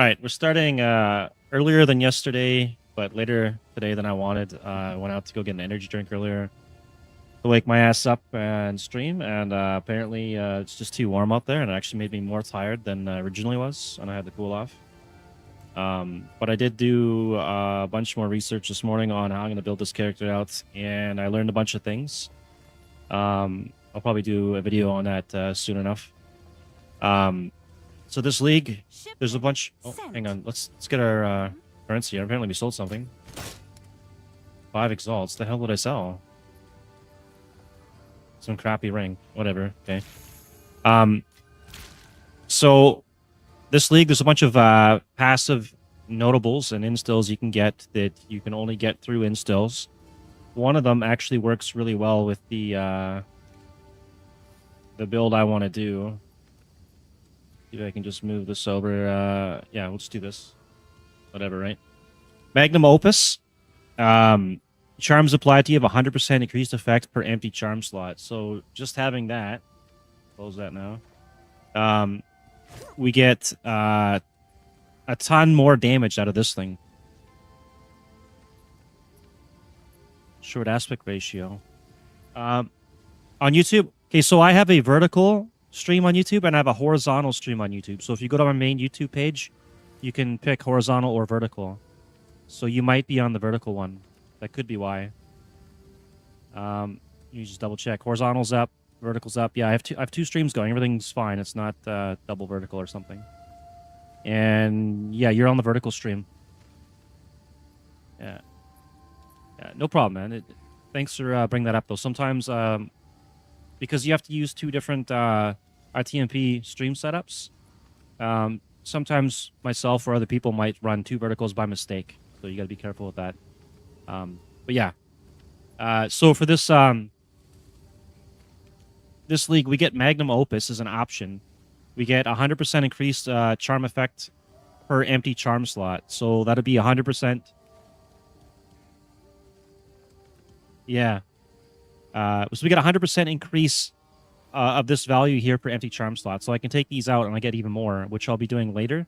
right, we're starting earlier than yesterday, but later today than I wanted. I went out to go get an energy drink earlier to wake my ass up and stream, and apparently it's just too warm out there, and it actually made me more tired than originally was, and I had to cool off. But I did do a bunch more research this morning on how I'm going to build this character out, and I learned a bunch of things. I'll probably do a video on that soon enough. So this league, there's a bunch. Oh, hang on. Let's get our currency. Apparently, we sold something. 5 exalts. The hell did I sell? Some crappy ring. Whatever. Okay. So this league, there's a bunch of passive notables and instills you can get that you can only get through instills. One of them actually works really well with the build I want to do. See if I can just move this over. Yeah, let's do this. Whatever, right? Magnum Opus. Charms applied to you have 100% increased effect per empty charm slot. So just having that, close that now. We get a ton more damage out of this thing. Short aspect ratio. On YouTube, okay, so I have a vertical stream on YouTube and I have a horizontal stream on YouTube. So if you go to my main YouTube page, you can pick horizontal or vertical. So you might be on the vertical one. That could be why. You just double check. Horizontal's up, vertical's up. Yeah, I have two streams going. Everything's fine. It's not double vertical or something. And yeah, you're on the vertical stream. Yeah. Yeah, no problem, man. Thanks for bringing that up, though. Sometimes, because you have to use two different RTMP stream setups, sometimes myself or other people might run two verticals by mistake. So you got to be careful with that. But yeah. So for this this league, we get Magnum Opus as an option. We get 100% increased charm effect per empty charm slot. So that'll be 100%. Yeah. So we get 100% increase of this value here per empty charm slot. So I can take these out and I get even more, which I'll be doing later.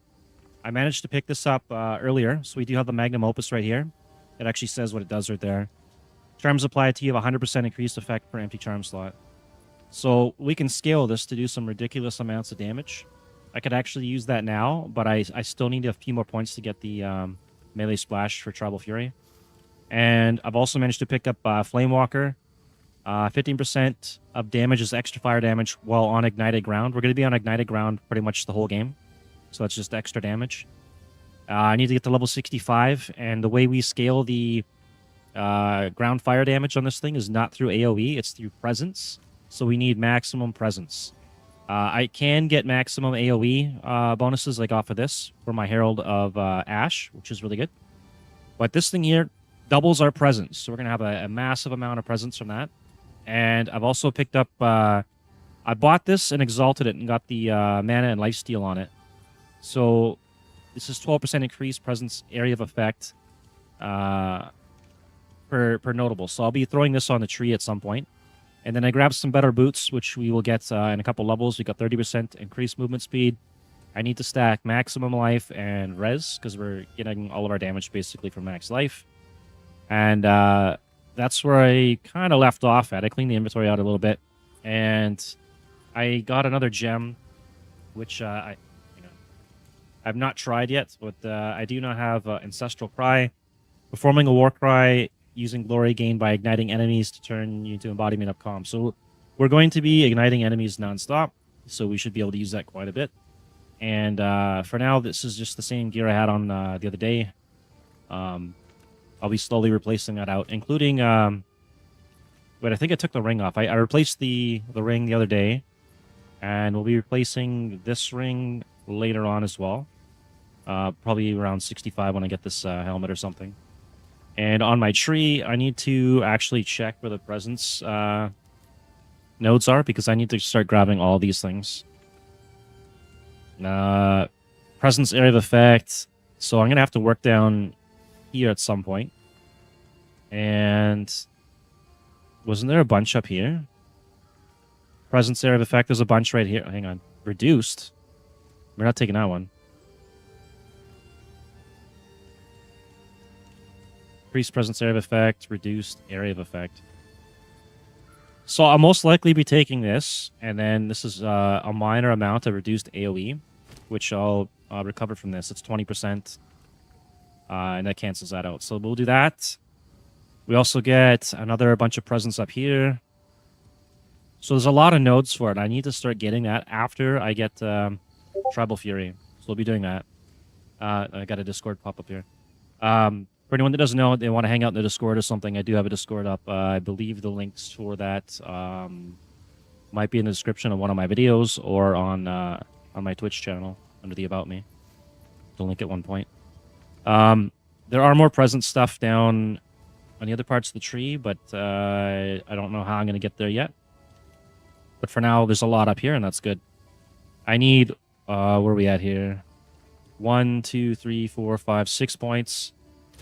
I managed to pick this up earlier. So we do have the Magnum Opus right here. It actually says what it does right there. Charms applied to you have 100% increased effect per empty charm slot. So we can scale this to do some ridiculous amounts of damage. I could actually use that now, but I still need a few more points to get the melee splash for Tribal Fury. And I've also managed to pick up Flamewalker. 15% of damage is extra fire damage while on ignited ground. We're going to be on ignited ground pretty much the whole game. So that's just extra damage. I need to get to level 65. And the way we scale the ground fire damage on this thing is not through AoE. It's through presence. So we need maximum presence. I can get maximum AoE bonuses like off of this for my Herald of Ash, which is really good. But this thing here doubles our presence. So we're going to have a massive amount of presence from that. And I've also picked up... I bought this and exalted it and got the mana and lifesteal on it. So this is 12% increased presence area of effect per notable. So I'll be throwing this on the tree at some point. And then I grabbed some better boots, which we will get in a couple levels. We got 30% increased movement speed. I need to stack maximum life and res, because we're getting all of our damage basically from max life. And that's where I kind of left off at. I cleaned the inventory out a little bit. And I got another gem, which I've not tried yet. But I do now have Ancestral Cry. Performing a war cry using glory gained by igniting enemies to turn you into embodiment of calm. So we're going to be igniting enemies nonstop, so we should be able to use that quite a bit. And for now, this is just the same gear I had on the other day. I'll be slowly replacing that out, including... wait, I think I took the ring off. I replaced the ring the other day, and we'll be replacing this ring later on as well. Probably around 65 when I get this helmet or something. And on my tree, I need to actually check where the presence nodes are, because I need to start grabbing all these things. Presence area of effect. So I'm going to have to work down here at some point. And wasn't there a bunch up here? Presence area of effect, there's a bunch right here. Hang on. Reduced? We're not taking that one. Increased presence area of effect, reduced area of effect. So I'll most likely be taking this, and then this is a minor amount of reduced AoE, which I'll recover from this. It's 20%, and that cancels that out. So we'll do that. We also get another bunch of presence up here. So there's a lot of nodes for it. I need to start getting that after I get Tribal Fury. So we'll be doing that. I got a Discord pop up here. For anyone that doesn't know, they want to hang out in the Discord or something, I do have a Discord up. I believe the links for that might be in the description of one of my videos or on my Twitch channel under the About Me. The link at one point. There are more present stuff down on the other parts of the tree, but I don't know how I'm going to get there yet. But for now, there's a lot up here, and that's good. I need, where are we at here? 1, 2, 3, 4, 5, 6 points.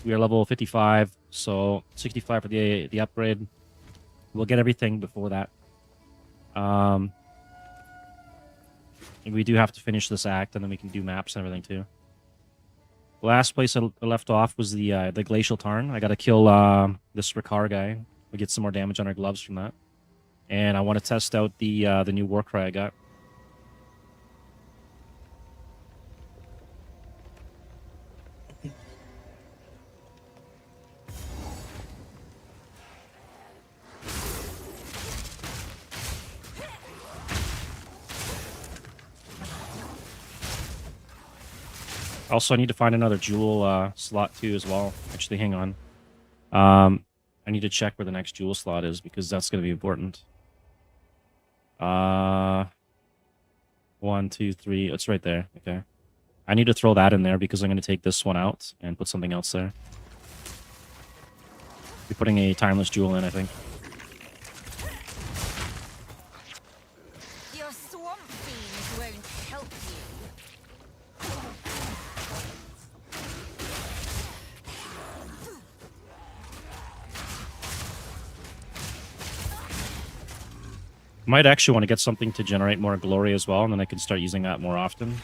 We are level 55, so 65 for the upgrade. We'll get everything before that. And we do have to finish this act, and then we can do maps and everything too. The last place I left off was the Glacial Tarn. I got to kill this Ricard guy. We get some more damage on our gloves from that. And I want to test out the new Warcry I got. Also, I need to find another jewel slot too as well. Actually, hang on. I need to check where the next jewel slot is because that's going to be important. 1, 2, 3. It's right there. Okay. I need to throw that in there because I'm going to take this one out and put something else there. Be putting a timeless jewel in, I think. Your swamp fiends won't help you. Might actually want to get something to generate more glory as well, and then I can start using that more often.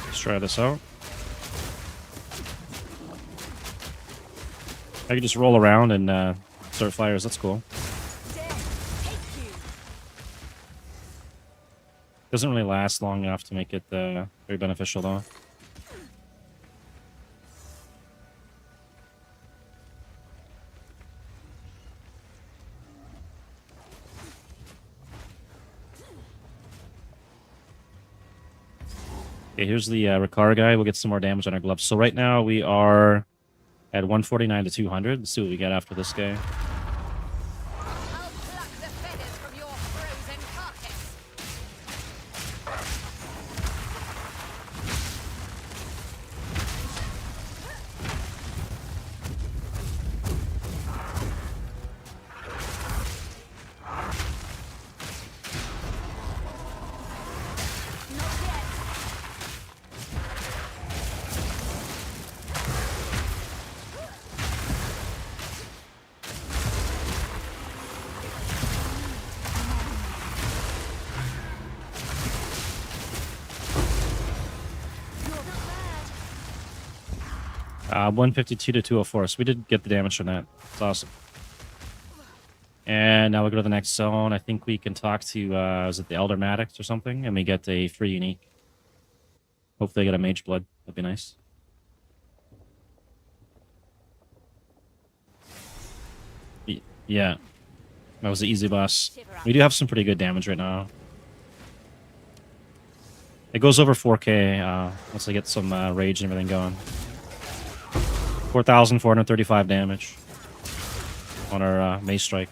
Let's try this out. I can just roll around and start fires. That's cool. Doesn't really last long enough to make it very beneficial, though. Okay, here's the Ricard guy. We'll get some more damage on our gloves. So right now we are at 149 to 200. Let's see what we get after this guy. Uh, 152 to 204, so we did get the damage from that. It's awesome. And now we go to the next zone. I think we can talk to, is it the Elder Maddox or something? And we get a free unique. Hopefully I get a Mage Blood. That'd be nice. Yeah. That was the easy boss. We do have some pretty good damage right now. It goes over 4k once I get some rage and everything going. 4,435 damage on our Mace Strike.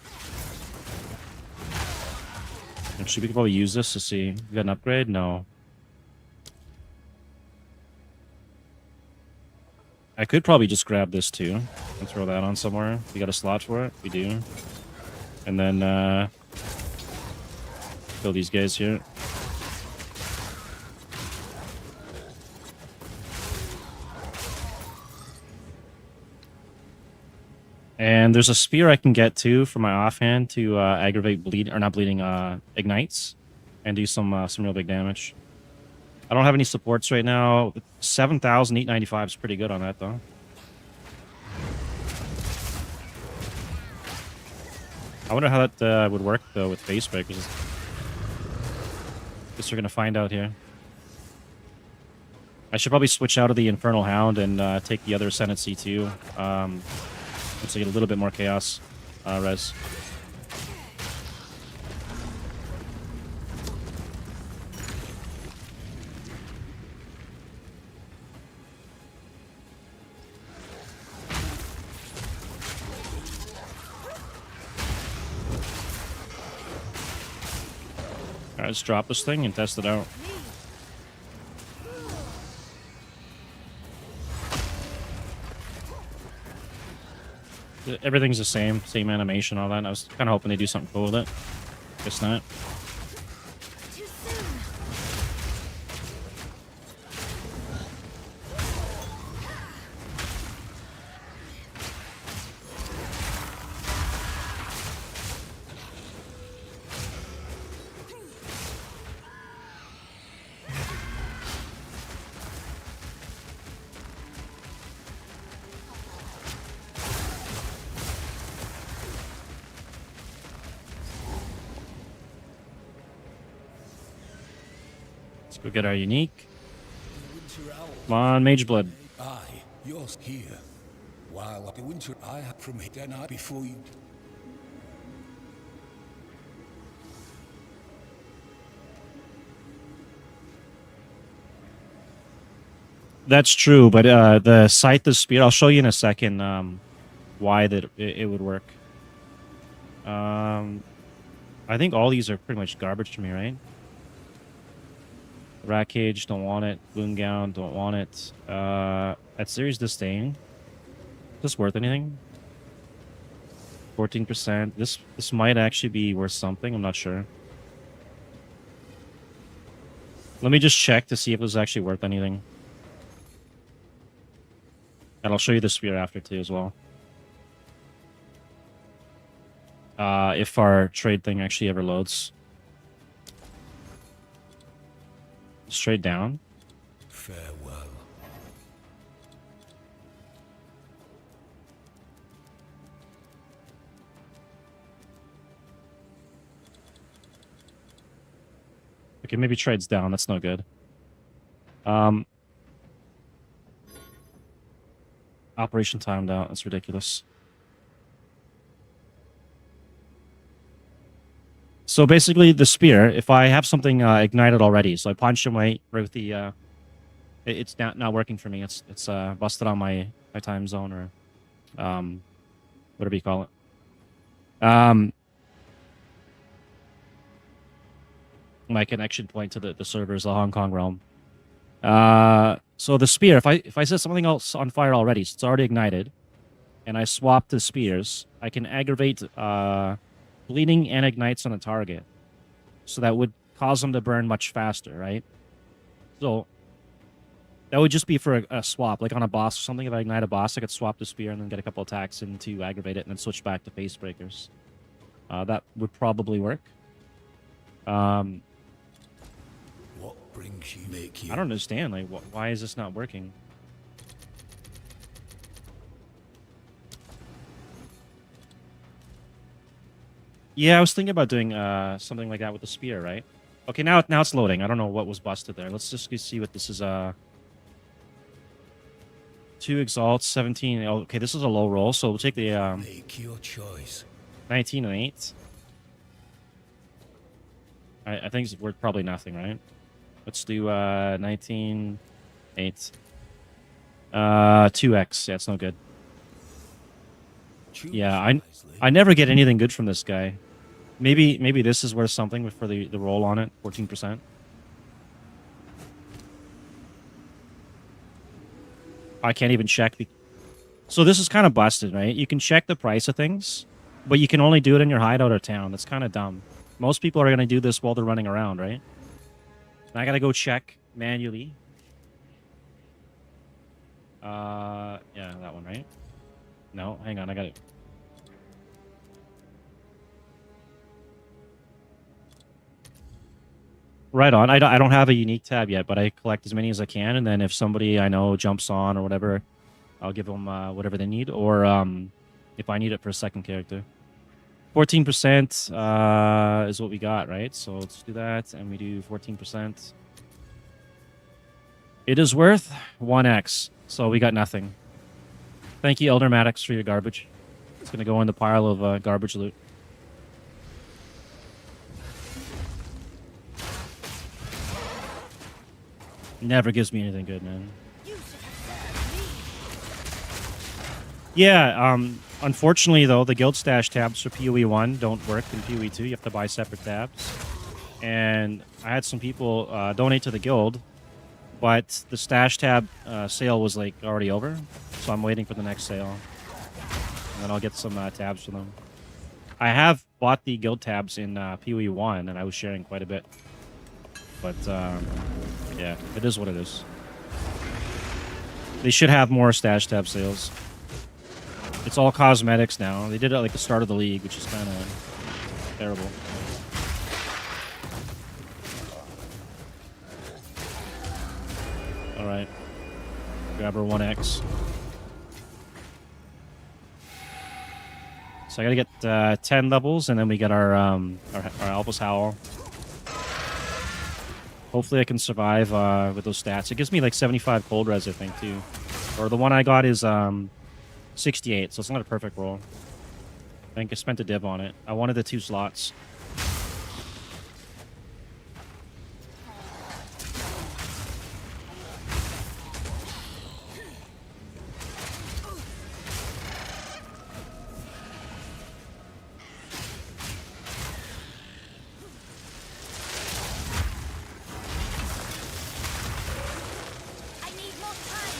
Actually, we could probably use this to see. We got an upgrade? No. I could probably just grab this too and throw that on somewhere. We got a slot for it? We do. And then kill these guys here. And there's a spear I can get too for my offhand to aggravate bleed or not bleeding ignites and do some real big damage. I don't have any supports right now. 7,895 is pretty good on that though. I wonder how that would work though with Facebreakers. Guess we're gonna find out here. I should probably switch out of the Infernal Hound and take the other Ascendancy too. Once I get a little bit more chaos res. Alright, let's drop this thing and test it out. Everything's the same animation, all that. I was kind of hoping they do something cool with it. Guess not. Too soon. Let's go get our unique. Come on, Mage Blood. Aye, you're here. While the winter I have from it the night before you. That's true, but the Scythe of Spear, I'll show you in a second why that it would work. I think all these are pretty much garbage to me, right? Rat Cage, don't want it. Boon Gown, don't want it. At Series Disdain, is this worth anything? 14%. This might actually be worth something. I'm not sure. Let me just check to see if it was actually worth anything. And I'll show you the spear after too as well. If our trade thing actually ever loads. Straight down. Farewell. Okay, maybe trade's down. That's no good. Operation timed out. That's ridiculous. So basically, the spear, if I have something ignited already, so I punch him right with the... it's not working for me. It's busted on my time zone or whatever you call it. My connection point to the servers, the Hong Kong realm. So the spear, if I set something else on fire already, so it's already ignited, and I swap the spears, I can aggravate bleeding and ignites on a target. So that would cause them to burn much faster, right? So that would just be for a swap, like on a boss or something. If I ignite a boss, I could swap the spear and then get a couple attacks in to aggravate it and then switch back to Facebreakers. That would probably work. What brings you make you? I don't understand. Like, why is this not working? Yeah, I was thinking about doing something like that with the spear, right? Okay, now it's loading. I don't know what was busted there. Let's just go see what this is. 2 exalts, 17. Oh, okay, this is a low roll, so we'll take the Make your choice. 19 and 8. I think it's worth probably nothing, right? Let's do 19, 8. 2x. Yeah, it's no good. Choose Yeah, wisely. I never get anything good from this guy. Maybe this is worth something for the roll on it, 14%. I can't even check. So this is kind of busted, right? You can check the price of things, but you can only do it in your hideout or town. That's kind of dumb. Most people are going to do this while they're running around, right? And I got to go check manually. Yeah, that one, right? No, hang on. I got it. Right on. I don't have a unique tab yet, but I collect as many as I can, and then if somebody I know jumps on or whatever, I'll give them whatever they need, or if I need it for a second character. 14% is what we got, right? So let's do that, and we do 14%. It is worth 1x, so we got nothing. Thank you, Elder Maddox, for your garbage. It's going to go in the pile of garbage loot. Never gives me anything good, man. You should have served me. Yeah, unfortunately, though, the guild stash tabs for PoE1 don't work in PoE2. You have to buy separate tabs. And I had some people donate to the guild, but the stash tab sale was like already over. So I'm waiting for the next sale. And then I'll get some tabs for them. I have bought the guild tabs in PoE1, and I was sharing quite a bit. But, yeah, it is what it is. They should have more stash tab sales. It's all cosmetics now. They did it at like the start of the league, which is kind of terrible. All right. Grab our 1x. So I gotta get 10 levels, and then we get our Albus Howl. Hopefully I can survive with those stats. It gives me like 75 cold res, I think, too. Or the one I got is 68, so it's not a perfect roll. I think I spent a div on it. I wanted the 2 slots. I need more time.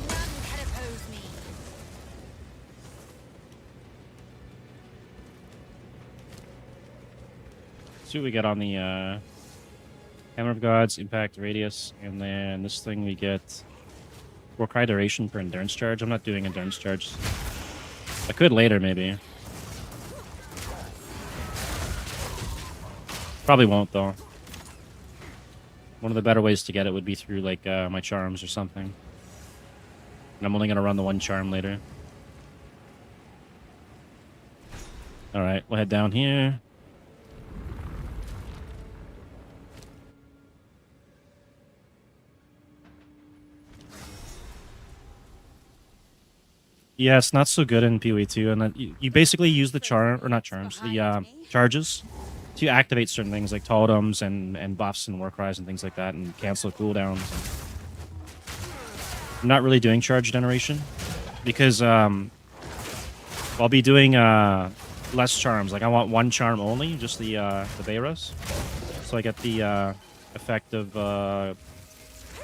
None can oppose me. See what we get on the Hammer of Gods, Impact Radius, and then this thing we get Work High Duration for Endurance Charge. I'm not doing Endurance Charge. I could later, maybe. Probably won't, though. One of the better ways to get it would be through, like, my charms or something. And I'm only going to run the 1 charm later. Alright, we'll head down here. Yeah, it's not so good in PoE2, and then you basically use the charm, or not charms, the charges to activate certain things like totems and buffs and war cries and things like that, and cancel cooldowns. I'm not really doing charge generation because I'll be doing less charms. Like I want 1 charm only, just the Bayros, so I get the effect of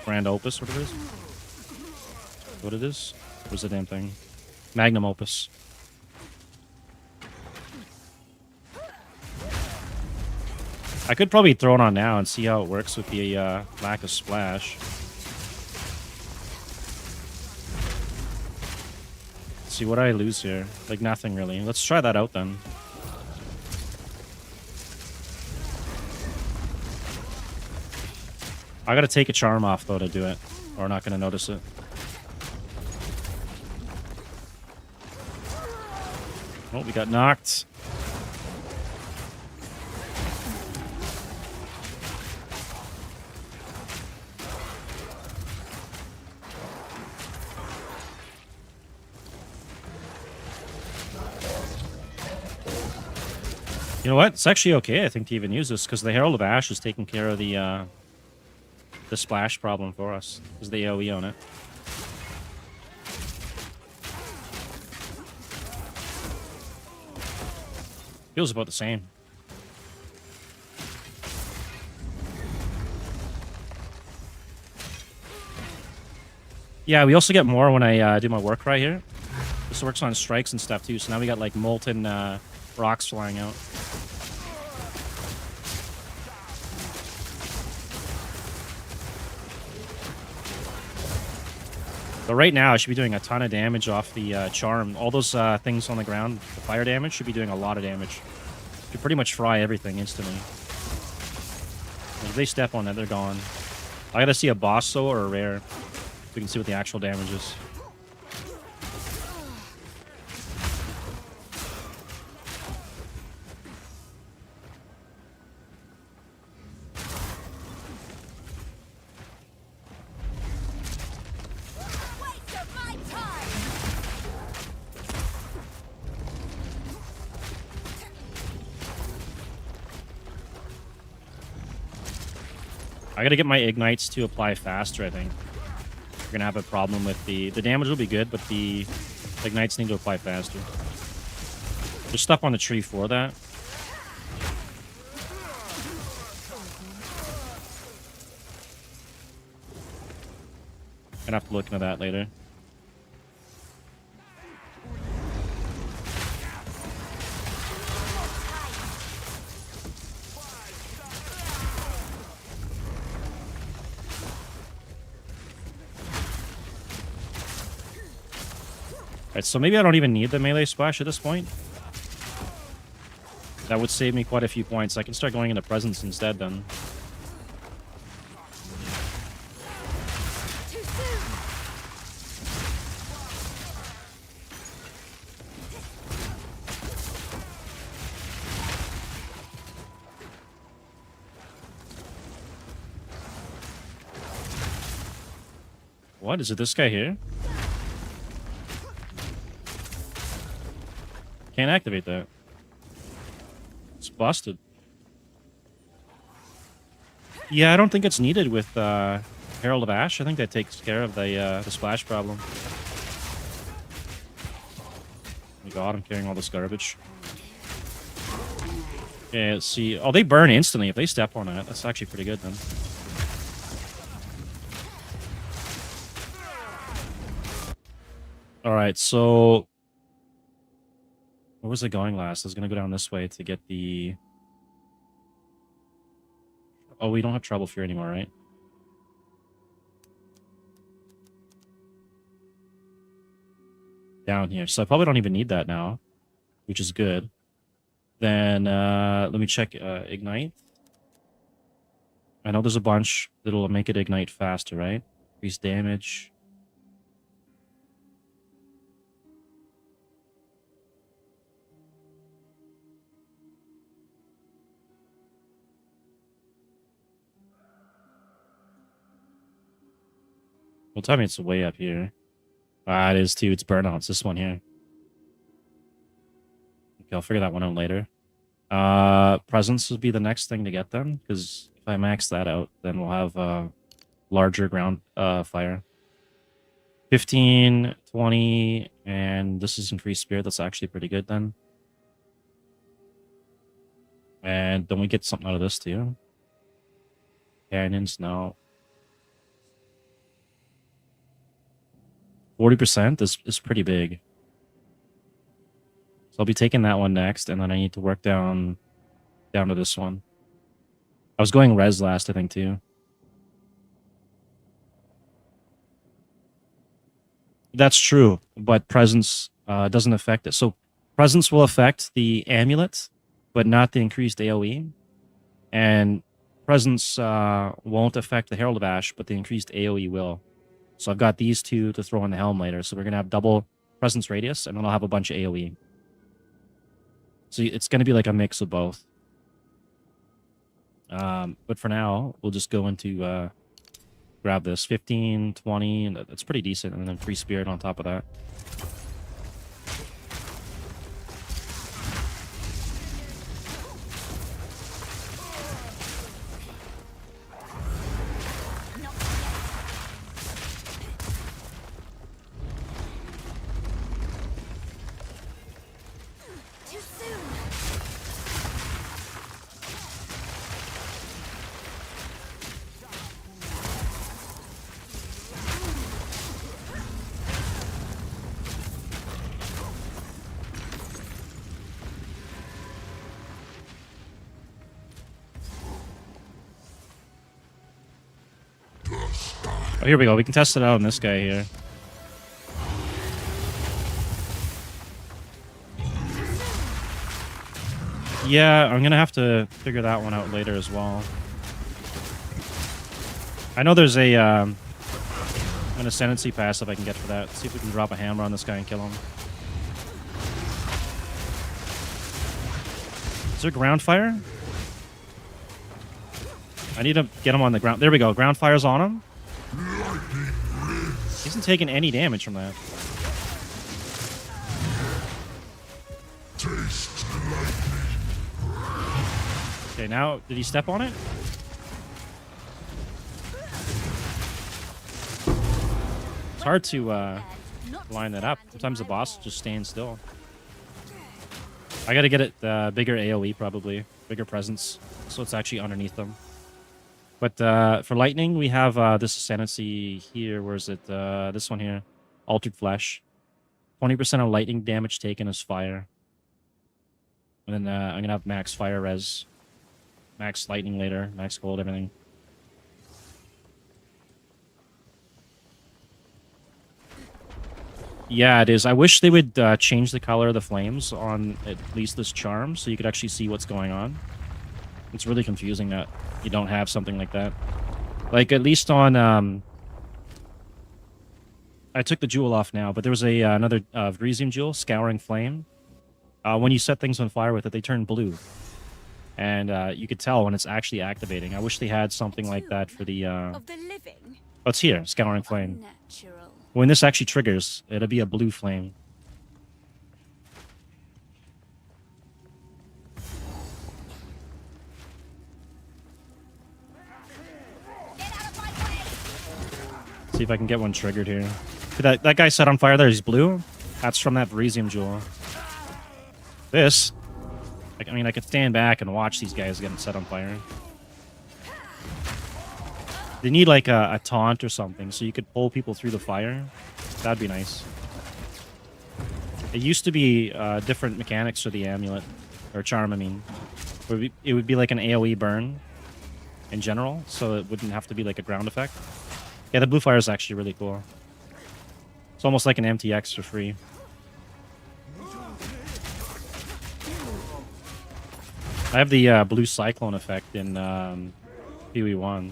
Grand Opus, what it is. What it is? What's the damn thing? Magnum Opus. I could probably throw it on now and see how it works with the lack of splash. Let's see what I lose here. Like nothing really. Let's try that out then. I gotta take a charm off though to do it, or we're not gonna notice it. Oh, we got knocked. You know what? It's actually okay, I think, to even use this, because the Herald of Ash is taking care of the splash problem for us, because the AoE on it. Feels about the same. Yeah, we also get more when I do my work right here. This works on strikes and stuff too, so now we got like molten rocks flying out. But right now, I should be doing a ton of damage off the charm. All those things on the ground, the fire damage, should be doing a lot of damage. Should pretty much fry everything instantly. If they step on that, they're gone. I gotta see a boss though or a rare, so we can see what the actual damage is. Waste of my time. I gotta get my ignites to apply faster, I think. We're gonna have a problem with the damage will be good, but the ignites need to apply faster. There's stuff on the tree for that. Gonna have to look into that later. Alright, so maybe I don't even need the melee splash at this point. That would save me quite a few points. I can start going into presence instead then. Too soon. What? Is it this guy here? Can't activate that. It's busted. Yeah, I don't think it's needed with Herald of Ash. I think that takes care of the splash problem. Oh my god, I'm carrying all this garbage. Okay, let's see. Oh, they burn instantly if they step on it. That's actually pretty good then. Alright, so... where was I going last? I was going to go down this way to get the... oh, we don't have Trouble Fear anymore, right? Down here. So I probably don't even need that now, which is good. Then, let me check Ignite. I know there's a bunch that'll make it ignite faster, right? Increase damage. Well, tell me it's way up here. Ah, it is too. It's burnout. It's this one here. Okay, I'll figure that one out later. Presence would be the next thing to get then, because if I max that out, then we'll have larger ground fire. 15, 20, and this is increased spirit. That's actually pretty good then. And then we get something out of this too. Cannons, no. 40% is pretty big. So I'll be taking that one next, and then I need to work down to this one. I was going res last, I think, too. That's true, but presence doesn't affect it. So presence will affect the amulet, but not the increased AoE. And presence won't affect the Herald of Ash, but the increased AoE will. So I've got these two to throw in the helm later. So we're going to have double presence radius, and then I'll have a bunch of AoE. So it's going to be like a mix of both. But for now, we'll just go into grab this. 15, 20, and that's pretty decent. And then 3 spirit on top of that. Too soon. Oh, here we go. We can test it out on this guy here. Yeah, I'm gonna have to figure that one out later as well. I know there's an ascendancy passive I can get for that. See if we can drop a hammer on this guy and kill him. Is there ground fire? I need to get him on the ground. There we go. Ground fire's on him. He isn't taking any damage from that. Okay, now, did he step on it? It's hard to line that up. Sometimes the boss just stands still. I gotta get it bigger AoE, probably. Bigger presence, so it's actually underneath them. But for lightning, we have this ascendancy here. Where is it? This one here. Altered Flesh. 20% of lightning damage taken is fire. And then I'm going to have max fire res. Max lightning later. Max cold, everything. Yeah, it is. I wish they would change the color of the flames on at least this charm so you could actually see what's going on. It's really confusing that you don't have something like that. Like, at least on... I took the jewel off now, but there was another Vrisium jewel, Scouring Flame. When you set things on fire with it, they turn blue. And you could tell when it's actually activating. I wish they had something like that for the... Of the living. Oh, it's here, Scouring Flame. Unnatural. When this actually triggers, it'll be a blue flame. See if I can get one triggered here. That guy set on fire there, he's blue. That's from that Vrisium jewel. This, I mean, I could stand back and watch these guys getting set on fire. They need like a taunt or something, so you could pull people through the fire. That'd be nice. It used to be different mechanics for the amulet, or charm, I mean. It would be like an AoE burn in general, so it wouldn't have to be like a ground effect. Yeah, the blue fire is actually really cool. It's almost like an MTX for free. I have the blue cyclone effect in PoE1.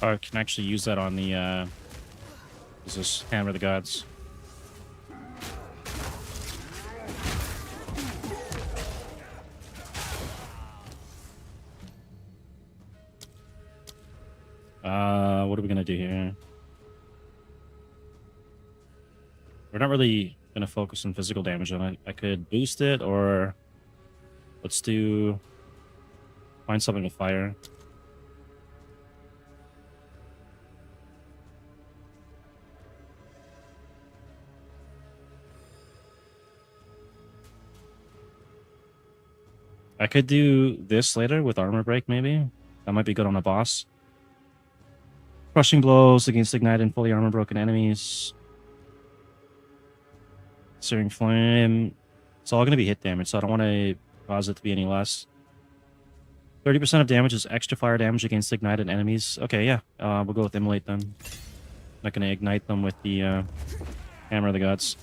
I can actually use that on the, is this Hammer of the Gods. What are we gonna do here? We're not really gonna focus on physical damage on it. I could boost it, or let's find something with fire. I could do this later with armor break, maybe. That might be good on a boss. Crushing blows against ignited and fully armor broken enemies. Searing flame. It's all going to be hit damage, so I don't want to cause it to be any less. 30% of damage is extra fire damage against ignited enemies. Okay, yeah. We'll go with Immolate then. Not going to ignite them with the Hammer of the Gods.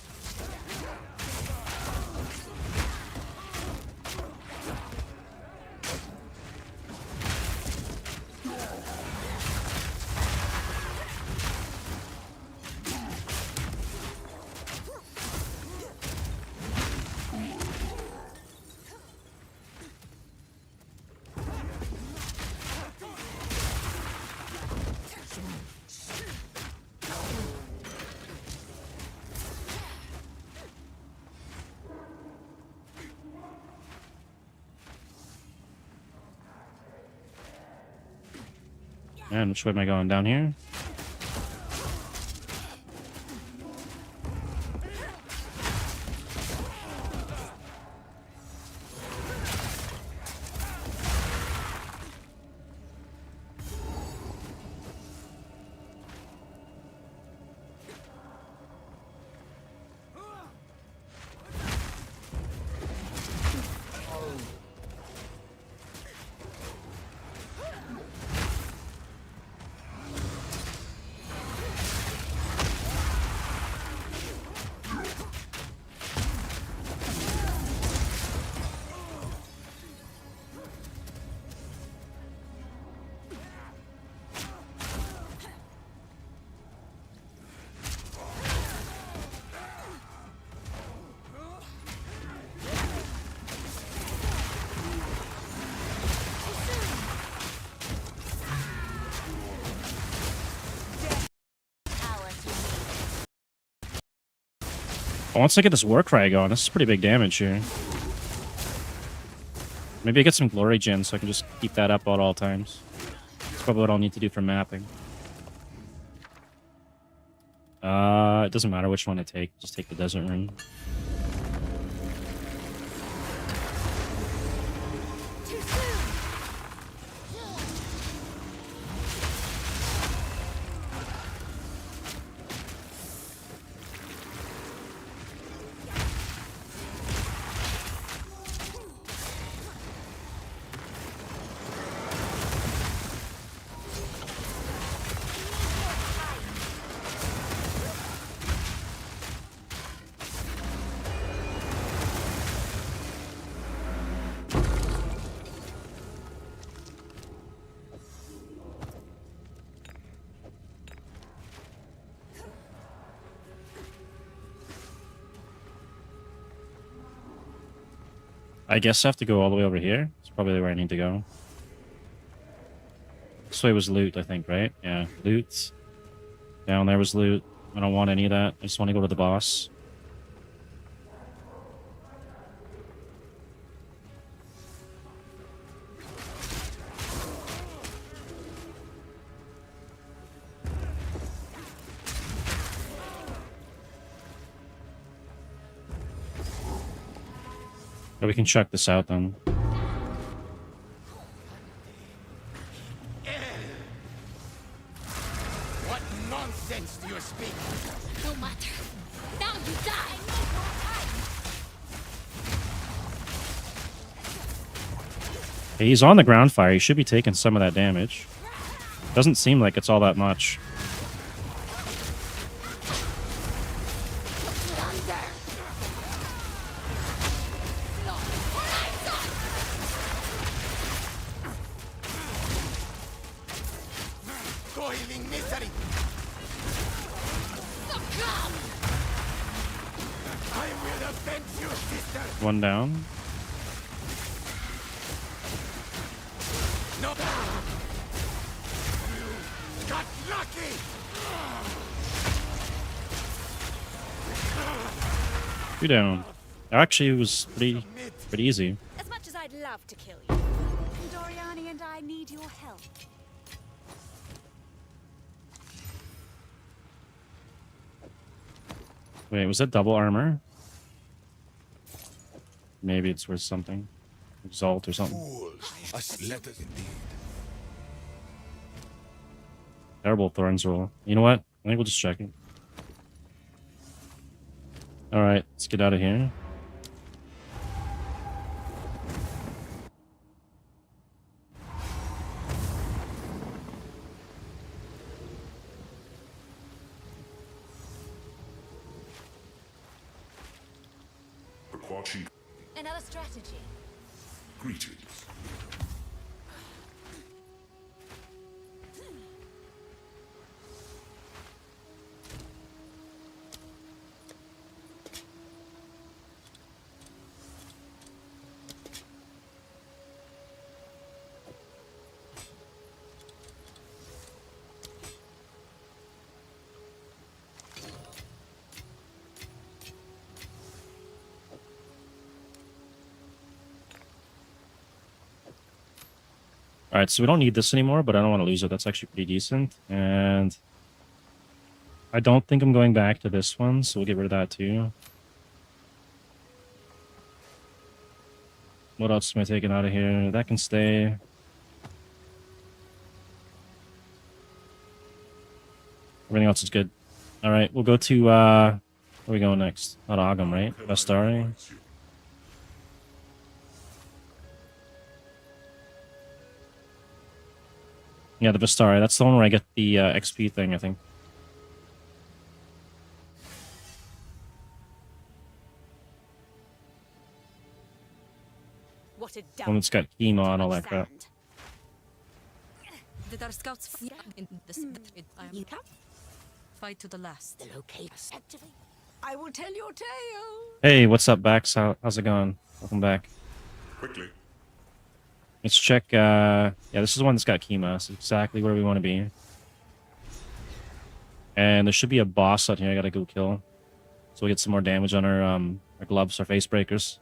And which way am I going? Down here? Once I get this Warcry going, this is pretty big damage here. Maybe I get some Glory Gen so I can just keep that up at all times. That's probably what I'll need to do for mapping. It doesn't matter which one I take. Just take the Desert Rune. Too soon. I guess I have to go all the way over here. It's probably where I need to go. This way was loot, I think, right? Yeah, loot. Down there was loot. I don't want any of that. I just want to go to the boss. But we can check this out then. What nonsense do you speak? No matter. Now you die. Hey, he's on the ground fire. He should be taking some of that damage. Doesn't seem like it's all that much. Toiling misery! I will avenge you, sister! One down. No! You got lucky! Two down. Actually, it was pretty easy. As much as I'd love to kill you, Doriani and I need your help. Wait, was that double armor? Maybe it's worth something. Exalt or something. Fools. Let us indeed. Terrible Thorns roll. You know what? I think we'll just check it. Alright, let's get out of here. Aquachi, Another strategy. greetings. All right, so we don't need this anymore, but I don't want to lose it. That's actually pretty decent. And I don't think I'm going back to this one, so we'll get rid of that too. What else am I taking out of here? That can stay. Everything else is good. All right, we'll go to, where are we going next? Not Agam, right? Vestari. Yeah, the Vestari. That's the one where I get the XP thing, I think. What a One that's got chemo and all that crap. Did our scouts in this fight to the last? The locators activate. I will tell your tale. Hey, what's up, Bax? How's it going? Welcome back. Quickly. Let's check. Yeah, this is the one that's got chemo. It's exactly where we want to be. And there should be a boss out here I gotta go kill. So we get some more damage on our gloves, our Facebreakers.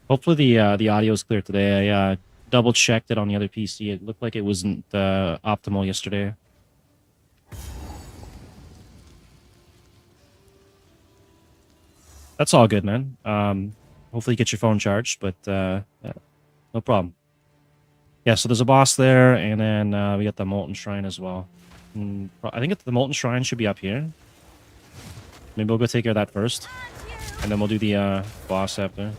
Hopefully the audio is clear today. I double checked it on the other PC. It looked like it wasn't optimal yesterday. That's all good, man. Hopefully you get your phone charged, but yeah, no problem. Yeah, so there's a boss there, and then we got the Molten Shrine as well. I think the Molten Shrine should be up here. Maybe we'll go take care of that first, and then we'll do the boss after.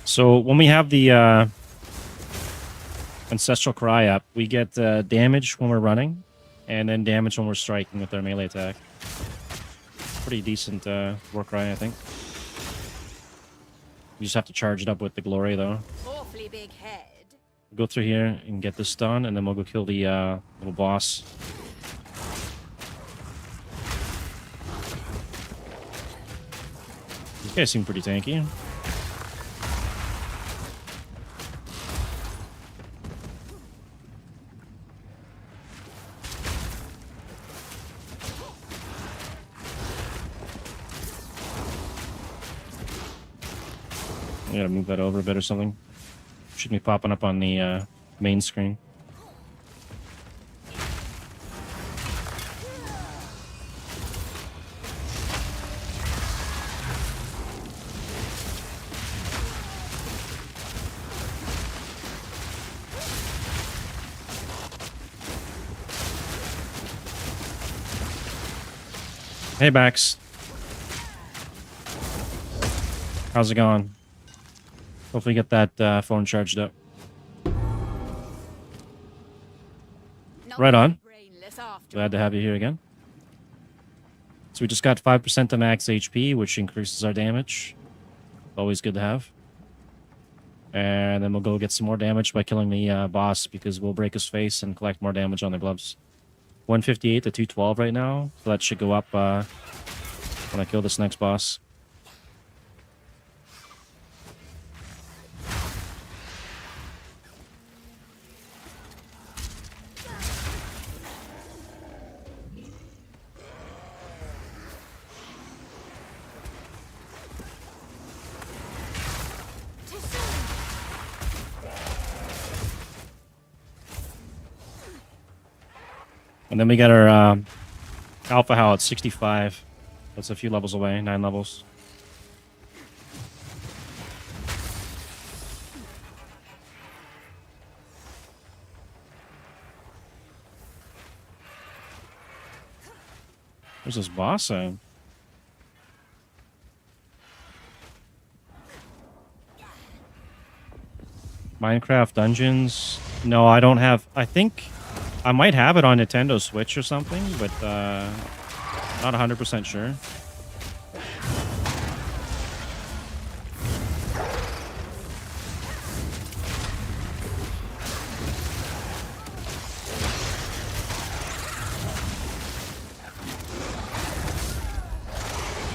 So when we have the Ancestral Cry up, we get damage when we're running, and then damage when we're striking with our melee attack. Pretty decent war cry, I think. You just have to charge it up with the glory, though. Awfully big head. We'll go through here and get this done, and then we'll go kill the little boss. These guys seem pretty tanky. I gotta move that over a bit or something. Should be popping up on the main screen. Hey, Bax. How's it going? Hopefully get that phone charged up. Right on. Glad to have you here again. So we just got 5% to max HP, which increases our damage. Always good to have. And then we'll go get some more damage by killing the boss, because we'll break his face and collect more damage on the gloves. 158 to 212 right now, so that should go up when I kill this next boss. And then we got our Alpha Howl at 65. That's a few levels away, 9 levels. Where's this boss at? Minecraft Dungeons? No, I don't have... I think... I might have it on Nintendo Switch or something, but not 100% sure.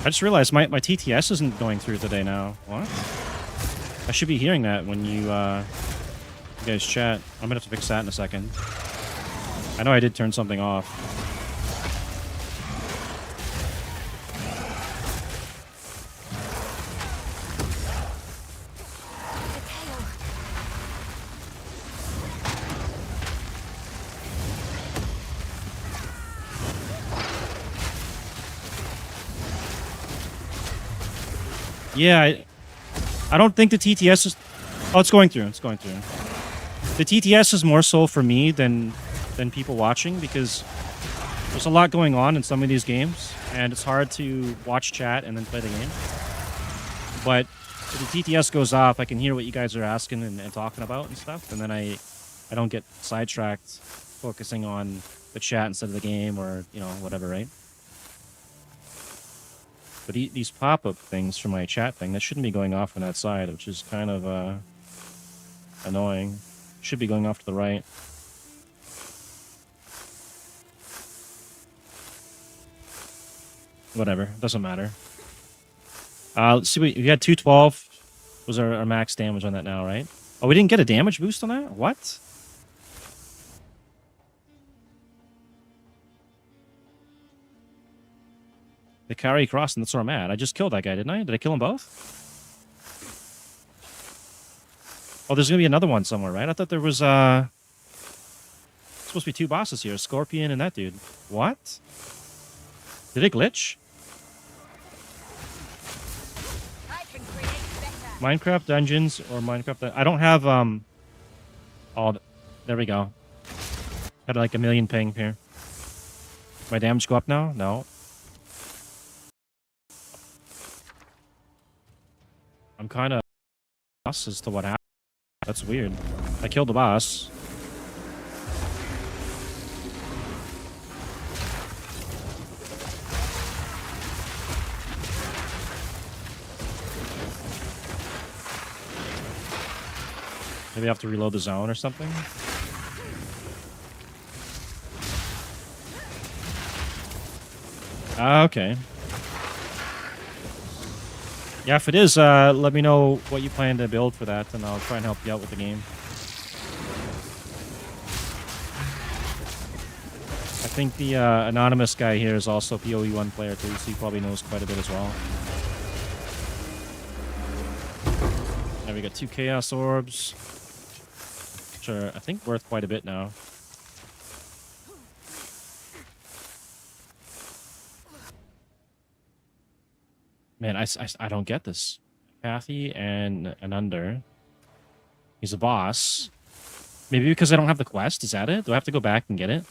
I just realized my TTS isn't going through today now. What? I should be hearing that when you guys chat. I'm gonna have to fix that in a second. I know I did turn something off. Yeah, I don't think the TTS is... Oh, it's going through. It's going through. The TTS is more so for me than people watching because there's a lot going on in some of these games, and it's hard to watch chat and then play the game. But if the TTS goes off, I can hear what you guys are asking and talking about and stuff, and then I don't get sidetracked focusing on the chat instead of the game or, you know, whatever, right? But these pop-up things for my chat thing, that shouldn't be going off on that side, which is kind of annoying. Should be going off to the right. Whatever, doesn't matter. Let's see, we had 212 was our max damage on that now, right? Oh, we didn't get a damage boost on that? What? They carry across, and that's where I'm at. I just killed that guy, didn't I? Did I kill them both? Oh, there's gonna be another one somewhere, right? I thought there was supposed to be 2 bosses here, Scorpion and that dude. What? Did it glitch? I can create better. Minecraft Dungeons or Minecraft... I don't have, Oh, there we go. Had like a million ping here. My damage go up now? No. I'm kind of lost as to what happened. That's weird. I killed the boss. Maybe I have to reload the zone or something? Okay. Yeah, if it is, let me know what you plan to build for that, and I'll try and help you out with the game. I think the anonymous guy here is also a PoE1 player too, so he probably knows quite a bit as well. Now we got 2 Chaos Orbs, which are, I think, worth quite a bit now. Man, I don't get this. Kathy and an under. He's a boss. Maybe because I don't have the quest? Is that it? Do I have to go back and get it?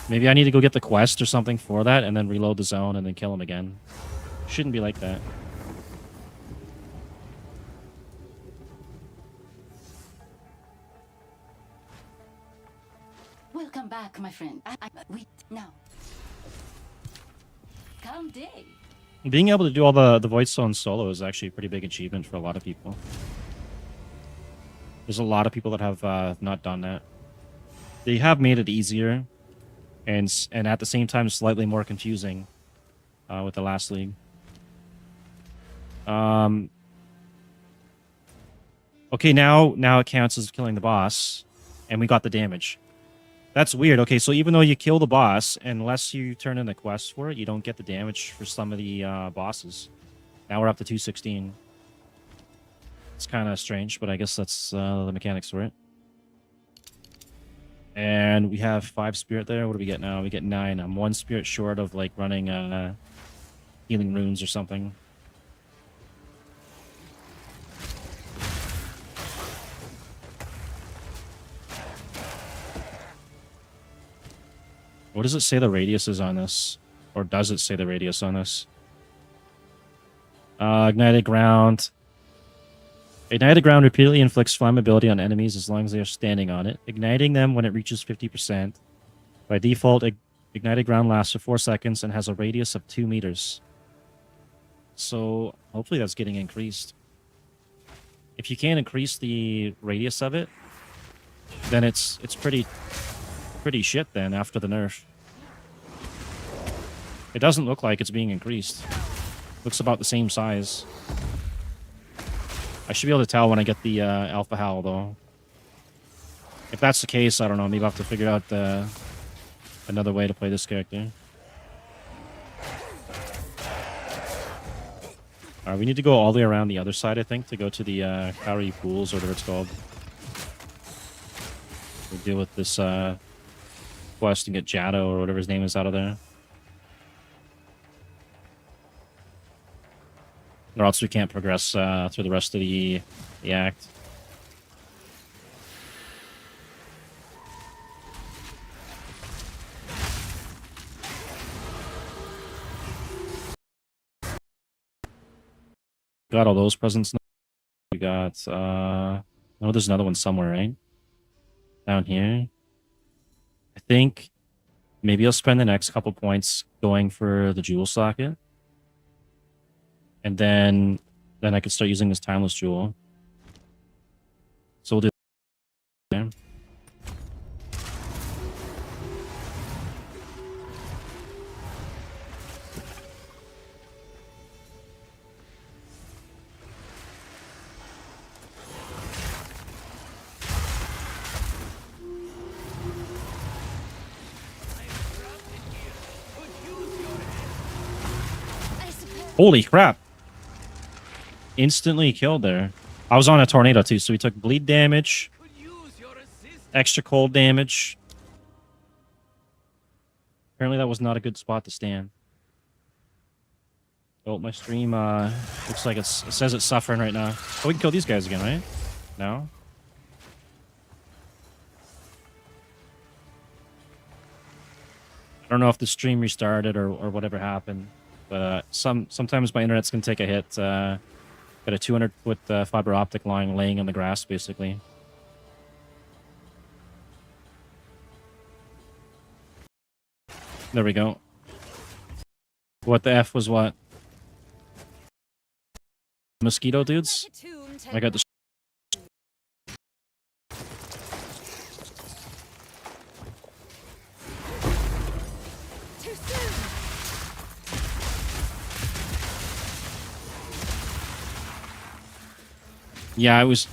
Maybe I need to go get the quest or something for that and then reload the zone and then kill him again. Shouldn't be like that. Welcome back, my friend. Wait, now. Calm day. Being able to do all the Void Stone solo is actually a pretty big achievement for a lot of people. There's a lot of people that have not done that. They have made it easier, and at the same time slightly more confusing with the last league. Okay, now it counts as killing the boss, and we got the damage. That's weird. Okay, so even though you kill the boss, unless you turn in the quest for it, you don't get the damage for some of the bosses. Now we're up to 216. It's kind of strange, but I guess that's the mechanics for it. And we have 5 spirit there. What do we get now? We get 9. I'm 1 spirit short of like running healing runes or something. What does it say the radius is on this? Or does it say the radius on this? Ignited ground. Ignited ground repeatedly inflicts flammability on enemies as long as they are standing on it, igniting them when it reaches 50%. By default, ignited ground lasts for 4 seconds and has a radius of 2 meters. So hopefully that's getting increased. If you can't increase the radius of it, then it's pretty shit then after the nerf. It doesn't look like it's being increased. Looks about the same size. I should be able to tell when I get the Alpha Howl, though. If that's the case, I don't know. Maybe I'll have to figure out another way to play this character. Alright, we need to go all the way around the other side, I think, to go to the Kauri Pools, or whatever it's called. We'll deal with this quest and get Jado, or whatever his name is, out of there. Or else we can't progress through the rest of the act. Got all those presents now. We got, oh, there's another one somewhere, right? Down here. I think maybe I'll spend the next couple points going for the jewel socket. And then I could start using this timeless jewel. So we'll do that. Holy crap. Instantly killed there. I was on a tornado too, so we took bleed damage, extra cold damage. Apparently that was not a good spot to stand. Oh, my stream looks like it says it's suffering right now. Oh, we can kill these guys again, right? No? I don't know if the stream restarted or whatever happened, but sometimes my internet's gonna take a hit. Got a 200-foot fiber optic line laying on the grass, basically. There we go. What the F was what? Mosquito dudes? I got the... Yeah, it was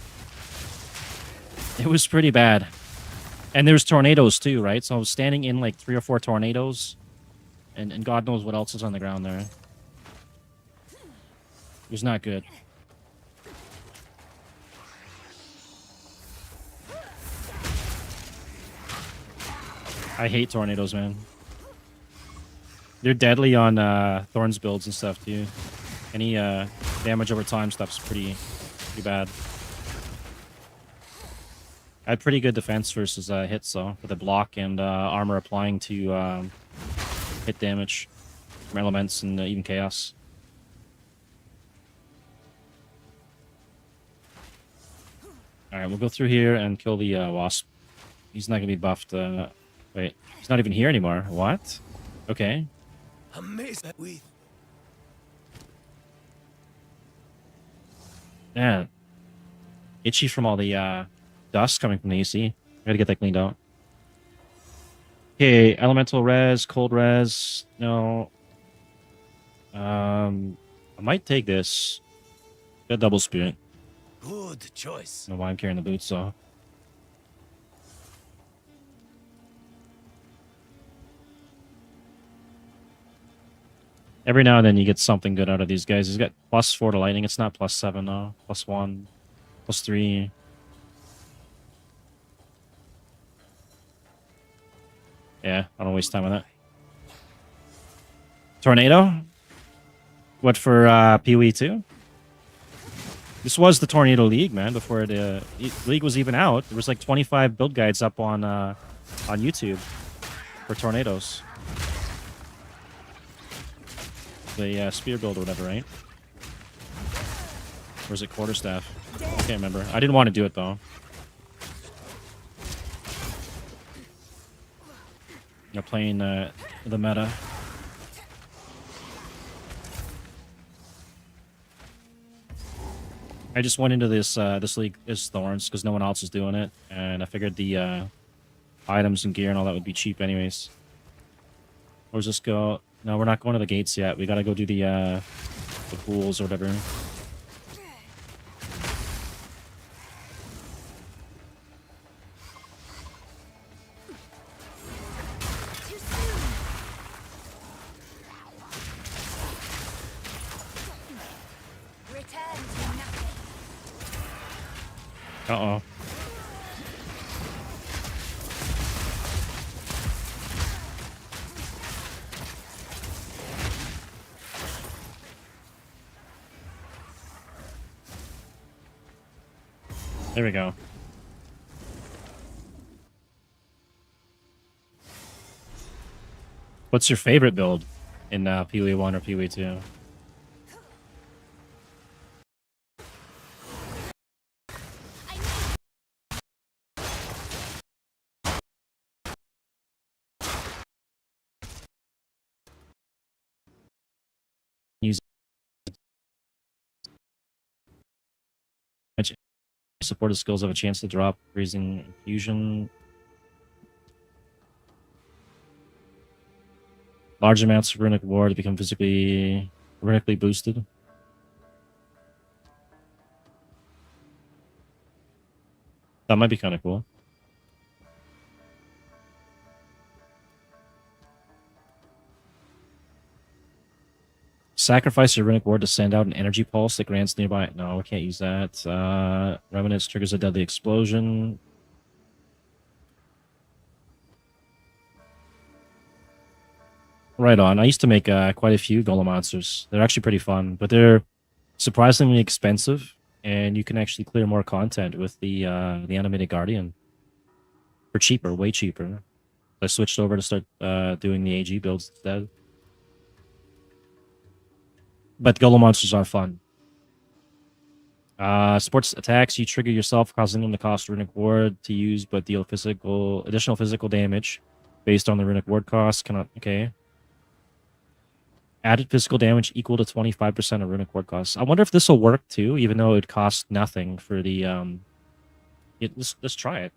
pretty bad. And there's tornadoes too, right? So I was standing in like 3 or 4 tornadoes. And God knows what else is on the ground there. It was not good. I hate tornadoes, man. They're deadly on Thorns builds and stuff too. Any damage over time stuff's pretty bad. I had pretty good defense versus hits though, with a block and armor applying to hit damage from elements and even chaos. Alright, we'll go through here and kill the wasp. He's not gonna be buffed. Wait, he's not even here anymore. What? Okay. Amazed with. Yeah. Itchy from all the dust coming from the AC. I gotta get that cleaned out. Okay, elemental res, cold res. No. I might take this. Got double spirit. Good choice. I don't know why I'm carrying the boots, so. Every now and then you get something good out of these guys. He's got +4 to lightning. It's not +7 though. +1, +3. Yeah, I don't waste time on that. Tornado? What for PoE2? This was the Tornado League, man, before the league was even out. There was like 25 build guides up on YouTube for tornadoes. The spear build or whatever, right? Or is it quarterstaff? I can't remember. I didn't want to do it though. You're playing the meta. I just went into this league as Thorns because no one else is doing it, and I figured the items and gear and all that would be cheap anyways. Where's this go? No, we're not going to the gates yet. We gotta go do the pools or whatever. Too soon. Return to nothing. Uh-oh. There we go. What's your favorite build in PoE1 or PoE2? Use supportive skills have a chance to drop, raising infusion. Large amounts of runic ward become runically boosted. That might be kind of cool. Sacrifice your runic ward to send out an energy pulse that grants nearby. No, we can't use that. Remnants triggers a deadly explosion. Right on. I used to make quite a few golem monsters. They're actually pretty fun, but they're surprisingly expensive, and you can actually clear more content with the animated guardian for cheaper, way cheaper. I switched over to start doing the AG builds instead. But golem monsters are fun. Sports attacks, you trigger yourself, causing them to cost runic ward to use, but deal additional physical damage based on the runic ward cost. Okay. Added physical damage equal to 25% of runic ward costs. I wonder if this will work too, even though it costs nothing for the let's try it.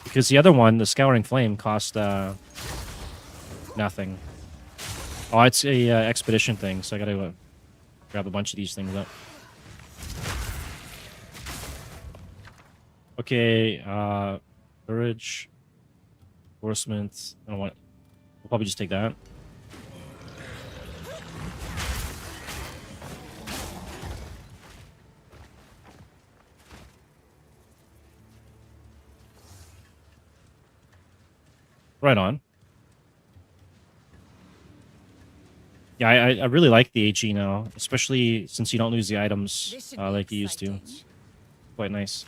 Because the other one, the Scouring Flame, cost nothing. Oh, it's a expedition thing, so I gotta grab a bunch of these things up. Okay, courage, enforcement. I don't want. We'll probably just take that. Right on. Yeah, I really like the AG now, especially since you don't lose the items This should be like you used to. exciting. It's quite nice.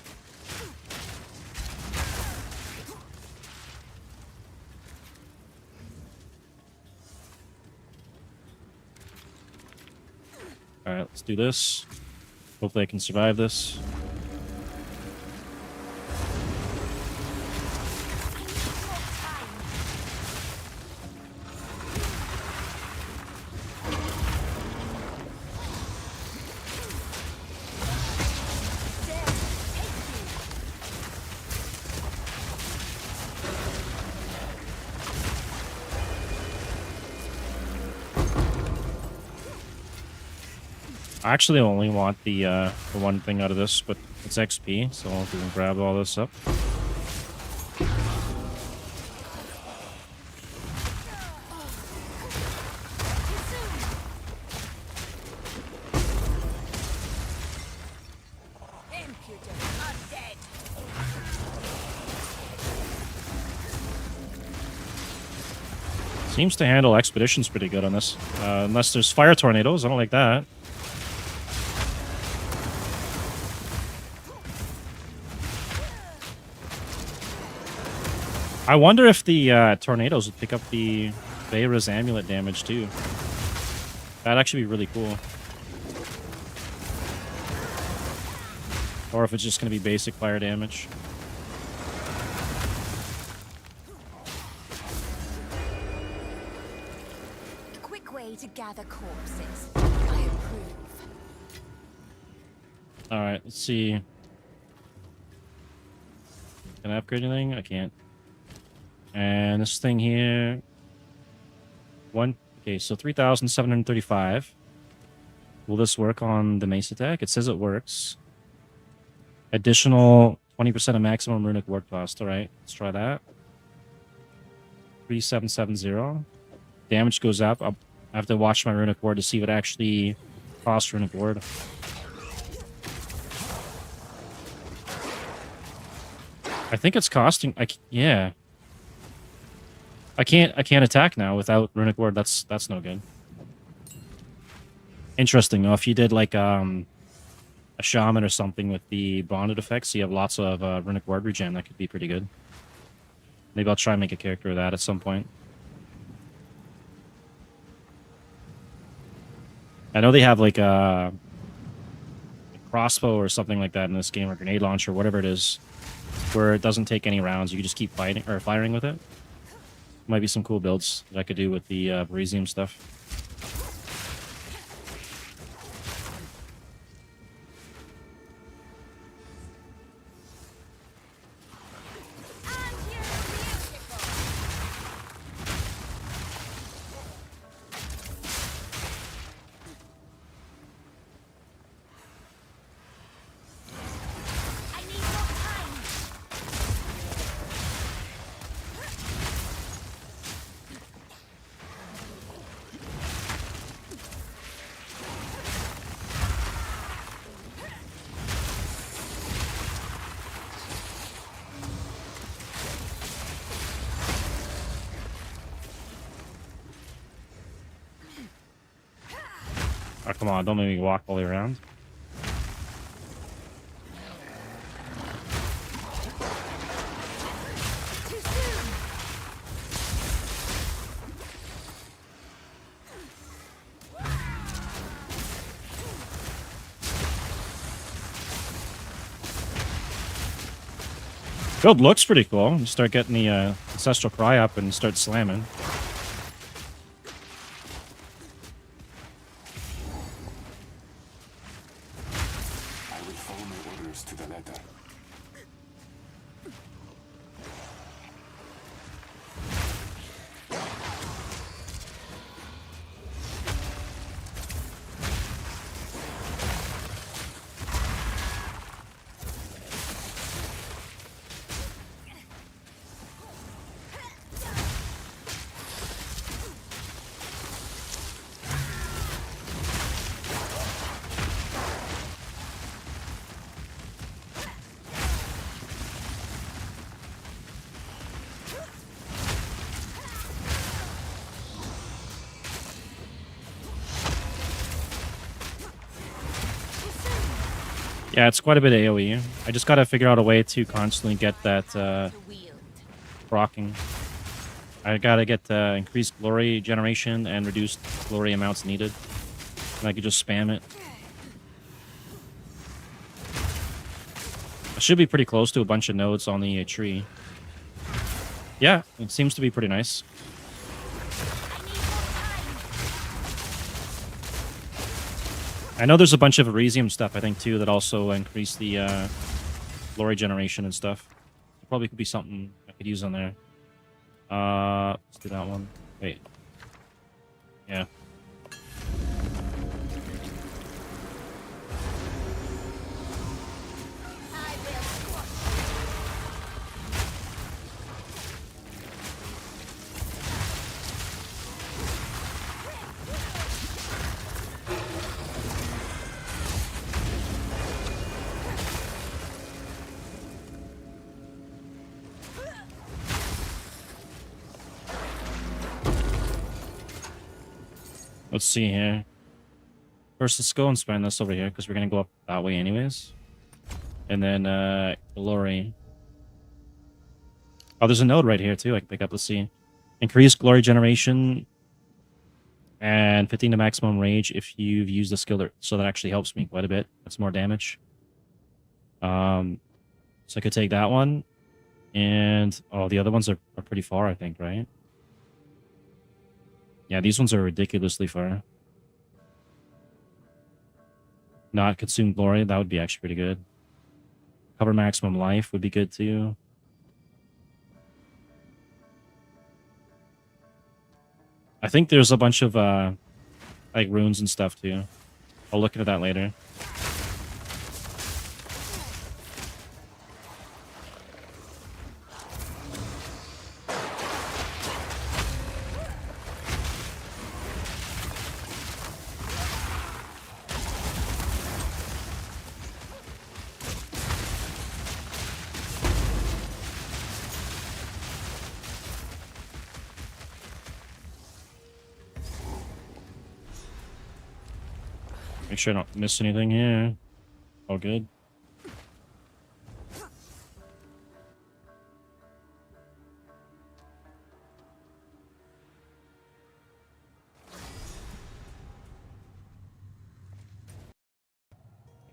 Alright, let's do this. Hopefully I can survive this. I actually only want the one thing out of this, but it's XP, so we can grab all this up. Impudent undead. Seems to handle expeditions pretty good on this. Unless there's fire tornadoes, I don't like that. I wonder if the tornadoes would pick up the Veyra's amulet damage too. That'd actually be really cool. Or if it's just going to be basic fire damage. Quick way to gather corpses. I approve. Alright, let's see. Can I upgrade anything? I can't. And this thing here. Okay, so 3,735. Will this work on the mace attack? It says it works. Additional 20% of maximum runic ward cost. All right, let's try that. 3770. Damage goes up. I have to watch my runic ward to see what actually costs runic ward. I think it's costing. Yeah. I can't attack now without runic ward. That's no good. Interesting though. If you did like a shaman or something with the bonded effects, so you have lots of runic ward regen, that could be pretty good. Maybe I'll try and make a character of that at some point. I know they have like a crossbow or something like that in this game, or grenade launcher, whatever it is, where it doesn't take any rounds. You can just keep fighting or firing with it. Might be some cool builds that I could do with the Beresium stuff. I need more time. Oh, come on, don't make me walk all the way around. Too soon. Build looks pretty cool. You start getting the Ancestral Cry up and start slamming. I will follow my orders to the letter. Yeah, it's quite a bit of AoE. I just gotta figure out a way to constantly get that To wield. rocking. I gotta get increased glory generation and reduced glory amounts needed. And I could just spam it. I should be pretty close to a bunch of nodes on the tree. Yeah, it seems to be pretty nice. I know there's a bunch of Beresium stuff, I think, too, that also increase the glory generation and stuff. Probably could be something I could use on there. Let's do that one. Wait. Yeah. I will squash. Let's see here. First, let's go and spend this over here, because we're going to go up that way anyways. And then, glory. Oh, there's a node right here, too, I can pick up. Let's see. Increase glory generation and 15 to maximum rage if you've used the skill there. So that actually helps me quite a bit. That's more damage. So I could take that one. And, oh, the other ones are pretty far, I think, right? Yeah, these ones are ridiculously far. Not consume glory, that would be actually pretty good. Cover maximum life would be good too. I think there's a bunch of like runes and stuff too. I'll look into that later. Make sure I don't miss anything here. All good.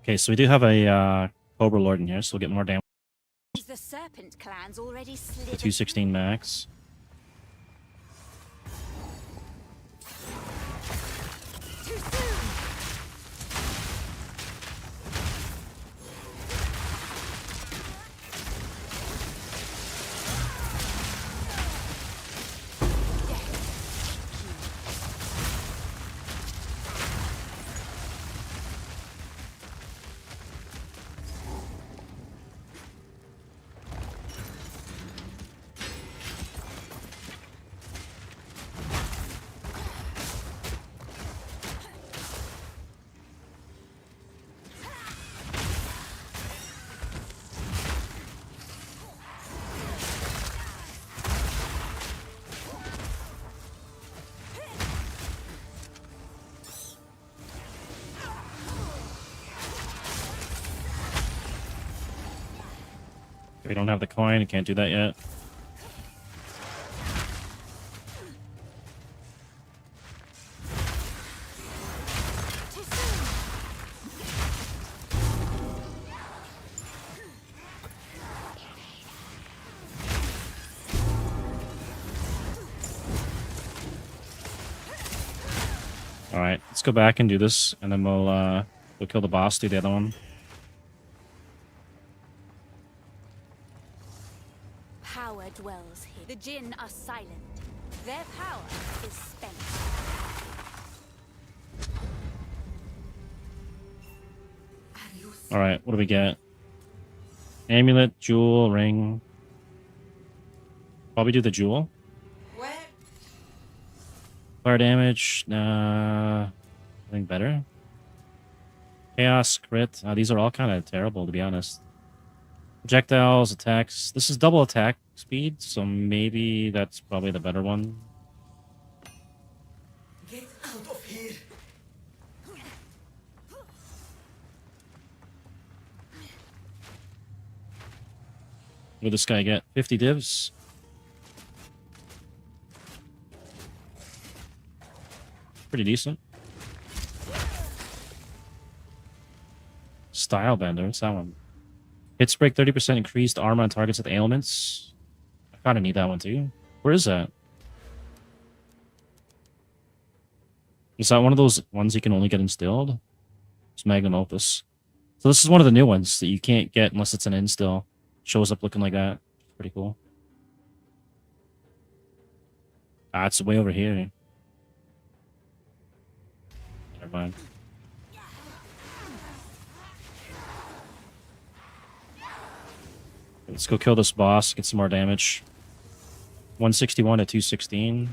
Okay, so we do have a Cobra Lord in here, so we'll get more damage. The Serpent clan's already The slithered. 216 max. Too soon. We don't have the coin, I can't do that yet. Too soon. Alright, let's go back and do this, and then we'll kill the boss, do the other one. Power dwells here. The Jinn are silent. Their power is spent. Alright, what do we get? Amulet, jewel, ring. Probably do the jewel. Fire damage, anything better? Chaos, crit. These are all kind of terrible, to be honest. Projectiles, attacks. This is double attack speed, so maybe that's probably the better one. Get out of here. What did this guy get? 50 divs? Pretty decent. Style Bender, what's that one? Hits break 30% increased armor on targets with ailments. I kinda need that one too. Where is that? Is that one of those ones you can only get instilled? It's Magnum Opus. So this is one of the new ones that you can't get unless it's an instill. Shows up looking like that. Pretty cool. Ah, it's way over here. Never mind. Let's go kill this boss, get some more damage. 161 to 216.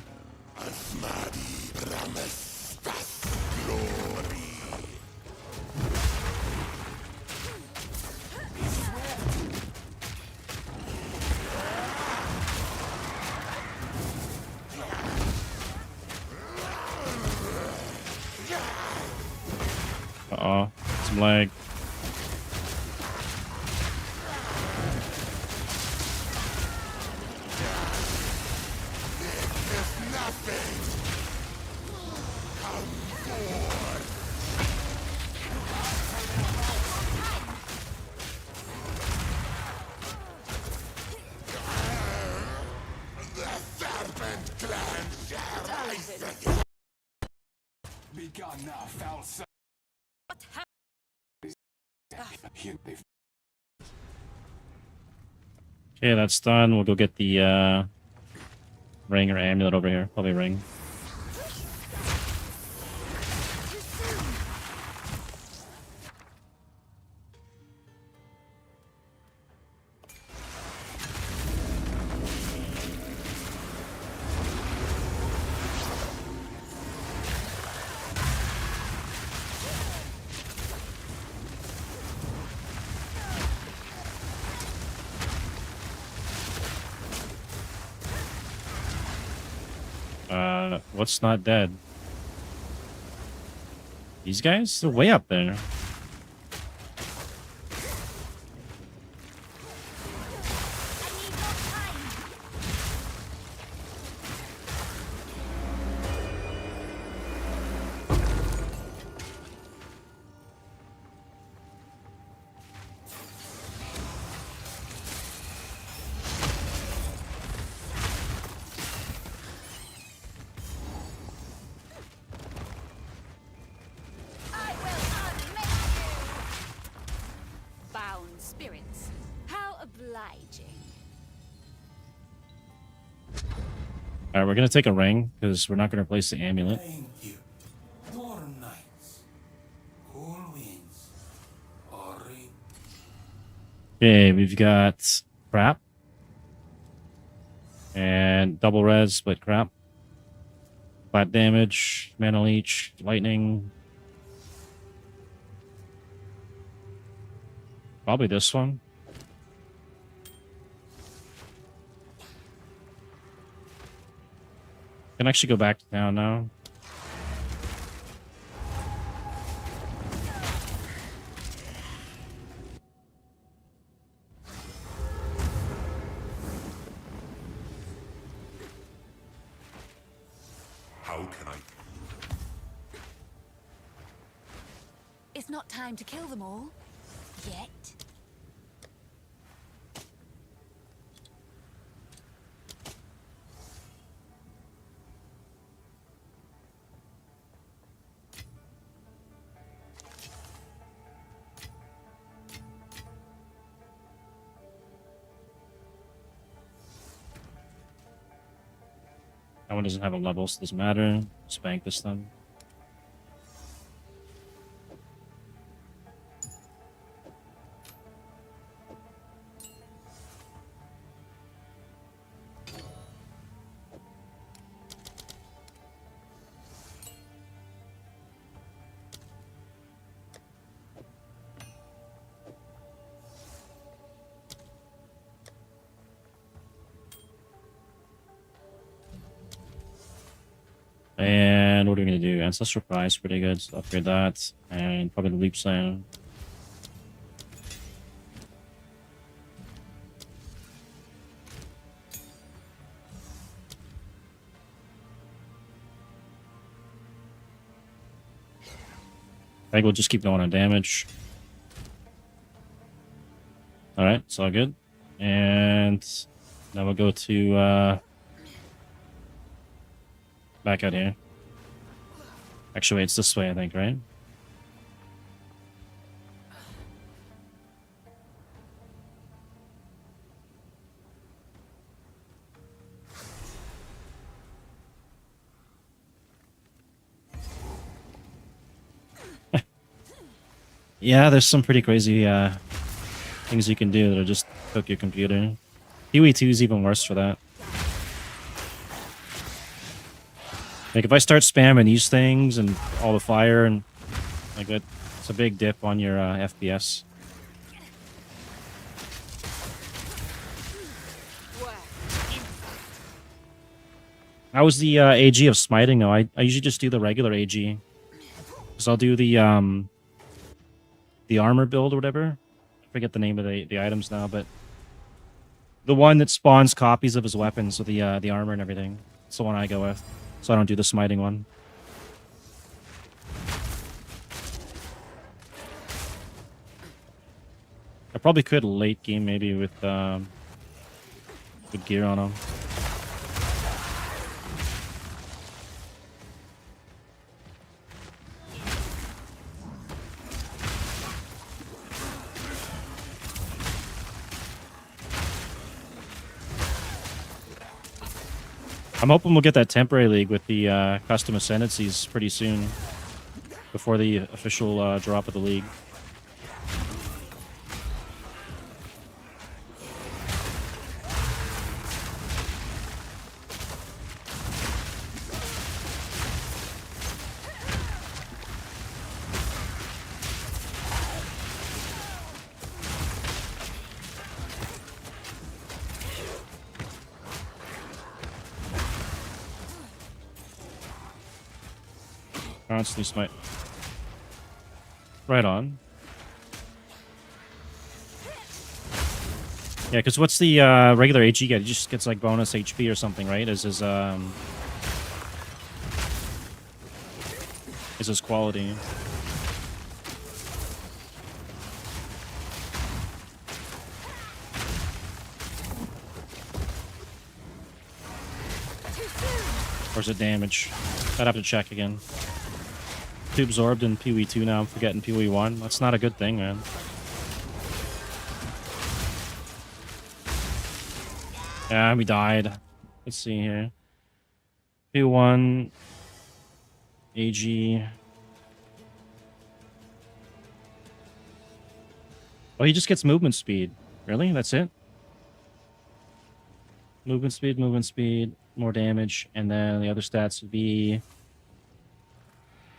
Uh-oh, some lag. Be gone now, foul son. Here they Okay, that's done. We'll go get the ring or amulet over here. Probably ring. What's not dead? These guys? They're way up there. I will unmake you! Bound spirits. How obliging. Alright, we're gonna take a ring, because we're not gonna replace the amulet. Thank you. Warm nights, cool winds, Ori. Okay, we've got crap. And double res, but crap. Flat damage, mana leech, lightning. Probably this one. Can actually go back to town now. How can I? It's not time to kill them all. Yet. That one doesn't have a level, so it doesn't matter. Just bank this then. And what are we gonna do? Ancestral Prize, pretty good. So upgrade that, and probably the Leap Slam. I think we'll just keep going on damage. All right, it's all good. And now we'll go to back out here. Actually, wait, it's this way, I think, right? Yeah, there's some pretty crazy things you can do that'll just cook your computer. PoE2 is even worse for that. Like, if I start spamming these things and all the fire and like that, it's a big dip on your FPS. How was the AG of smiting though? I usually just do the regular AG. Because I'll do the armor build or whatever. I forget the name of the items now, but the one that spawns copies of his weapons with the armor and everything. It's the one I go with. So I don't do the smiting one. I probably could late game maybe with good gear on him. I'm hoping we'll get that temporary league with the custom ascendancies pretty soon, before the official drop of the league. Constantly smite. Right on. Yeah, because what's the regular AG get? He just gets like bonus HP or something, right? Is his quality. Or is it damage? I'd have to check again. Too absorbed in PoE2 now. I'm forgetting PoE1. That's not a good thing, man. Yeah, we died. Let's see here. PoE1. AG. Oh, he just gets movement speed. Really? That's it? Movement speed, more damage, and then the other stats would be...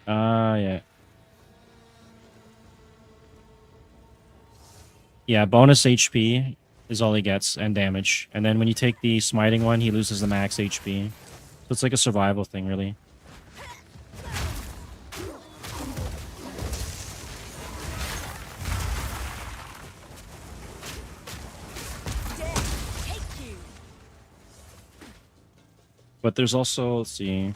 yeah. Yeah, bonus HP is all he gets, and damage. And then when you take the smiting one, he loses the max HP. So it's like a survival thing, really. But there's also, let's see.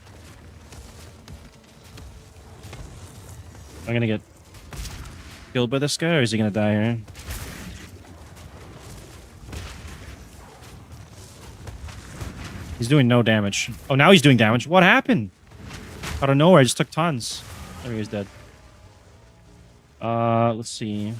I'm gonna get killed by this guy, or is he gonna die here? He's doing no damage. Oh, now he's doing damage. What happened? Out of nowhere, I just took tons. There he is, dead. Let's see.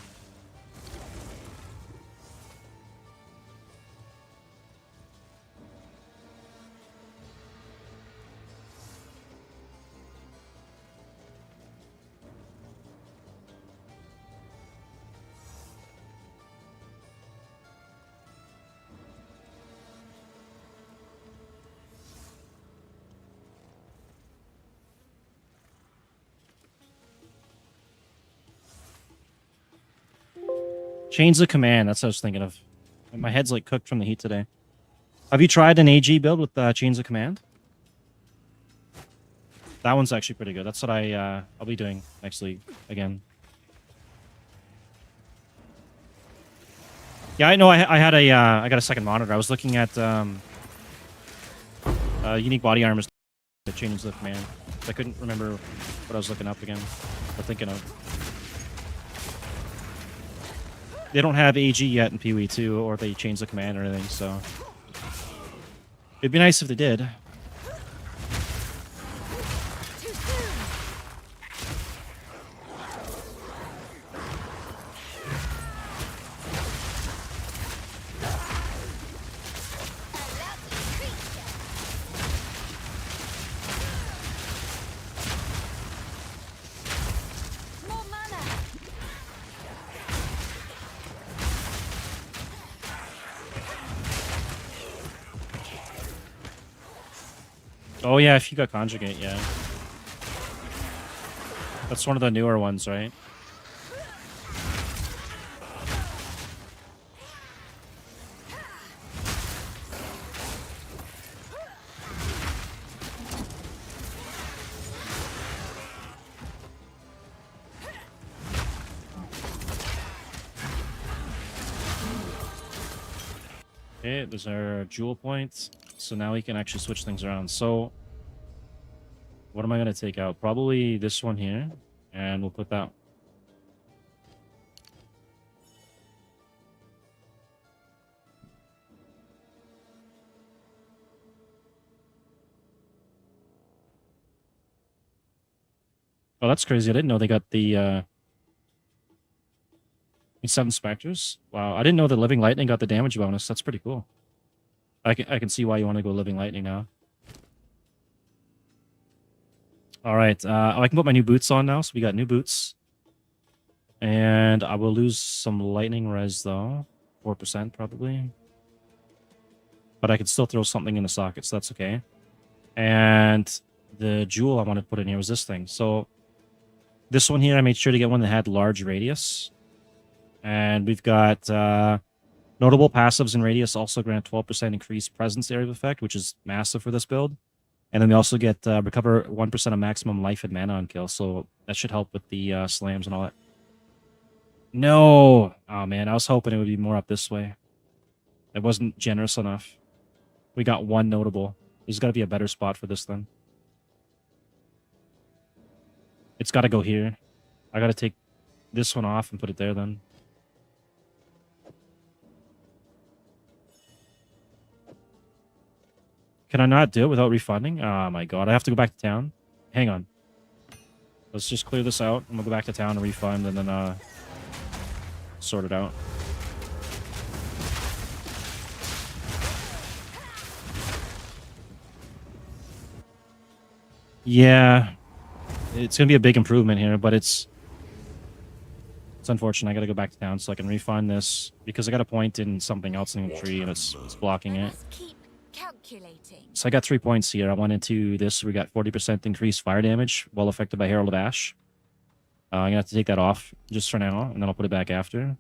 Change the command. That's what I was thinking of. My head's like cooked from the heat today. Have you tried an AG build with change the command? That one's actually pretty good. That's what I'll be doing next league again. Yeah, I know. I had a I got a second monitor. I was looking at unique body armors to change the command. I couldn't remember what I was looking up again or thinking of. They don't have AG yet in PoE2, or they changed the command or anything, so... It'd be nice if they did. Oh yeah, if you got conjugate, yeah. That's one of the newer ones, right? Okay, there's our jewel points. So now we can actually switch things around. So what am I going to take out? Probably this one here. And we'll put that. Oh, that's crazy. I didn't know they got the 7 specters. Wow, I didn't know the Living Lightning got the damage bonus. That's pretty cool. I can see why you want to go Living Lightning now. All right, I can put my new boots on now. So we got new boots. And I will lose some lightning res, though. 4% probably. But I can still throw something in the socket, so that's okay. And the jewel I wanted to put in here was this thing. So this one here, I made sure to get one that had large radius. And we've got... notable passives in radius also grant 12% increased presence area of effect, which is massive for this build. And then we also get recover 1% of maximum life and mana on kill, so that should help with the slams and all that. No! Oh man, I was hoping it would be more up this way. It wasn't generous enough. We got one notable. There's got to be a better spot for this then. It's got to go here. I got to take this one off and put it there then. Can I not do it without refunding? Oh my god, I have to go back to town. Hang on. Let's just clear this out. I'm gonna go back to town and refund and then sort it out. Yeah. It's gonna be a big improvement here, but it's unfortunate. I gotta go back to town so I can refund this because I got a point in something else in the tree and it's blocking I it. must keep calculating. So I got 3 points here. I went into this. We got 40% increased fire damage while affected by Herald of Ash. I'm going to have to take that off just for now, and then I'll put it back after.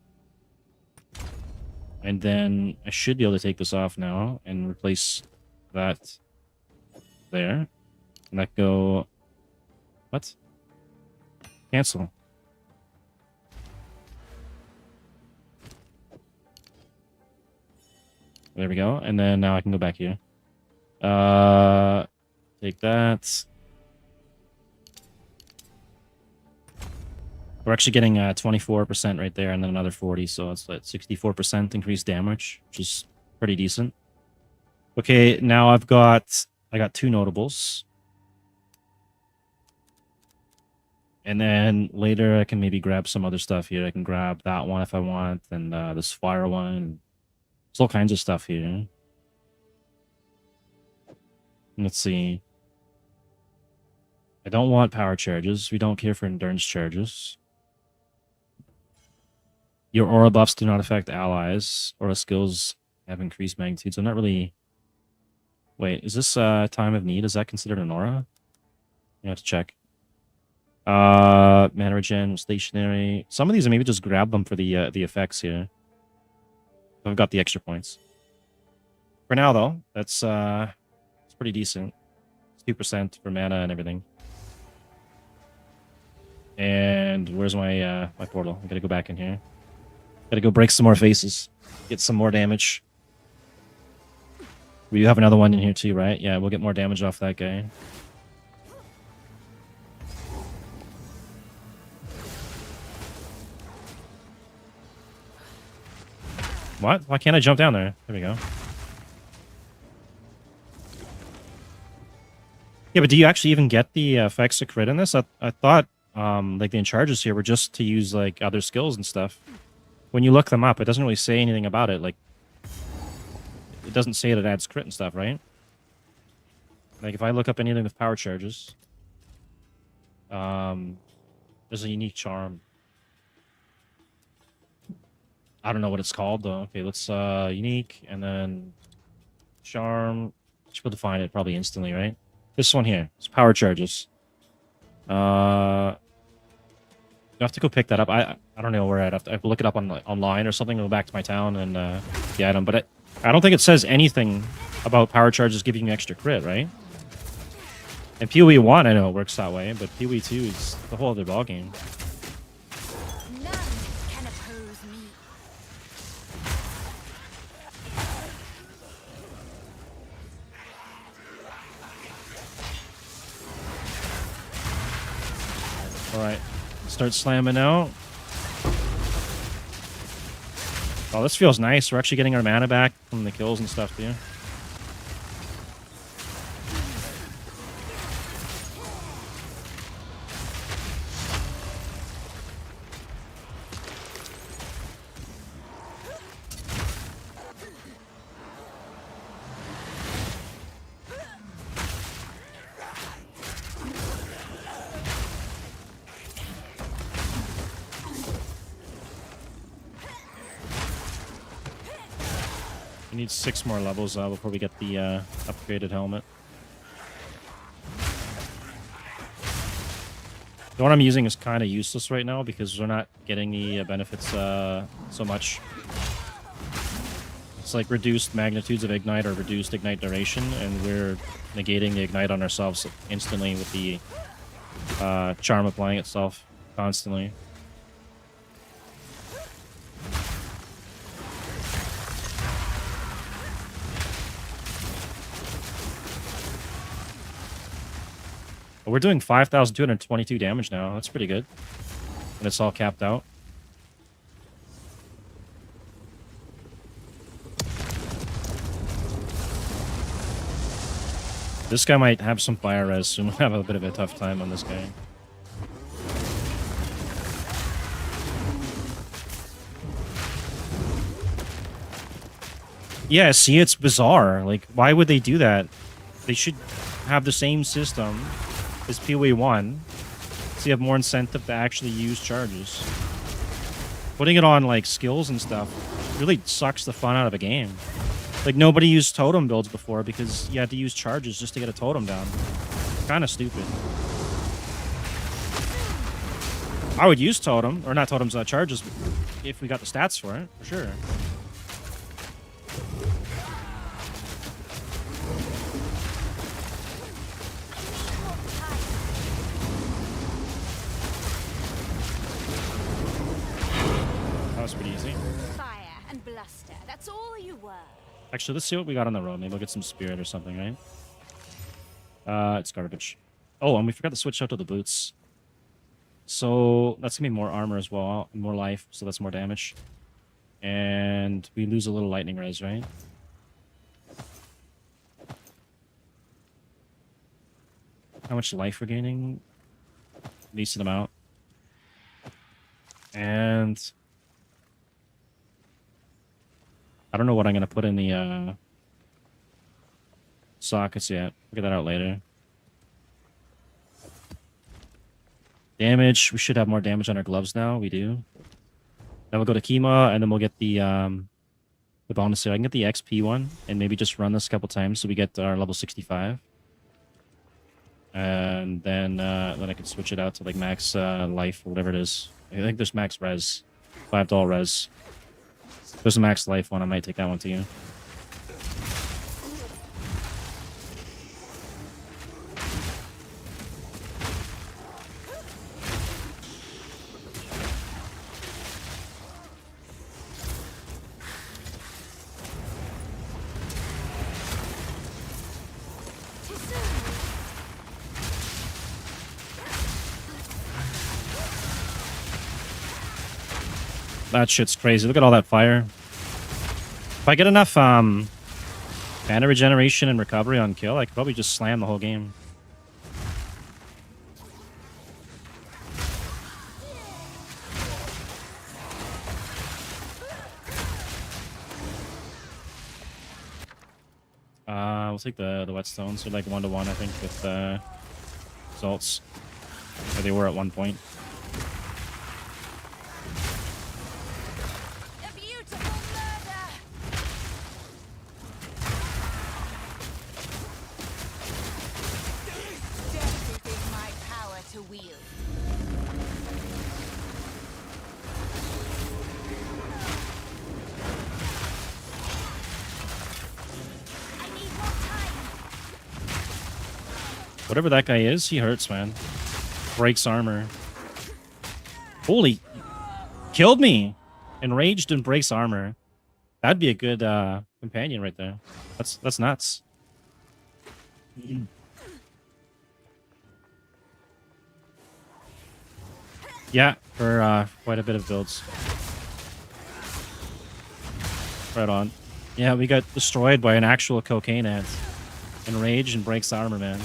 And then I should be able to take this off now and replace that there. And that go... What? Cancel. There we go. And then now I can go back here. Take that. We're actually getting 24% right there and then another 40, so it's like 64% increased damage, which is pretty decent. Okay, now I got 2 notables. And then later I can maybe grab some other stuff here. I can grab that one if I want, and this fire one. There's all kinds of stuff here. Let's see. I don't want power charges. We don't care for endurance charges. Your aura buffs do not affect allies. Aura skills have increased magnitude. So I'm not really... Wait, is this time of need? Is that considered an aura? You have to check. Mana regen, stationary. Some of these, maybe just grab them for the effects here. I've got the extra points. For now, though, that's it's pretty decent. It's 2% for mana and everything. And where's my my portal? I gotta go back in here. Gotta go break some more faces. Get some more damage. We have another one in here too, right? Yeah, we'll get more damage off that guy. What? Why can't I jump down there? There we go. Yeah, but do you actually even get the effects of crit in this? I thought like the in-charges here were just to use like other skills and stuff. When you look them up, it doesn't really say anything about it. Like, it doesn't say that it adds crit and stuff, right? Like, if I look up anything with power charges, there's a unique charm. I don't know what it's called though. Okay, let's unique and then charm. Should be able to find it probably instantly, right? This one here. It's power charges. You have to go pick that up. I don't know where I'd have to look it up on online or something. Go back to my town and get them. But I don't think it says anything about power charges giving you extra crit, right? And PoE1, I know it works that way, but PoE2 is the whole other ballgame. None can oppose me. All right, start slamming out. Oh, this feels nice. We're actually getting our mana back from the kills and stuff too. We need 6 more levels before we get the upgraded helmet. The one I'm using is kind of useless right now because we're not getting the benefits so much. It's like reduced magnitudes of ignite or reduced ignite duration, and we're negating the ignite on ourselves instantly with the charm applying itself constantly. We're doing 5,222 damage now. That's pretty good. And it's all capped out. This guy might have some fire res, so we'll have a bit of a tough time on this guy. Yeah, see, it's bizarre. Like, why would they do that? They should have the same system as PoE1, so you have more incentive to actually use charges. Putting it on, like, skills and stuff really sucks the fun out of a game. Like, nobody used totem builds before because you had to use charges just to get a totem down. Kind of stupid. I would use totem, or not totems, charges, if we got the stats for it, for sure. That was pretty easy. Fire and bluster. That's all you were. Actually, let's see what we got on the road. Maybe we'll get some spirit or something, right? It's garbage. Oh, and we forgot to switch out to the boots. So that's gonna be more armor as well, more life, so that's more damage. And we lose a little lightning res, right? How much life we're gaining? Decent amount. And I don't know what I'm going to put in the sockets yet. We'll get that out later. Damage. We should have more damage on our gloves now. We do. Then we'll go to Kima, and then we'll get the bonus here. I can get the XP one, and maybe just run this a couple times so we get our level 65. And then I can switch it out to like max life or whatever it is. I think there's max res. $5 res. There's a max life one. I might take that one to you. That shit's crazy. Look at all that fire. If I get enough mana regeneration and recovery on kill, I could probably just slam the whole game. We'll take the whetstones. So like 1-to-1, I think, with results. Or they were at one point. Whatever that guy is, he hurts, man. Breaks armor. Holy... Killed me! Enraged and breaks armor. That'd be a good companion right there. That's nuts. Yeah, for quite a bit of builds. Right on. Yeah, we got destroyed by an actual cocaine ant. Enraged and breaks armor, man.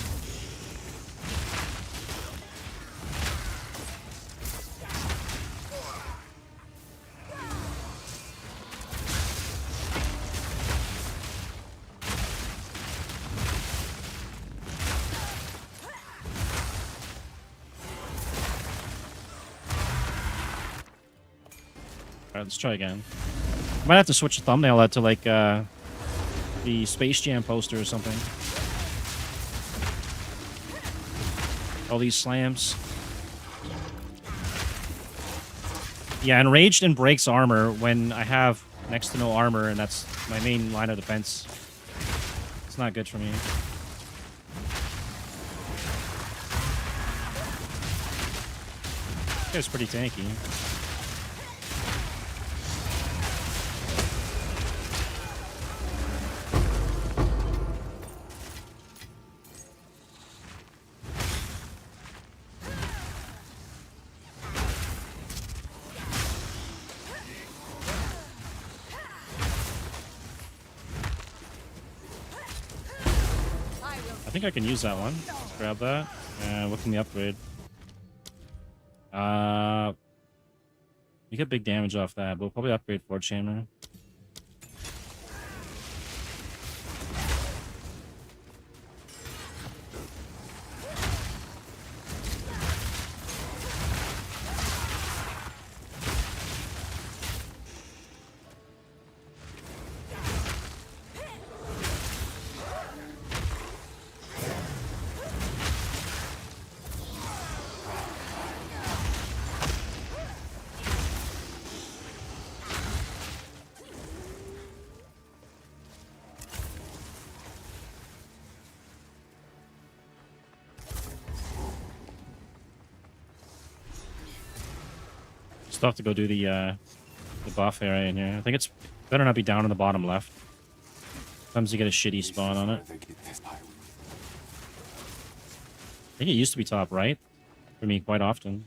Alright, let's try again. Might have to switch the thumbnail out to like the Space Jam poster or something. All these slams. Yeah, enraged and breaks armor when I have next to no armor, and that's my main line of defense. It's not good for me. It's pretty tanky. I think I can use that one. Let's grab that. What can we upgrade? We get big damage off that, but we'll probably upgrade Forge Hammer. Still have to go do the buff area in here. I think it's better not be down in the bottom left. Sometimes you get a shitty spawn on it. They get this high. I think it used to be top right for me quite often.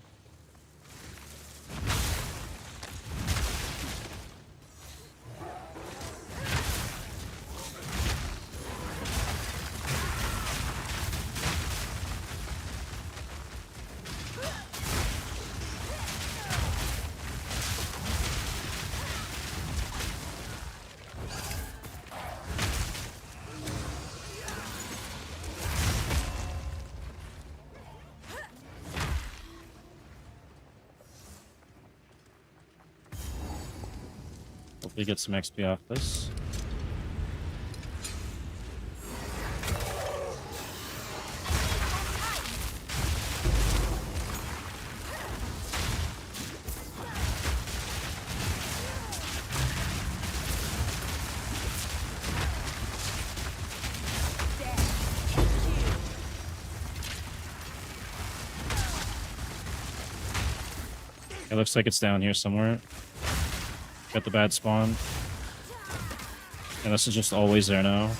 Hopefully get some XP off this. It looks like it's down here somewhere. Got the bad spawn. And this is just always there now.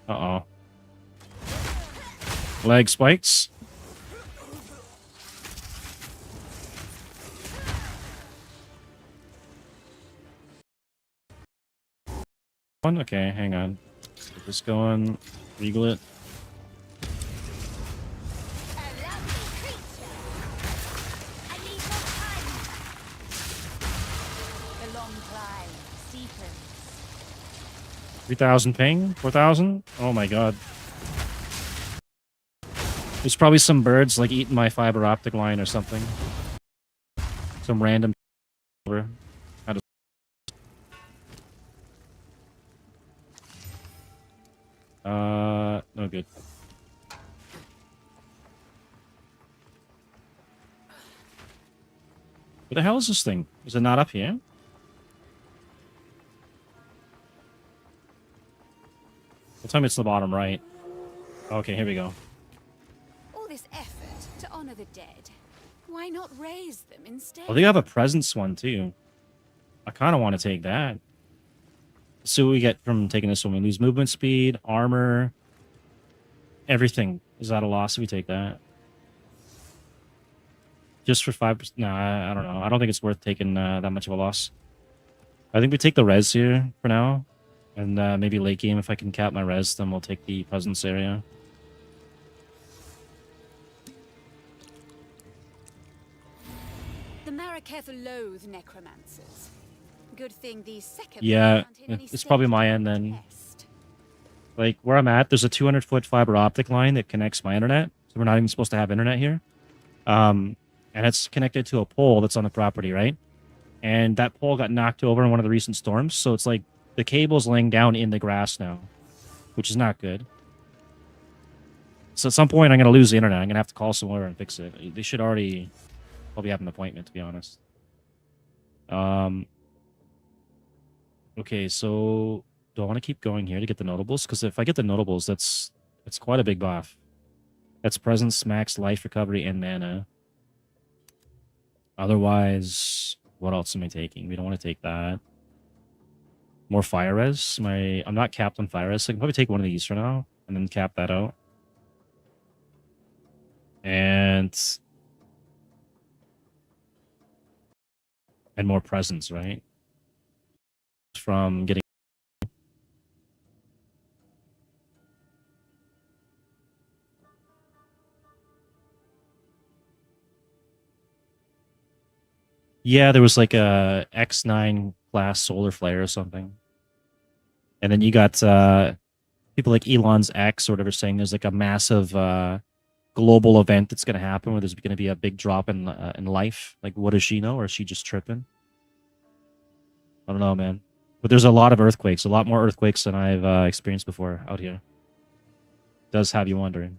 Uh-oh. Lag spikes. Okay, hang on. Get this going. Regal it. A lovely creature. I need more time. The long climb deepens. 3,000 ping? 4,000? Oh my god. There's probably some birds like eating my fiber optic line or something. Some random over. No good. Where the hell is this thing? Is it not up here? Tell me it's the bottom right. Okay, here we go. All this effort to honor the dead. Why not raise them instead? Oh, they have a presence one too. I kind of want to take that. Let's see what we get from taking this one. We lose movement speed, armor, everything. Is that a loss if we take that? Just for 5%? Nah, I don't know. I don't think it's worth taking that much of a loss. I think we take the res here for now. And maybe late game, if I can cap my res, then we'll take the presence area. The Maraketh loathe necromancers. Good thing these second. Yeah, it's probably my end then. Like, where I'm at, there's a 200-foot fiber optic line that connects my internet. So we're not even supposed to have internet here. And it's connected to a pole that's on the property, right? And that pole got knocked over in one of the recent storms. So it's like the cable's laying down in the grass now, which is not good. So at some point, I'm going to lose the internet. I'm going to have to call somewhere and fix it. They should already Probably have an appointment, to be honest. Okay, so do I want to keep going here to get the notables? Because if I get the notables, that's quite a big buff. That's presence, max life recovery, and mana. Otherwise, what else am I taking? We don't want to take that. More fire res. I'm not capped on fire res, so I can probably take one of these for now and then cap that out. And more presence, right? From getting. Yeah, there was like a X9 class solar flare or something. And then you got people like Elon's X or whatever saying there's like a massive global event that's going to happen where there's going to be a big drop in life. Like, what does she know? Or is she just tripping? I don't know, man. But there's a lot of earthquakes, a lot more earthquakes than I've experienced before out here. Does have you wondering.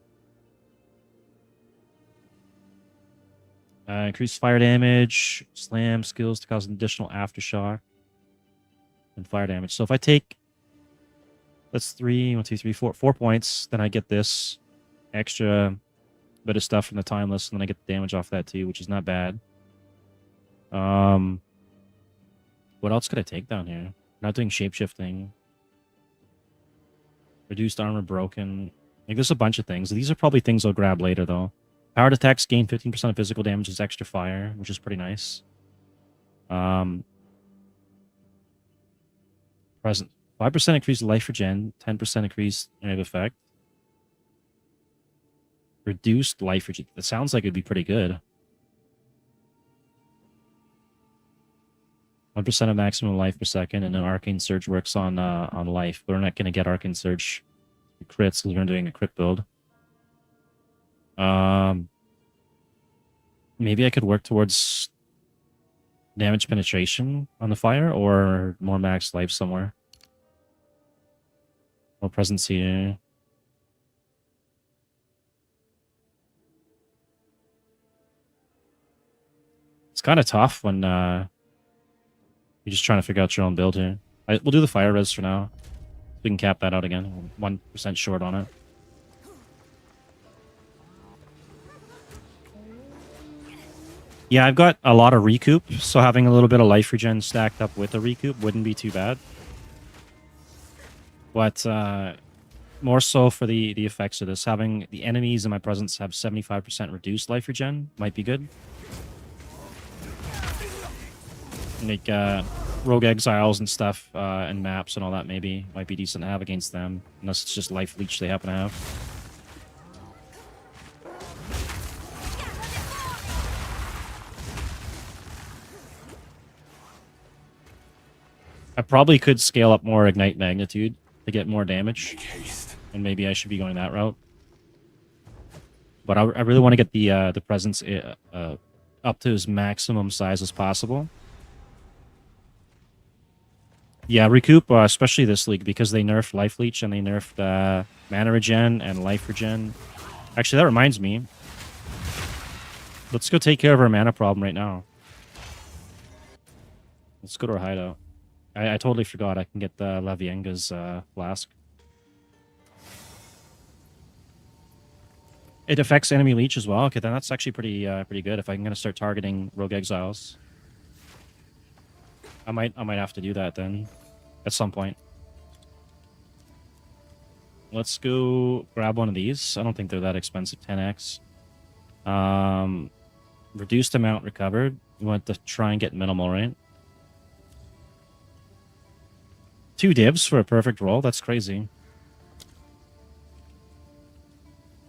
Increased fire damage, slam skills to cause an additional aftershock, and fire damage. So if I take, that's 1, 2, 3, 4 points, then I get this extra bit of stuff from the timeless, and then I get the damage off that too, which is not bad. What else could I take down here? Not doing shapeshifting. Reduced armor broken. Like, there's a bunch of things. These are probably things I'll grab later, though. Powered attacks gain 15% of physical damage as extra fire, which is pretty nice. Present. 5% increased life regen, 10% increased area of effect. Reduced life regen. That sounds like it'd be pretty good. 1% of maximum life per second, and an Arcane Surge works on life. But we're not going to get Arcane Surge crits because we're doing a crit build. Maybe I could work towards damage penetration on the fire or more max life somewhere. More presence here. It's kind of tough when you're just trying to figure out your own build here. We'll do the fire res for now. We can cap that out again. 1% short on it. Yeah, I've got a lot of recoup, so having a little bit of life regen stacked up with a recoup wouldn't be too bad. But more so for the effects of this, having the enemies in my presence have 75% reduced life regen might be good. Like rogue exiles and stuff and maps and all that maybe might be decent to have against them, unless it's just life leech they happen to have. I probably could scale up more Ignite Magnitude to get more damage. Make haste. And maybe I should be going that route. But I really want to get the presence up to as maximum size as possible. Yeah, recoup, especially this league, because they nerfed Life Leech and they nerfed mana regen and life regen. Actually, that reminds me. Let's go take care of our mana problem right now. Let's go to our hideout. I totally forgot I can get the Lavienga's flask. It affects enemy leech as well. Okay, then that's actually pretty good. If I'm gonna start targeting rogue exiles, I might have to do that then at some point. Let's go grab one of these. I don't think they're that expensive. 10x. Reduced amount recovered. You want to try and get minimal, right? 2 divs for a perfect roll. That's crazy.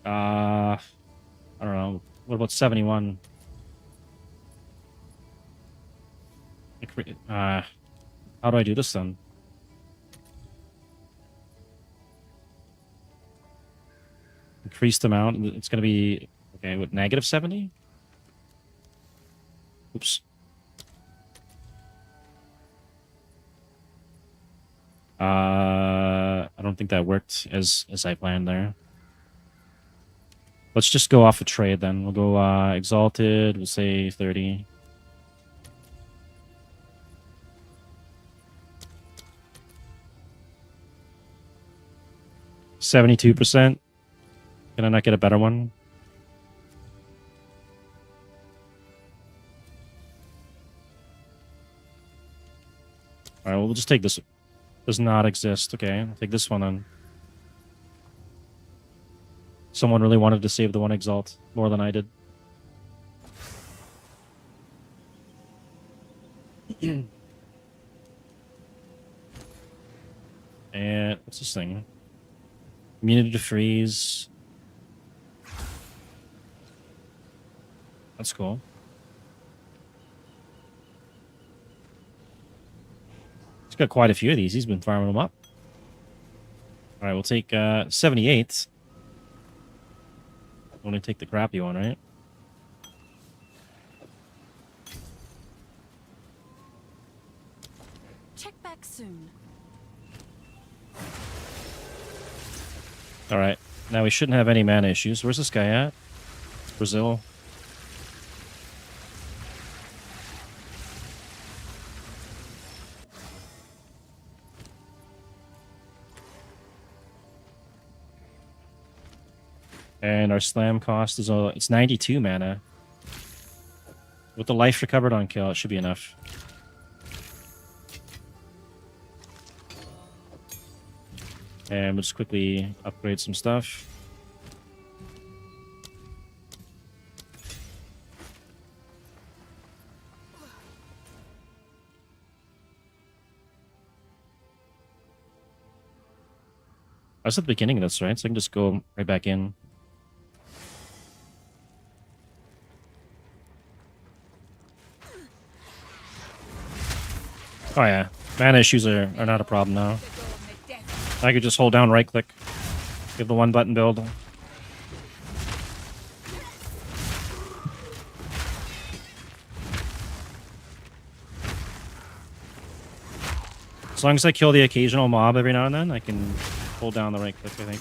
I don't know. What about 71? How do I do this then? Increased amount. It's going to be, okay, what, negative 70? Oops. I don't think that worked as I planned there. Let's just go off a trade then. We'll go Exalted. We'll say 30. %. Can I not get a better one? Alright, well, we'll just take this. Does not exist. Okay, I'll take this one then. Someone really wanted to save the one Exalt more than I did. And what's this thing? Immunity to freeze. That's cool. He's got quite a few of these. He's been farming them up. All right, we'll take 78. Only take the crappy one, right? Check back soon. All right. Now we shouldn't have any mana issues. Where's this guy at? Brazil. And our slam cost is it's 92 mana. With the life recovered on kill, it should be enough. And we'll just quickly upgrade some stuff. I was at the beginning of this, right? So I can just go right back in. Oh yeah, mana issues are not a problem now. I could just hold down right click, give the one button build. As long as I kill the occasional mob every now and then, I can hold down the right click, I think.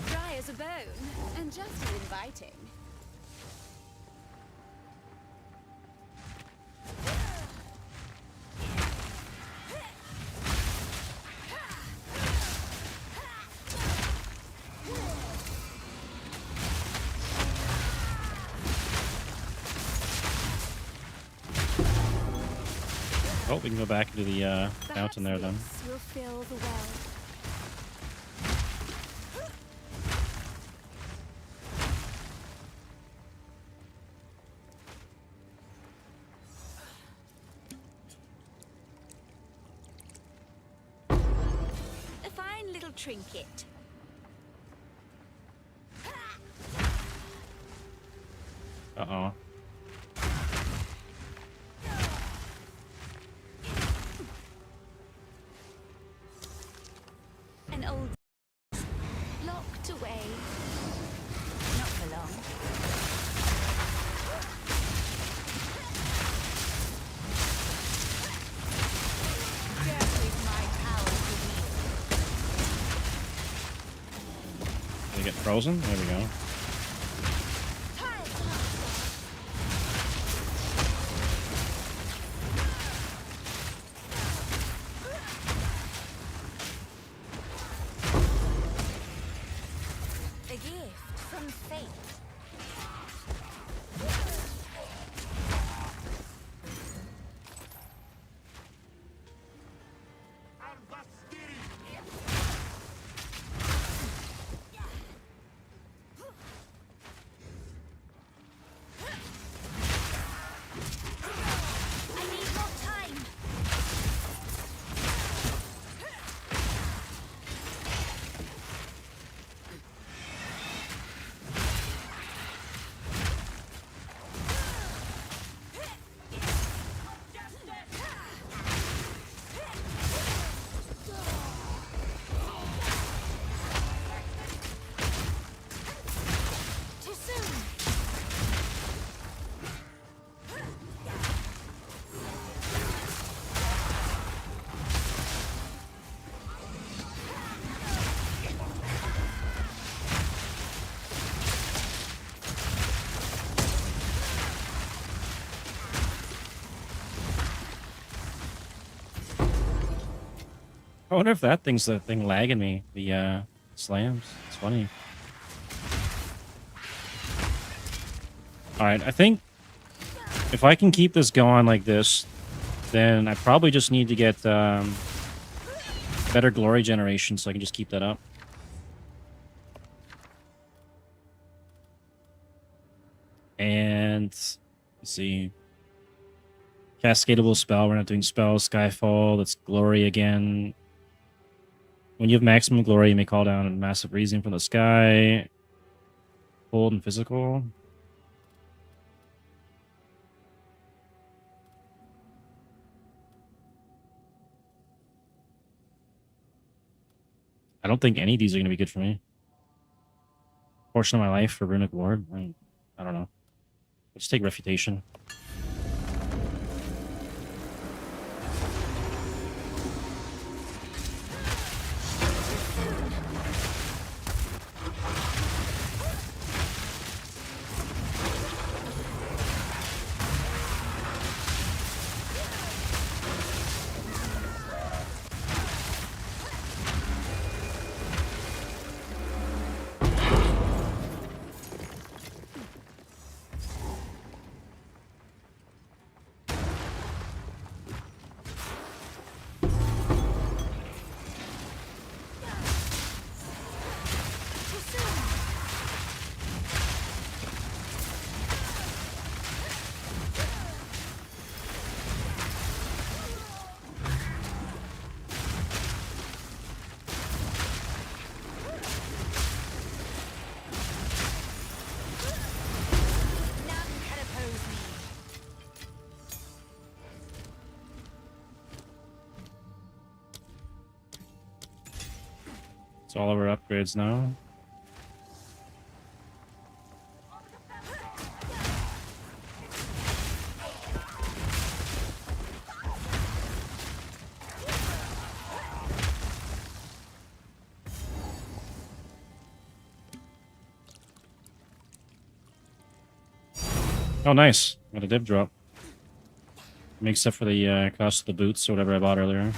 Dry as a bone, and just as inviting. Oh, we can go back into the fountain there then. Perhaps will fill the well. A fine little trinket. Uh-oh. An old locked away. Not for long. Just with my power to They get frozen? There we go. a gift from fate. I need more time. I wonder if that thing's the thing lagging me. The slams. It's funny. Alright, I think if I can keep this going like this, then I probably just need to get better glory generation so I can just keep that up. And let's see. Cascadable spell. We're not doing spells. Skyfall. That's glory again. When you have maximum glory, you may call down a massive reason from the sky. Cold and physical. I don't think any of these are going to be good for me. Portion of my life for Runic Ward. I don't know. Let's take Refutation. It's all of our upgrades now. Oh, nice. Got a div drop. Makes up for the cost of the boots or whatever I bought earlier.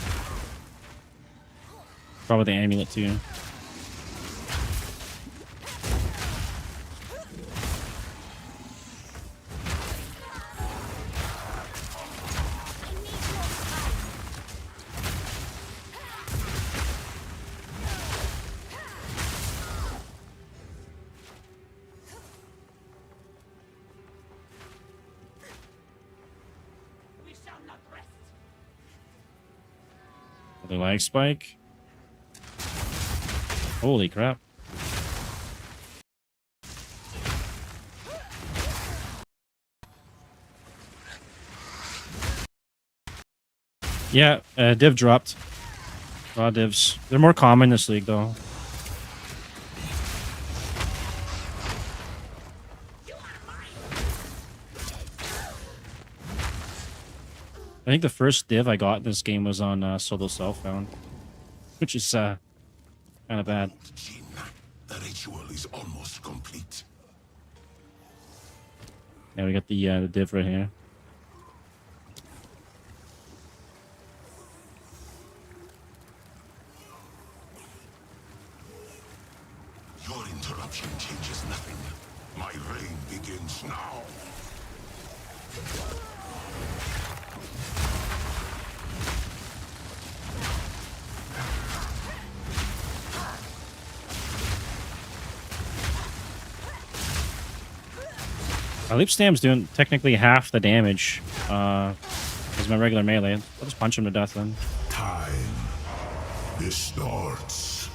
Probably the amulet too. The lag spike. Holy crap. Yeah, div dropped. Raw divs. They're more common in this league though. I think the first div I got in this game was on solo self-found, which is kind of bad. Jin, the ritual is almost complete. Yeah, we got the div right here. Your interruption changes nothing. My reign begins now. My leap stam's doing technically half the damage as my regular melee. I'll just punch him to death then. Time distorts.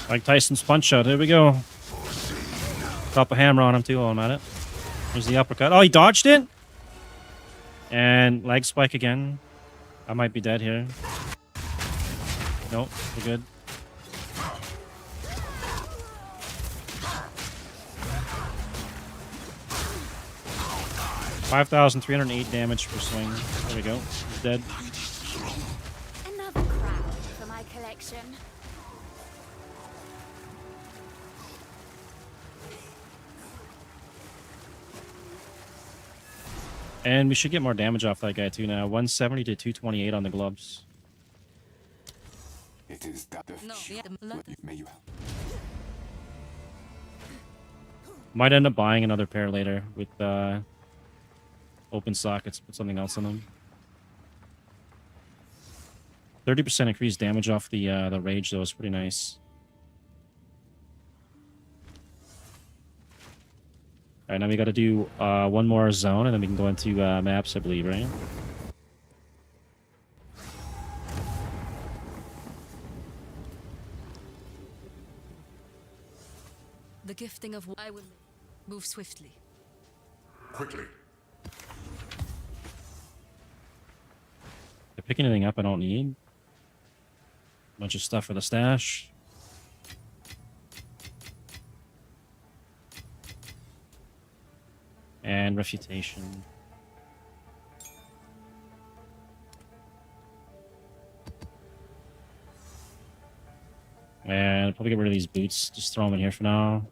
Like Tyson's punch shot. Here we go. Drop a hammer on him too while I'm at it. There's the uppercut. Oh, he dodged it? And leg spike again. I might be dead here. Nope, we're good. 5,308 damage per swing. There we go. He's dead. Another crown for my collection. And we should get more damage off that guy too now. 170 to 228 on the gloves. It is that the No, future. yeah, May you help. Might end up buying another pair later with open sockets, put something else in them. 30% increased damage off the rage though is pretty nice. Alright, now we gotta do one more zone and then we can go into maps, I believe, right? The gifting of I will move swiftly. Quickly. They're picking anything up I don't need. Bunch of stuff for the stash. And refutation. And probably get rid of these boots. Just throw them in here for now.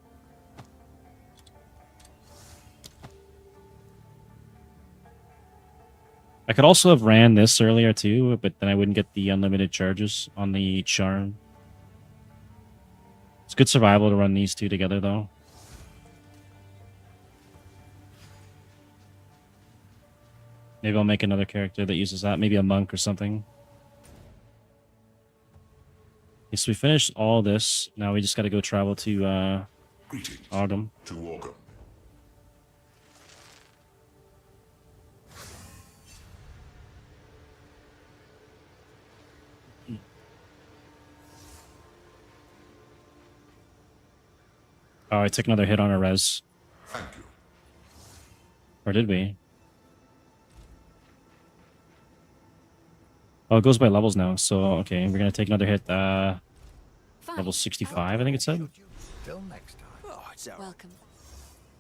I could also have ran this earlier too, but then I wouldn't get the unlimited charges on the charm. It's good survival to run these two together though. Maybe I'll make another character that uses that. Maybe a monk or something. Okay, so we finished all this. Now we just got to go travel to Greetings Autumn. to Autumn. Oh, I took another hit on a res. Thank you. Or did we? Oh, it goes by levels now. So, okay, we're going to take another hit. Fine. Level 65, I think it said. Till next time. Oh, it's out. Welcome.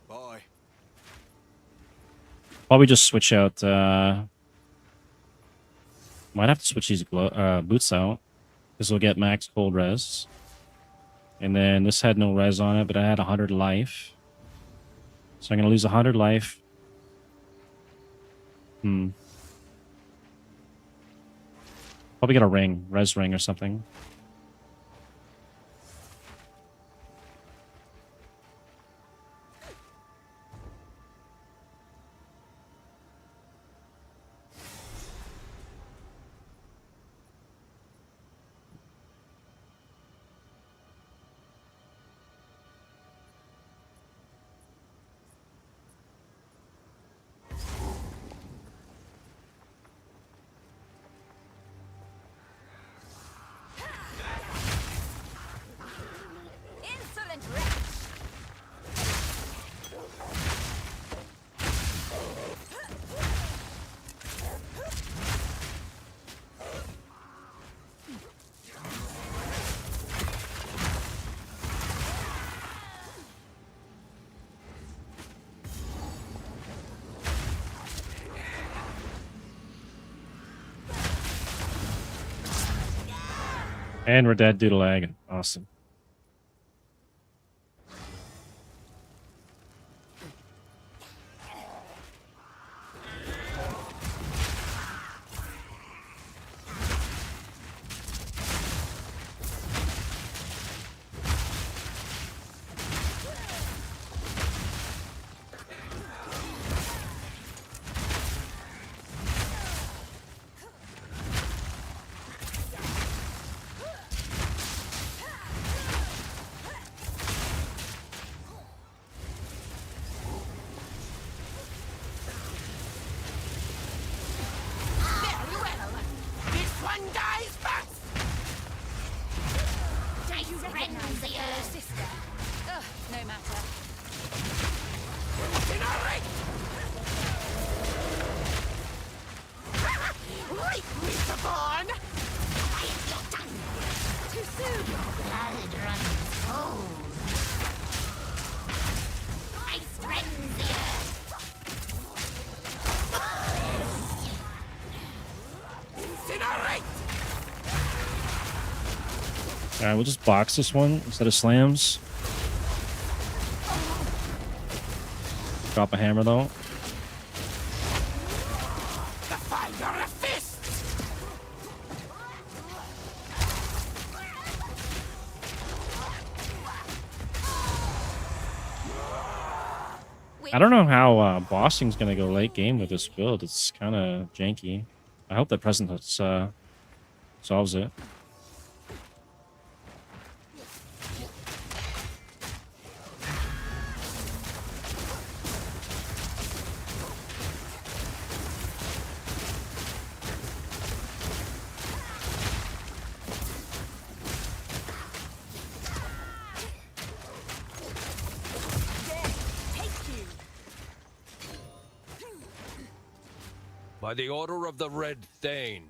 Bye. Probably just switch out. Might have to switch these boots out. Because we'll get max cold res. And then this had no res on it, but I had 100 life. So I'm going to lose 100 life. Probably get a ring, res ring or something. Insolent wretch! And we're dead due to lag. Awesome. Alright, we'll just box this one instead of slams. Drop a hammer though. I don't know how bossing's gonna go late game with this build. It's kind of janky. I hope that Presence solves it. By the order of the Red Thane.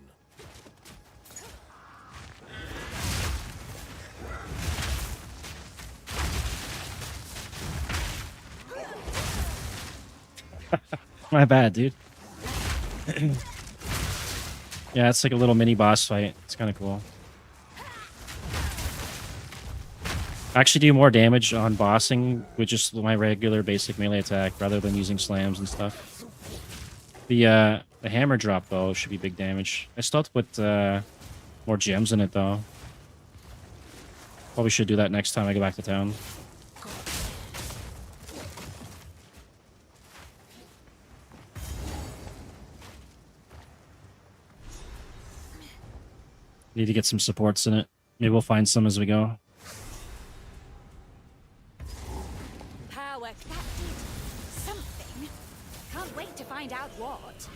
My bad, dude. Yeah, it's like a little mini boss fight. It's kind of cool. I actually do more damage on bossing with just my regular basic melee attack rather than using slams and stuff. The hammer drop, though, should be big damage. I still have to put more gems in it, though. Probably should do that next time I go back to town. Need to get some supports in it. Maybe we'll find some as we go. Power that did something. Can't wait to find out what.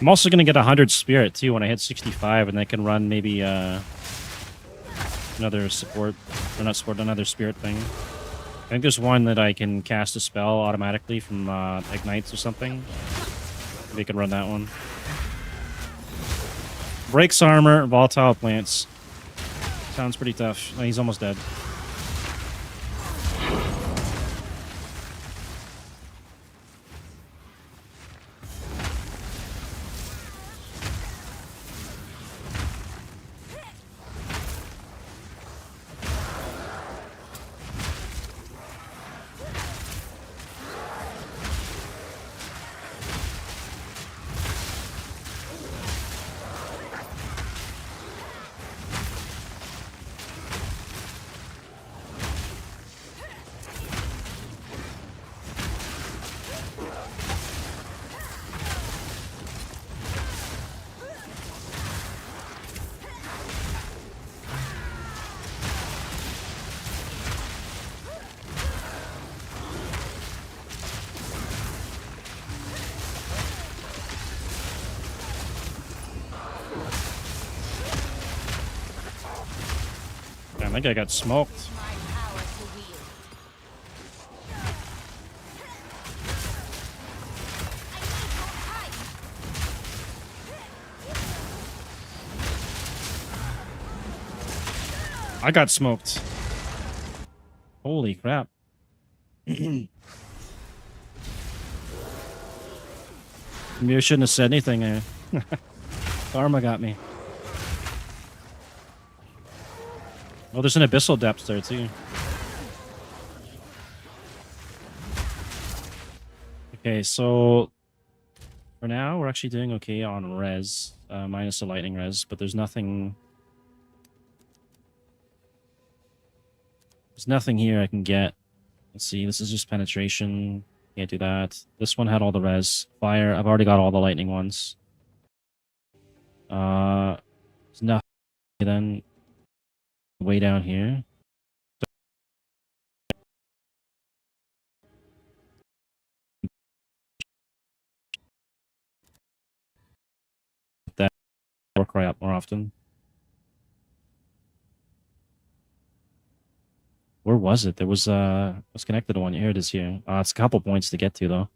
I'm also going to get 100 spirit, too, when I hit 65, and I can run maybe another support, or not support, another spirit thing. I think there's one that I can cast a spell automatically from Ignites or something. Maybe I can run that one. Breaks armor, volatile plants. Sounds pretty tough. Oh, he's almost dead. Damn, that guy got smoked. My power to wield. I got smoked. Holy crap. Maybe I shouldn't have said anything there. Karma got me. Oh, there's an abyssal depth there, too. Okay, so for now, we're actually doing okay on res, minus the lightning res, but there's nothing... There's nothing here I can get. Let's see, this is just penetration. Can't do that. This one had all the res. Fire, I've already got all the lightning ones. There's nothing then. Way down here. That war cry up more often. Where was it? There was connected to one. Here it is here. It's a couple points to get to though.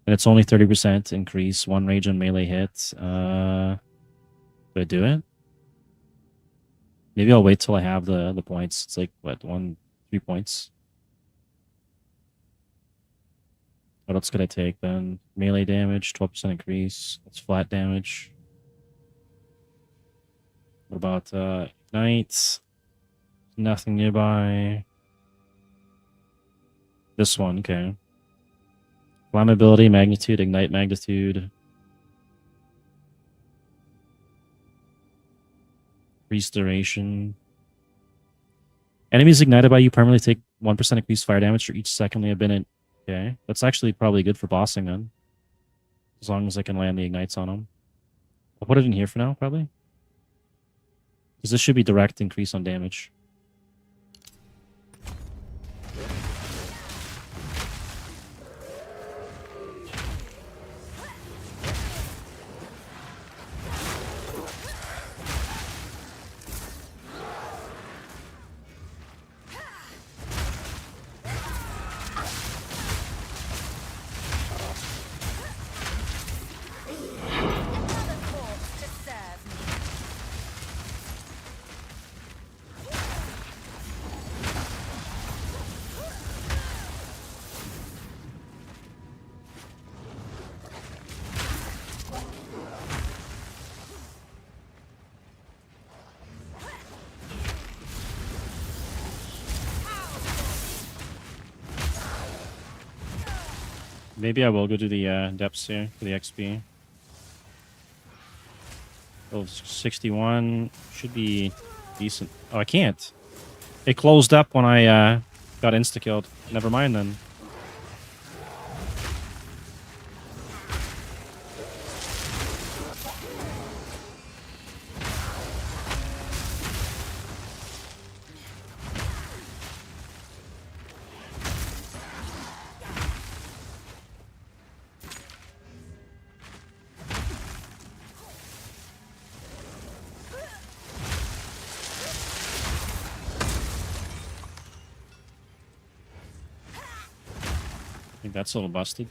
And it's only 30% increase, 1 rage on melee hit. Do I do it? Maybe I'll wait till I have the points. It's like, what, 3 points? What else could I take then? Melee damage, 12% increase. That's flat damage. What about Ignite? Nothing nearby. This one, okay. Flammability, magnitude, ignite magnitude. Increase duration. Enemies ignited by you permanently take 1% increased fire damage for each second they have been in. Okay. That's actually probably good for bossing then. As long as I can land the ignites on them. I'll put it in here for now, probably. Because this should be direct increase on damage. Another corpse to serve me. Maybe I will go to the depths here for the XP. Oh, 61 should be decent. Oh, I can't. It closed up when I got insta-killed. Never mind then. I think that's a little busted.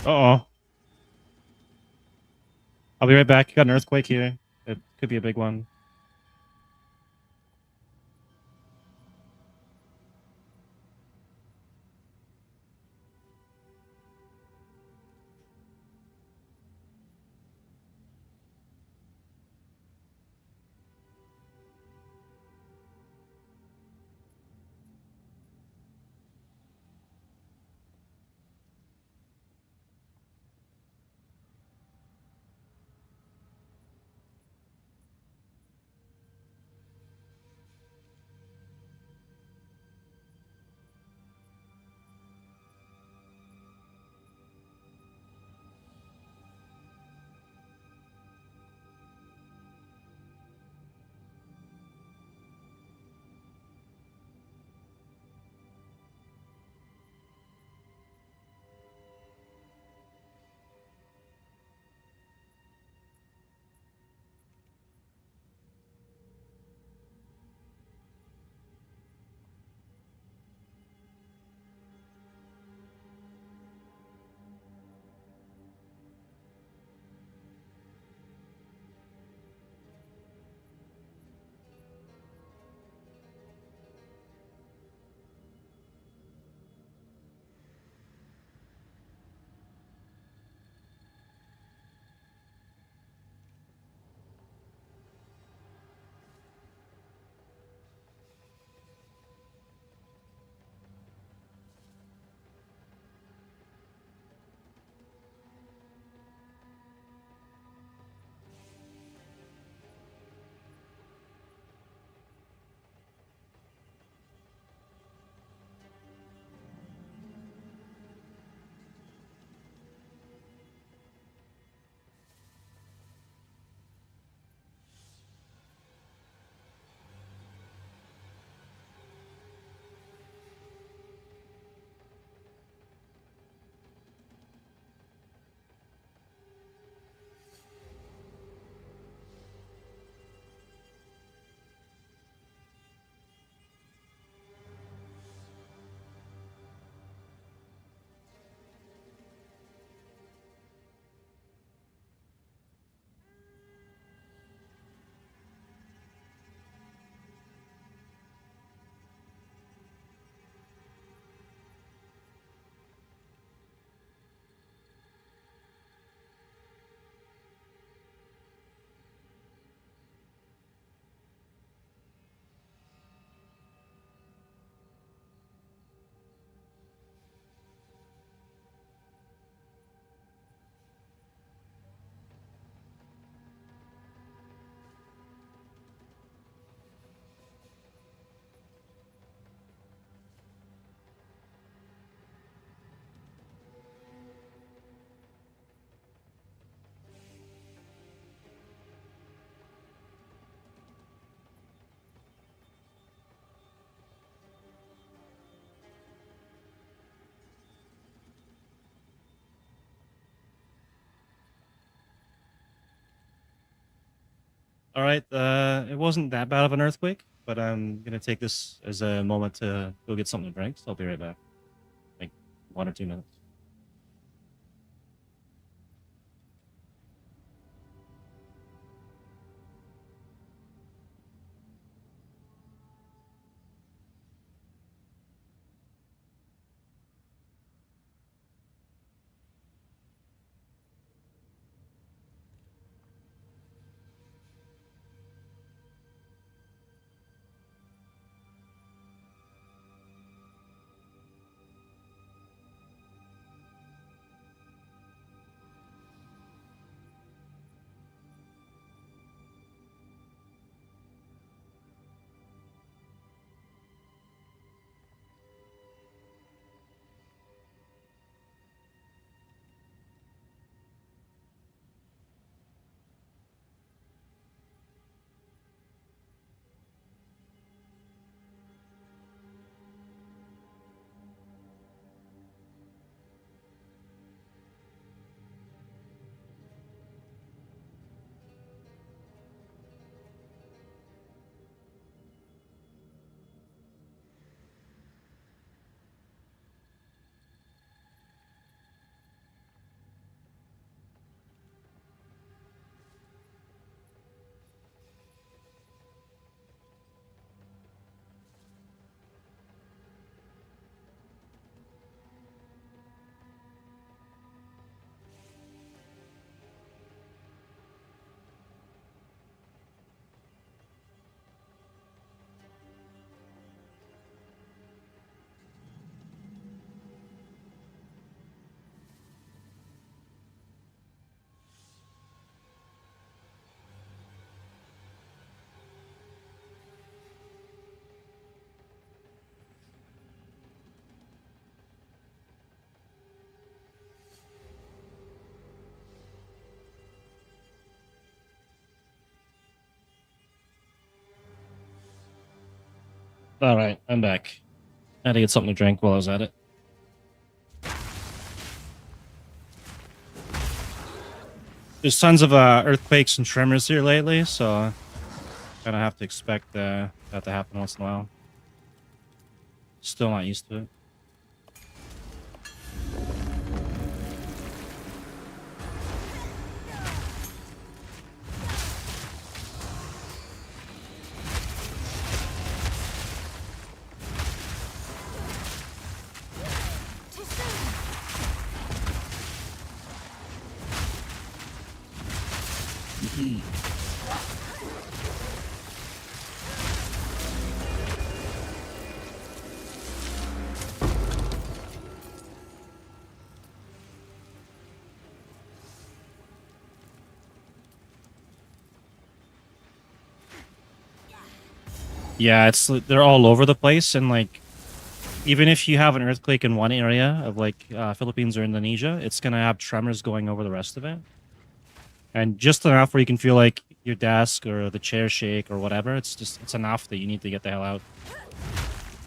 Uh-oh. I'll be right back. Got an earthquake here. It could be a big one. All right. It wasn't that bad of an earthquake, but I'm gonna take this as a moment to go get something to drink. So I'll be right back. Like 1 or 2 minutes. All right, I'm back. I had to get something to drink while I was at it. There's tons of earthquakes and tremors here lately, so kind of have to expect that to happen once in a while. Still not used to it. Yeah, they're all over the place, and like even if you have an earthquake in one area of like Philippines or Indonesia, it's gonna have tremors going over the rest of it, and just enough where you can feel like your desk or the chair shake or whatever. It's enough that you need to get the hell out.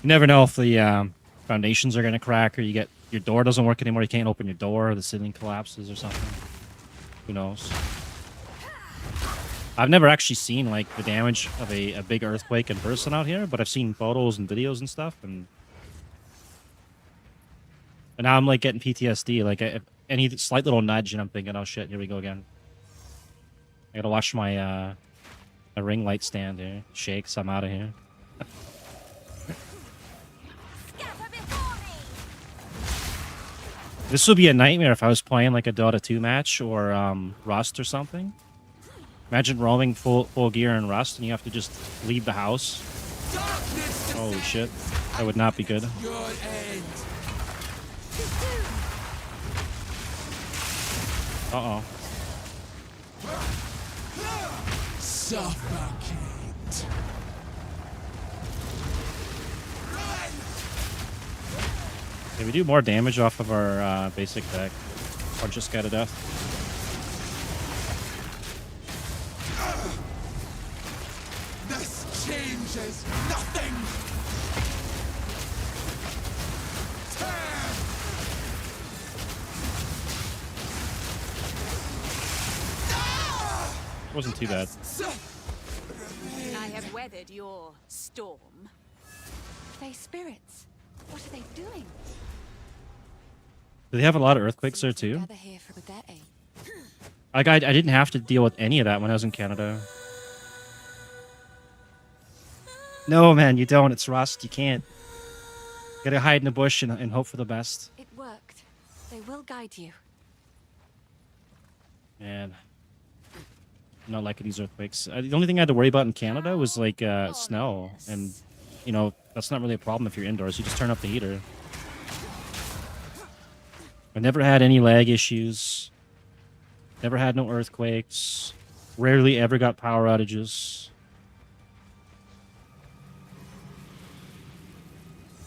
You never know if the foundations are gonna crack, or you get your door doesn't work anymore. You can't open your door, or the ceiling collapses or something. Who knows? I've never actually seen like the damage of a big earthquake in person out here, but I've seen photos and videos and stuff, and now I'm like getting PTSD. Like any slight little nudge, and I'm thinking, "Oh shit, here we go again." I gotta watch my my ring light stand here. Shakes. I'm out of here. This would be a nightmare if I was playing like a Dota 2 match or Rust or something. Imagine roaming full gear in Rust and you have to just leave the house. Holy shit. That would not be good. Uh-oh. Suffocate. Okay, we do more damage off of our basic deck. Or just get a death. This changes nothing. Wasn't too bad. have weathered your storm. They spirits. What are they doing? Do they have a lot of earthquakes there too? Gather here with their aid. I didn't have to deal with any of that when I was in Canada. No, man, you don't. It's rust. You can't. You gotta hide in a bush and hope for the best. It worked. They will guide you. Man. I'm not liking these earthquakes. The only thing I had to worry about in Canada was like snow. And, you know, that's not really a problem if you're indoors. You just turn up the heater. I never had any lag issues. Never had no earthquakes. Rarely ever got power outages.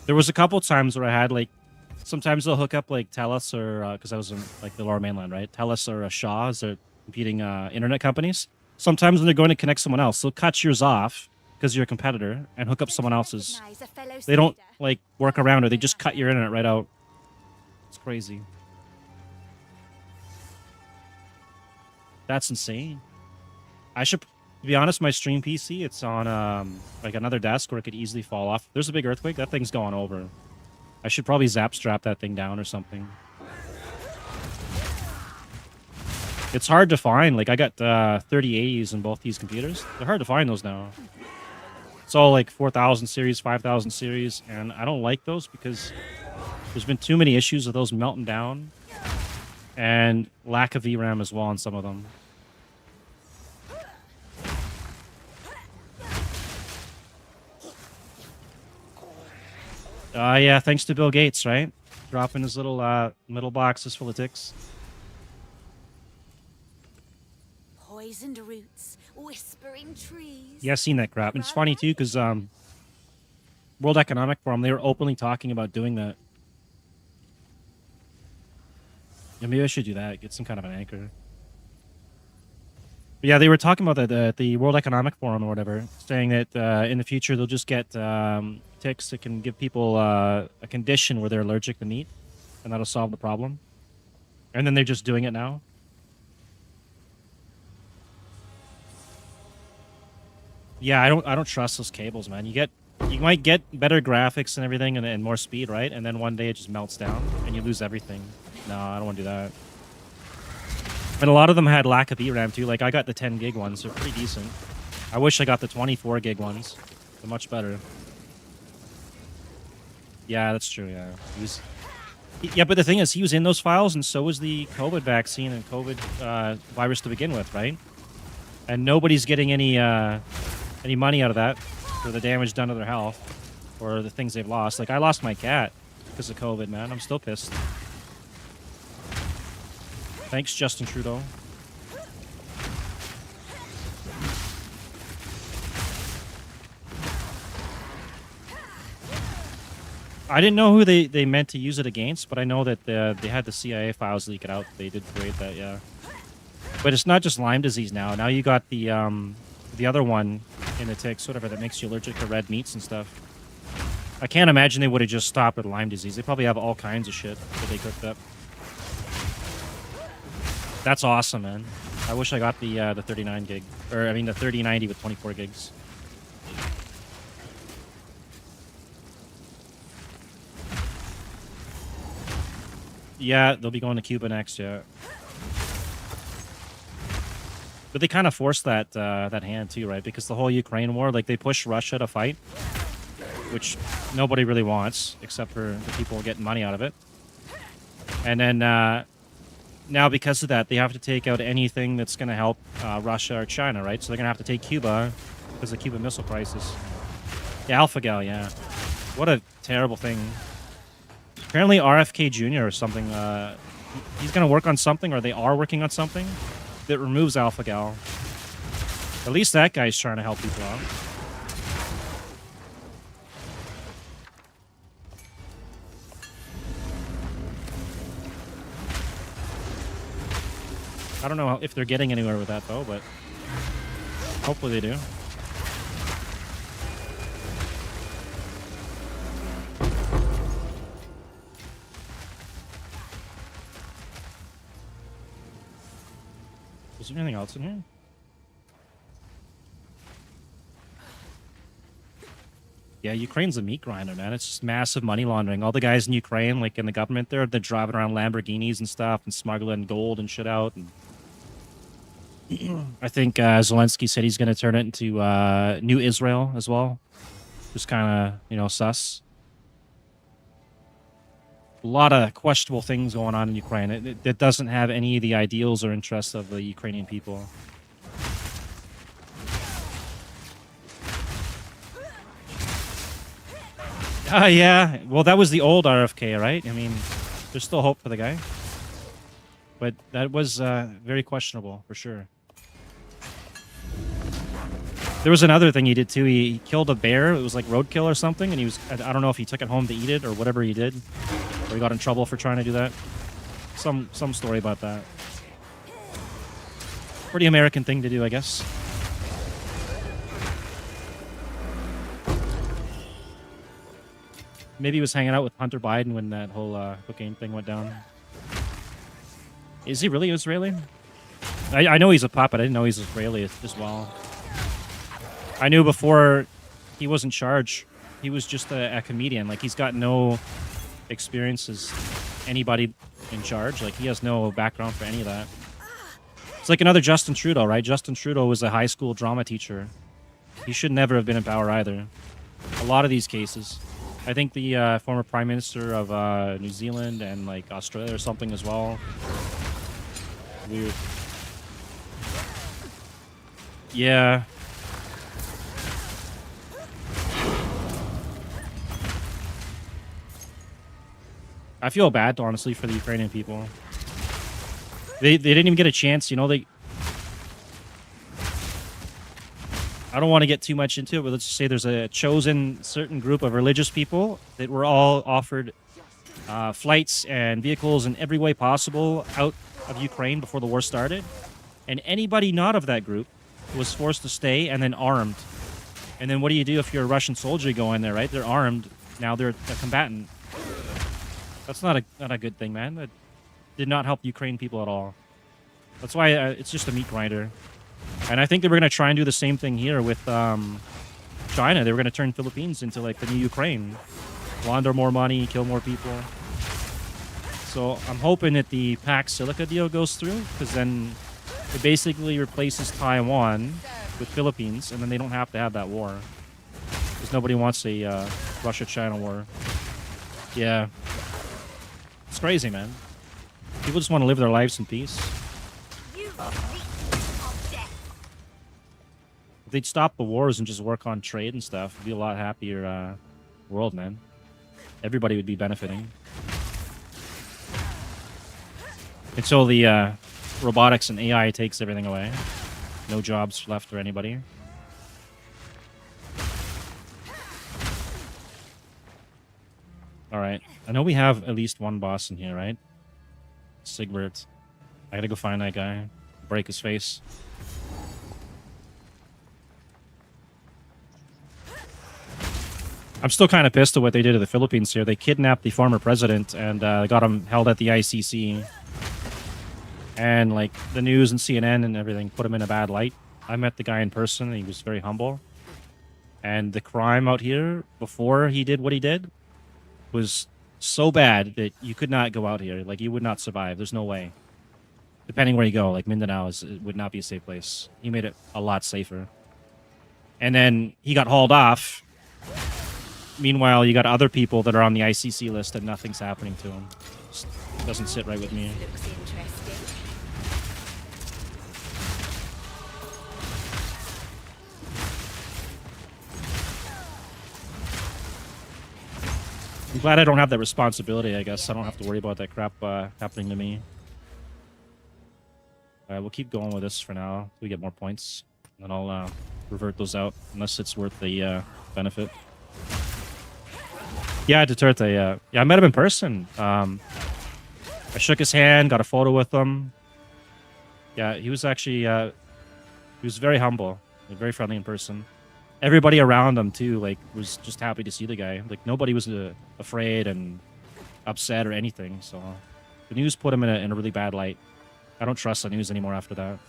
There was a couple times where I had like, sometimes they'll hook up like TELUS or, because I was in like the lower mainland, right? TELUS or Shaw as their competing internet companies. Sometimes when they're going to connect someone else, they'll cut yours off because you're a competitor and hook up someone else's. Recognize a fellow They don't spider. like work around it. They just cut your internet right out. It's crazy. That's insane. I should, to be honest, my stream PC, it's on like another desk where it could easily fall off. There's a big earthquake, that thing's going over. I should probably zap strap that thing down or something. It's hard to find. Like I got 3080s in both these computers. They're hard to find those now. It's all like 4000 series, 5000 series, and I don't like those because there's been too many issues with those melting down and lack of VRAM as well on some of them. Yeah, thanks to Bill Gates, right? Dropping his little middle boxes full of ticks. Poisoned roots, whispering trees. Yeah, I've seen that crap. And it's funny too, because World Economic Forum, they were openly talking about doing that. Yeah, maybe I should do that. Get some kind of an anchor. But yeah, they were talking about that at the World Economic Forum or whatever, saying that in the future they'll just get ticks that can give people a condition where they're allergic to meat, and that'll solve the problem. And then they're just doing it now. Yeah, I don't trust those cables, man. You might get better graphics and everything and more speed, right? And then one day it just melts down and you lose everything. No, I don't want to do that. And a lot of them had lack of VRAM too. Like I got the 10 gig ones, they're pretty decent. I wish I got the 24 gig ones. They're much better. Yeah, that's true, yeah. Yeah, but the thing is, he was in those files, and so was the COVID vaccine and COVID virus to begin with, right? And nobody's getting any money out of that for the damage done to their health or the things they've lost. Like, I lost my cat because of COVID, man. I'm still pissed. Thanks, Justin Trudeau. I didn't know who they meant to use it against, but I know that they had the CIA files leak it out. They did create that, yeah. But it's not just Lyme disease now. Now you got the other one in the ticks, whatever, that makes you allergic to red meats and stuff. I can't imagine they would have just stopped at Lyme disease. They probably have all kinds of shit that they cooked up. That's awesome, man. I wish I got the 39 gig, or I mean the 3090 with 24 gigs. Yeah, they'll be going to Cuba next, yeah. But they kind of forced that that hand too, right? Because the whole Ukraine war, like they pushed Russia to fight, which nobody really wants, except for the people getting money out of it. And then now because of that, they have to take out anything that's going to help Russia or China, right? So they're going to have to take Cuba because of the Cuban Missile Crisis. Yeah, AlphaGal, yeah. What a terrible thing. Apparently RFK Jr. or something, he's going to work on something, or they are working on something that removes AlphaGal. At least that guy's trying to help people out. I don't know if they're getting anywhere with that, though, but hopefully they do. Is there anything else in here? Yeah, Ukraine's a meat grinder, man. It's just massive money laundering. All the guys in Ukraine, like in the government there, they're driving around Lamborghinis and stuff and smuggling gold and shit out. And I think Zelensky said he's going to turn it into New Israel as well. Just kind of, sus. A lot of questionable things going on in Ukraine. It doesn't have any of the ideals or interests of the Ukrainian people. Yeah. Well, that was the old RFK, right? I mean, there's still hope for the guy. But that was very questionable, for sure. There was another thing he did, too. He killed a bear. It was like roadkill or something. And he was, I don't know if he took it home to eat it or whatever he did. Or he got in trouble for trying to do that. Some story about that. Pretty American thing to do, I guess. Maybe he was hanging out with Hunter Biden when that whole cocaine thing went down. Is he really Israeli? I know he's a puppet. I didn't know he's Israeli as well. I knew before he was in charge. He was just a comedian. Like, he's got no experience as anybody in charge. Like, he has no background for any of that. It's like another Justin Trudeau, right? Justin Trudeau was a high school drama teacher. He should never have been in power either. A lot of these cases. I think the former Prime Minister of New Zealand and, like, Australia or something as well. Weird. Yeah. I feel bad, honestly, for the Ukrainian people. They didn't even get a chance, I don't want to get too much into it, but let's just say there's a chosen certain group of religious people that were all offered flights and vehicles in every way possible out of Ukraine before the war started. And anybody not of that group was forced to stay and then armed. And then what do you do if you're a Russian soldier going there, right? They're armed. Now they're a combatant. That's not a good thing, man. That did not help Ukraine people at all. That's why it's just a meat grinder. And I think they were going to try and do the same thing here with China. They were going to turn Philippines into like the new Ukraine. Launder more money, kill more people. So I'm hoping that the Pax Silica deal goes through, because then it basically replaces Taiwan with Philippines, and then they don't have to have that war. Because nobody wants a Russia-China war. Yeah. It's crazy, man. People just want to live their lives in peace. If they'd stop the wars and just work on trade and stuff, it'd be a lot happier world, man. Everybody would be benefiting. Until the robotics and AI takes everything away. No jobs left for anybody. Alright. I know we have at least one boss in here, right? Sigbert. I gotta go find that guy. Break his face. I'm still kind of pissed at what they did to the Philippines here. They kidnapped the former president and got him held at the ICC. And, like, the news and CNN and everything put him in a bad light. I met the guy in person, and he was very humble. And the crime out here, before he did what he did, was so bad that you could not go out here. Like, you would not survive. There's no way. Depending where you go, like, Mindanao it would not be a safe place. He made it a lot safer. And then he got hauled off. Meanwhile, you got other people that are on the ICC list and nothing's happening to them. Just doesn't sit right with me. Looks interesting. I'm glad I don't have that responsibility, I guess. I don't have to worry about that crap happening to me. Alright, we'll keep going with this for now until we get more points. And then I'll revert those out, unless it's worth the benefit. Yeah, Duterte, yeah, I met him in person. I shook his hand, got a photo with him. Yeah, he was actually, he was very humble, very friendly in person. Everybody around him, too, like, was just happy to see the guy. Like, nobody was afraid and upset or anything, so... The news put him in a really bad light. I don't trust the news anymore after that.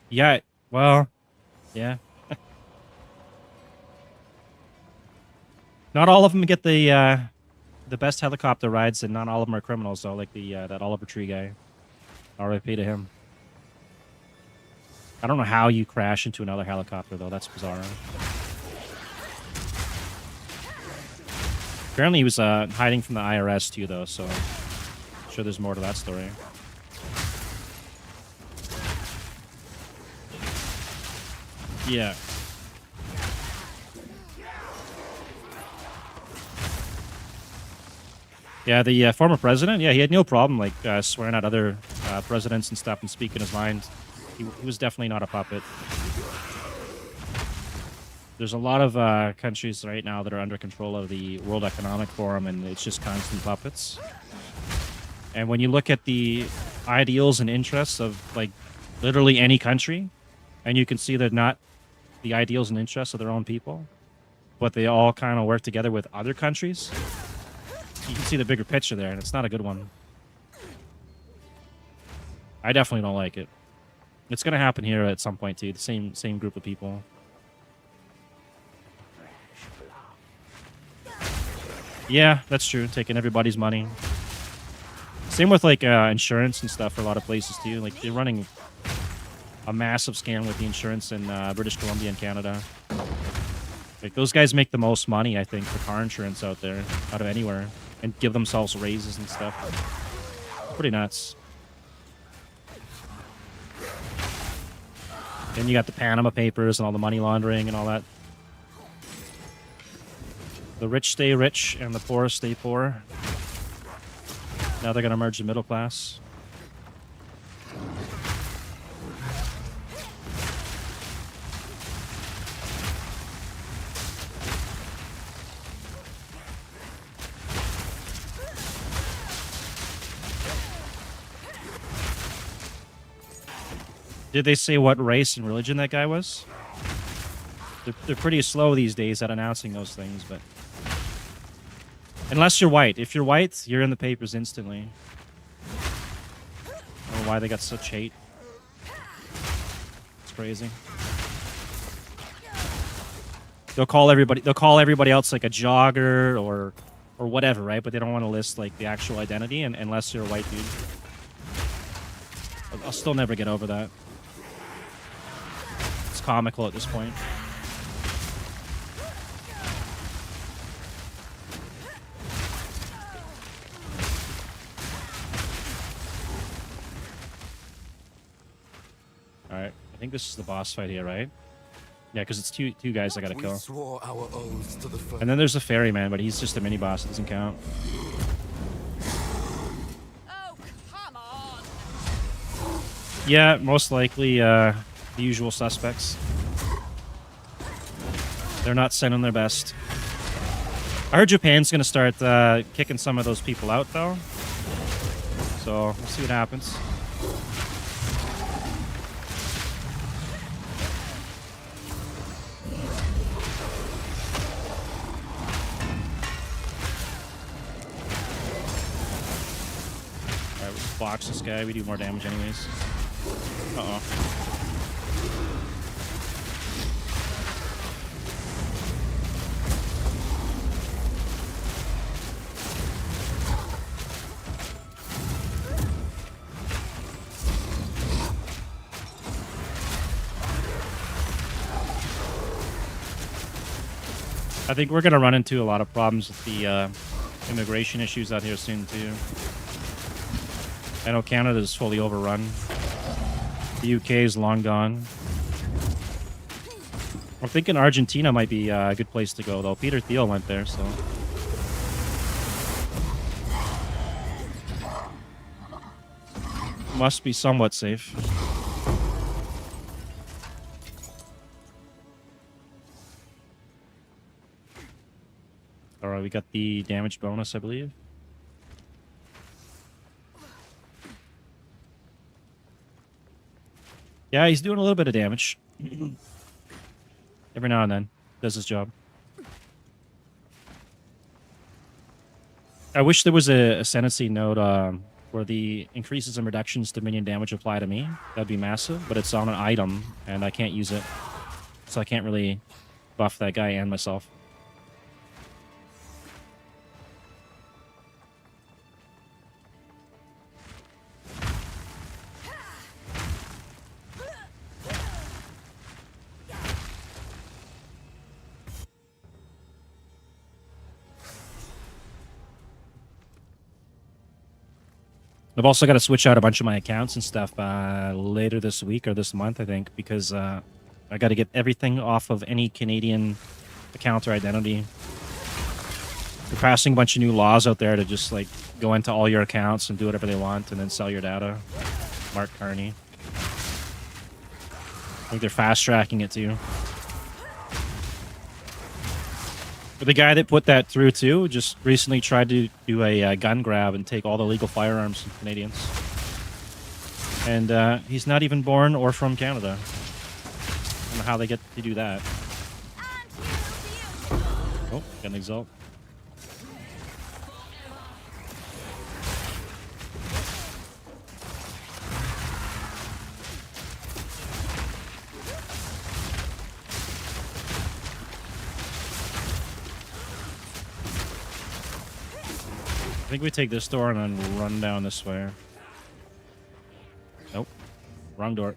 Yeah, well, Yeah. Not all of them get the best helicopter rides, and not all of them are criminals though, like the that Oliver Tree guy. RIP to him. I don't know how you crash into another helicopter though. That's bizarre. Apparently he was hiding from the IRS too though, so I'm sure there's more to that story. Yeah. Yeah, the former president, yeah, he had no problem like swearing at other presidents and stuff and speaking his mind. He was definitely not a puppet. There's a lot of countries right now that are under control of the World Economic Forum, and it's just constant puppets. And when you look at the ideals and interests of like literally any country, and you can see they're not the ideals and interests of their own people, but they all kind of work together with other countries, you can see the bigger picture there, and it's not a good one. I definitely don't like it. It's going to happen here at some point too, the same group of people. Yeah, that's true, taking everybody's money. Same with like insurance and stuff for a lot of places too. Like they're running a massive scam with the insurance in British Columbia and Canada. Like those guys make the most money, I think, for car insurance out there, out of anywhere, and give themselves raises and stuff. Pretty nuts. Then you got the Panama Papers and all the money laundering and all that. The rich stay rich and the poor stay poor. Now they're going to merge the middle class. Did they say what race and religion that guy was? They're pretty slow these days at announcing those things, but... Unless you're white. If you're white, you're in the papers instantly. I don't know why they got such hate. It's crazy. They'll call everybody else like a jogger or whatever, right? But they don't want to list like the actual identity unless you're a white dude. I'll still never get over that. It's comical at this point. Alright, I think this is the boss fight here, right? Yeah, because it's two guys I gotta kill. Swore our oaths to the And then there's the ferryman, but he's just a mini boss, it doesn't count. Oh, come on! Yeah, most likely the usual suspects. They're not sending their best. I heard Japan's gonna start kicking some of those people out, though. So, we'll see what happens. Alright, we'll just box this guy. We do more damage anyways. Uh-oh. I think we're going to run into a lot of problems with the immigration issues out here soon, too. I know Canada's fully overrun. The UK is long gone. I'm thinking Argentina might be a good place to go, though. Peter Thiel went there, so... Must be somewhat safe. Alright, we got the damage bonus, I believe. Yeah, he's doing a little bit of damage. Every now and then. Does his job. I wish there was a sentencing note where the increases and reductions to minion damage apply to me. That'd be massive, but it's on an item, and I can't use it. so I can't really buff that guy and myself. I've also got to switch out a bunch of my accounts and stuff later this week or this month, I think, because I got to get everything off of any Canadian account or identity. They're passing a bunch of new laws out there to just like go into all your accounts and do whatever they want and then sell your data. Mark Carney. I think they're fast tracking it too. But the guy that put that through too just recently tried to do a gun grab and take all the legal firearms from Canadians. And he's not even born or from Canada. I don't know how they get to do that. Oh, got an exalt. I think we take this door and then run down this way. Nope. Wrong door.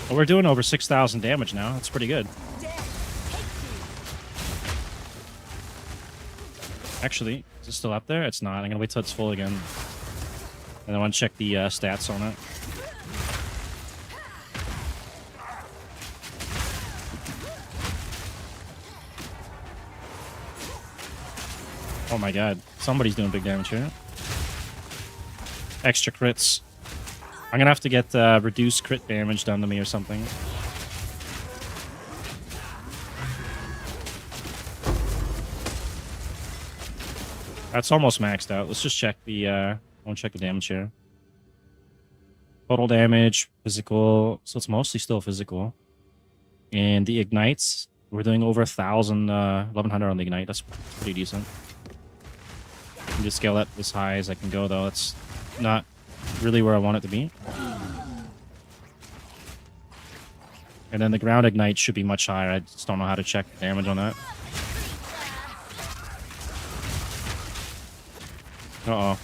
Well, we're doing over 6,000 damage now. That's pretty good. Actually, is it still up there? It's not. I'm going to wait till it's full again. And I want to check the stats on it. Oh my god. Somebody's doing big damage here. Extra crits. I'm gonna have to get reduced crit damage done to me or something. That's almost maxed out. Let's just check the I want to check the damage here. Total damage, physical, so it's mostly still physical. And the ignites, we're doing over 1,000, 1,100 on the ignite. That's pretty decent. I can just scale that as high as I can go, though. It's not really where I want it to be. And then the ground ignite should be much higher. I just don't know how to check the damage on that. Uh-oh.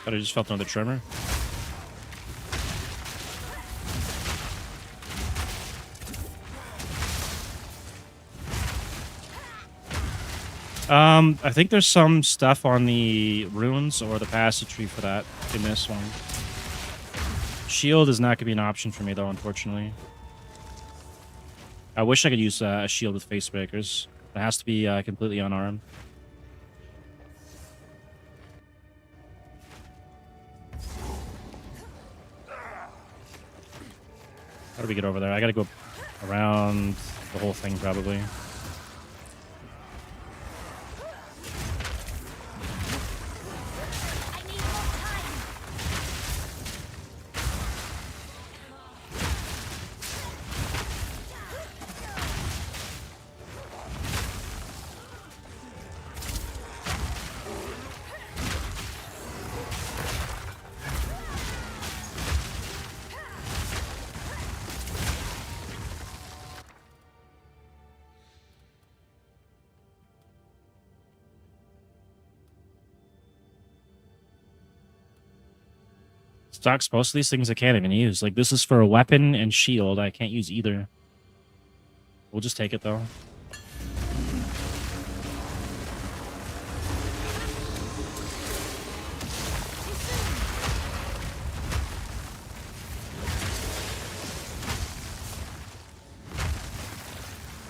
Thought I just felt another tremor. I think there's some stuff on the runes or the passage tree for that in this one. Shield is not going to be an option for me, though, unfortunately. I wish I could use a shield with Facebreakers. It has to be completely unarmed. How do we get over there? I gotta go around the whole thing, probably. Stocks most of these things I can't even use. Like, this is for a weapon and shield. I can't use either. We'll just take it, though.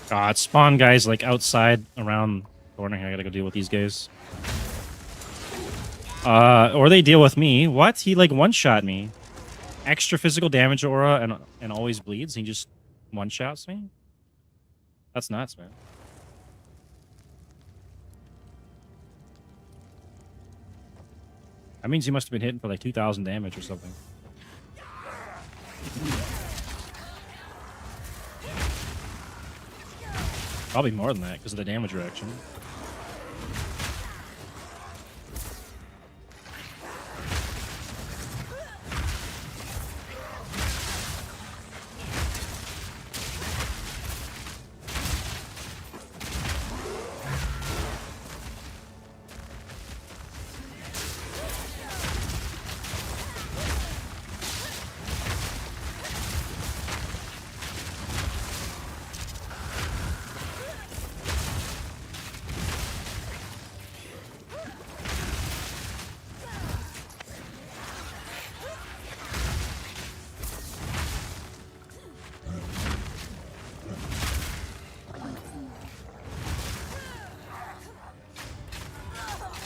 God, spawn guys like outside around the corner here. I gotta go deal with these guys. Or they deal with me. What? He like one-shot me. Extra physical damage aura and always bleeds. He just one-shots me? That's nuts, man. That means he must have been hitting for like 2,000 damage or something. Probably more than that because of the damage reaction.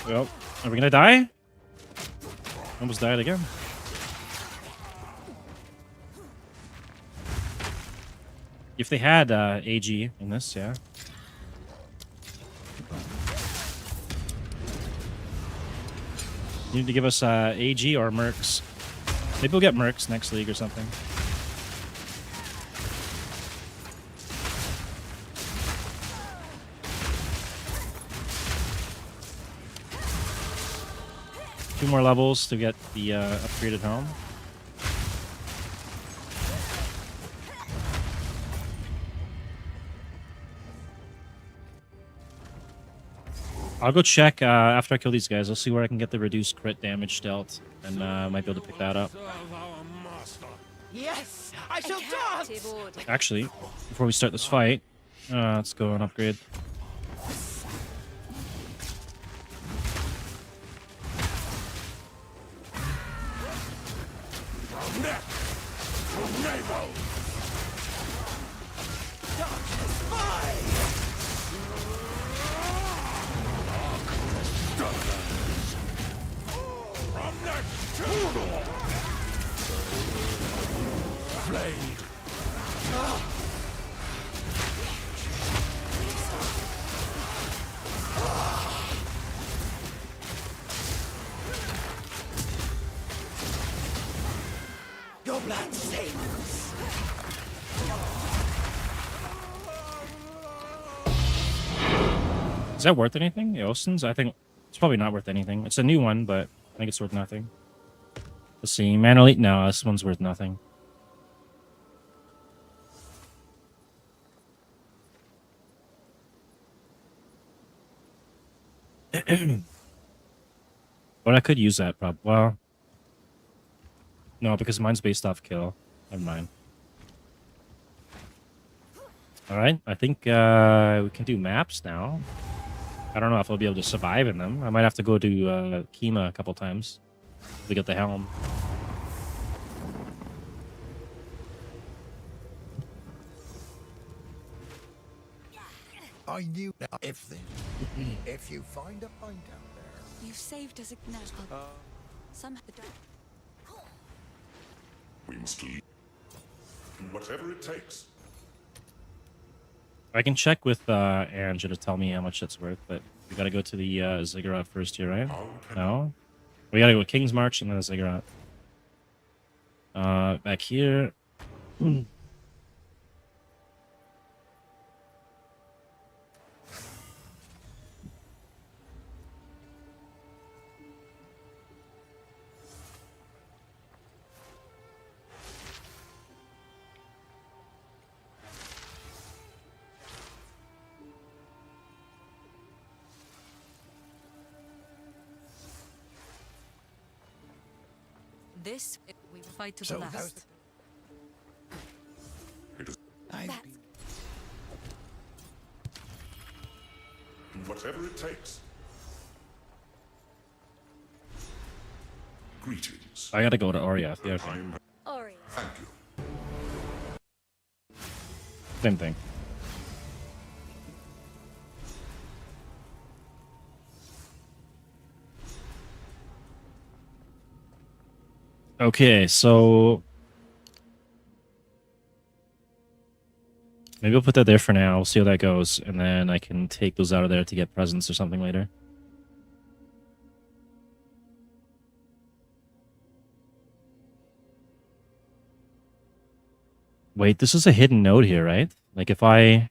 Well, are we gonna die? Almost died again. If they had AG in this, yeah. You need to give us AG or Mercs. Maybe we'll get Mercs next league or something. Two more levels to get the upgraded home. I'll go check after I kill these guys. I'll see where I can get the reduced crit damage dealt, and might be able to pick that up. Yes, I A shall captive dance. order. Actually, before we start this fight, let's go and upgrade. Your blood sings. Is that worth anything? Eosins? I think it's probably not worth anything. It's a new one, but I think it's worth nothing. Let's see. Mana Elite? No, this one's worth nothing. But I could use that, probably. Well, no, because mine's based off kill. Never mind. All right, I think we can do maps now. I don't know if I'll be able to survive in them. I might have to go to Kima a couple times to get the helm. I knew that if you find a pint out there. You've saved us now. Somehow the We must leave. Whatever it takes. I can check with Anja to tell me how much it's worth, but we gotta go to the Ziggurat first here, right? No? We gotta go to King's March and then the Ziggurat. Back here. This, we will fight to So the that's last. Whatever it takes. Greetings. I gotta go to Oriath, yeah. Okay. I'm Ori. thank you. Same thing. Okay, so maybe I'll put that there for now. We'll see how that goes, and then I can take those out of there to get presents or something later. Wait, this is a hidden node here, right? Like if I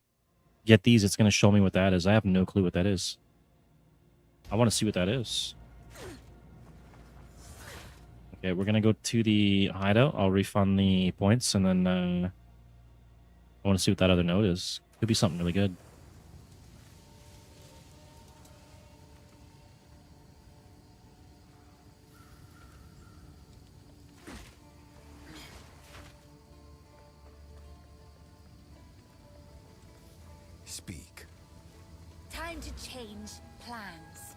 get these, it's going to show me what that is. I have no clue what that is. I want to see what that is. Okay, we're going to go to the hideout. I'll refund the points, and then I want to see what that other node is. Could be something really good. Speak. Time to change plans.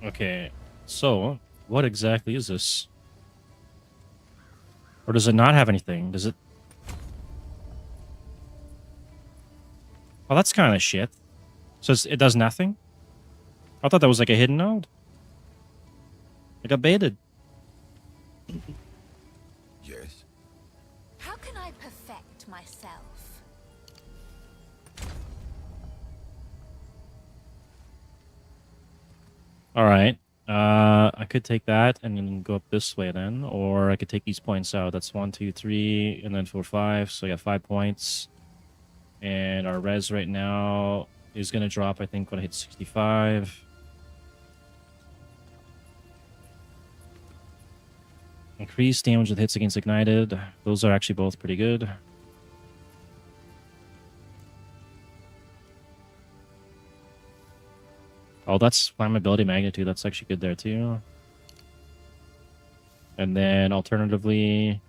Okay, so what exactly is this? Or does it not have anything? Does it? Oh, that's kind of shit. So it does nothing? I thought that was like a hidden node. I got baited. Yes. How can I perfect myself? All right. I could take that and then go up this way then, or I could take these points out. That's 1, 2, 3, and then 4, 5. So I got 5 points. And our res right now is going to drop, I think, when I hit 65. Increased damage with hits against ignited. Those are actually both pretty good. Oh, that's flammability magnitude. That's actually good there too. And then alternatively,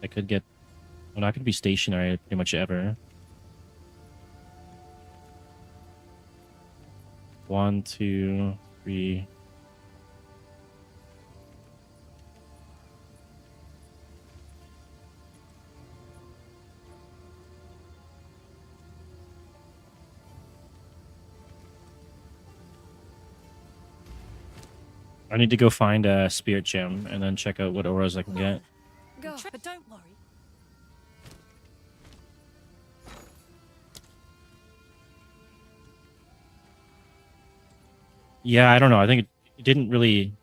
I could get... I'm not going to be stationary pretty much ever. 1, 2, 3. I need to go find a spirit gem and then check out what auras I can get. Go, but don't worry. Yeah, I don't know. I think it didn't really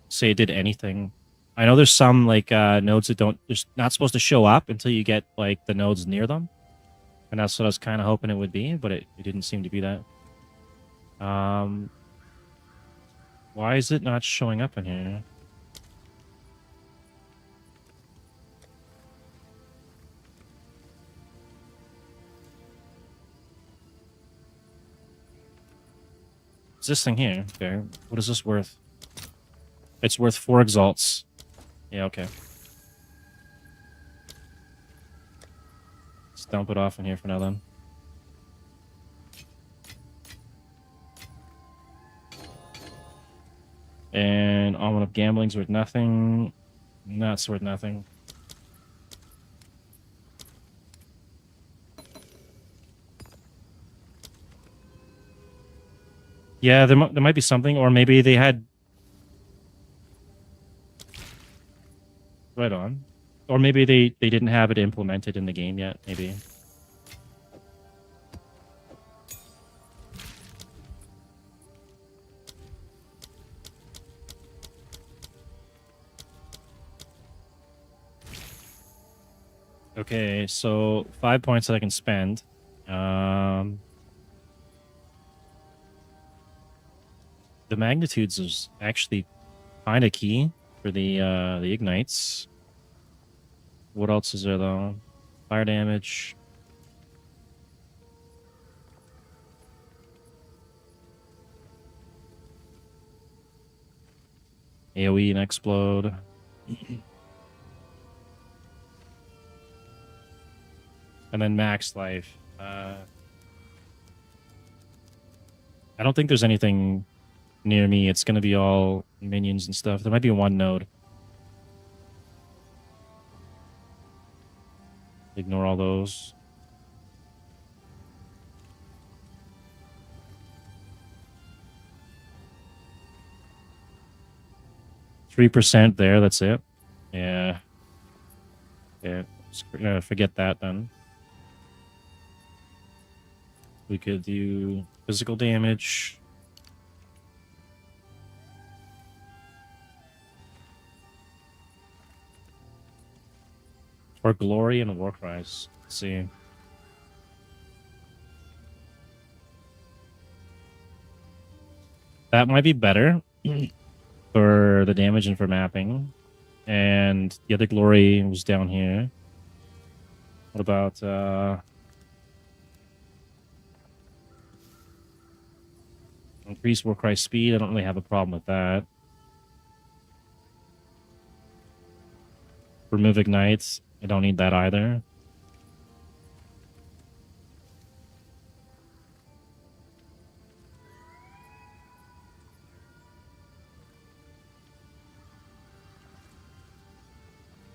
say it did anything. I know there's some like nodes that don't, they're not supposed to show up until you get like the nodes near them. And that's what I was kind of hoping it would be, but it didn't seem to be that. Why is it not showing up in here? It's this thing here. Okay. What is this worth? It's worth 4 exalts. Yeah, okay. Let's dump it off in here for now then. And Almond of Gambling's worth nothing. That's worth nothing. Yeah, there might be something, or maybe they had... Right on. Or maybe they didn't have it implemented in the game yet, maybe. Okay, so 5 points that I can spend. The magnitudes is actually kind of key for the ignites. What else is there though? Fire damage. AoE and explode. And then max life. I don't think there's anything near me. It's going to be all minions and stuff. There might be one node. Ignore all those. 3% there, that's it. Yeah. Yeah, forget that then. We could do physical damage. Or glory and war cries. Let's see. That might be better for the damage and for mapping. And the other glory was down here. What about increased Warcry speed? I don't really have a problem with that. Remove ignites. I don't need that either.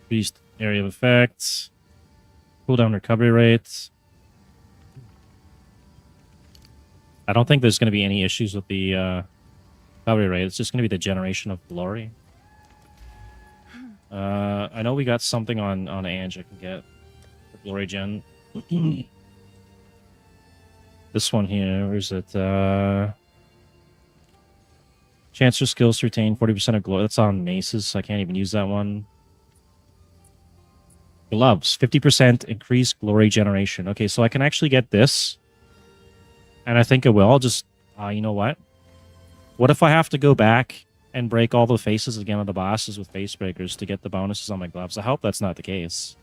Increased area of effects. Cooldown recovery rates. I don't think there's going to be any issues with the recovery rate. It's just going to be the generation of glory. I know we got something on Ange I can get for glory gen. This one here, where is it? Chance for skills to retain 40% of glory. That's on maces, so I can't even use that one. Gloves, 50% increased glory generation. Okay, so I can actually get this. And I think I will. I'll just, you know what? What if I have to go back and break all the faces again of the bosses with Facebreakers to get the bonuses on my gloves? I hope that's not the case.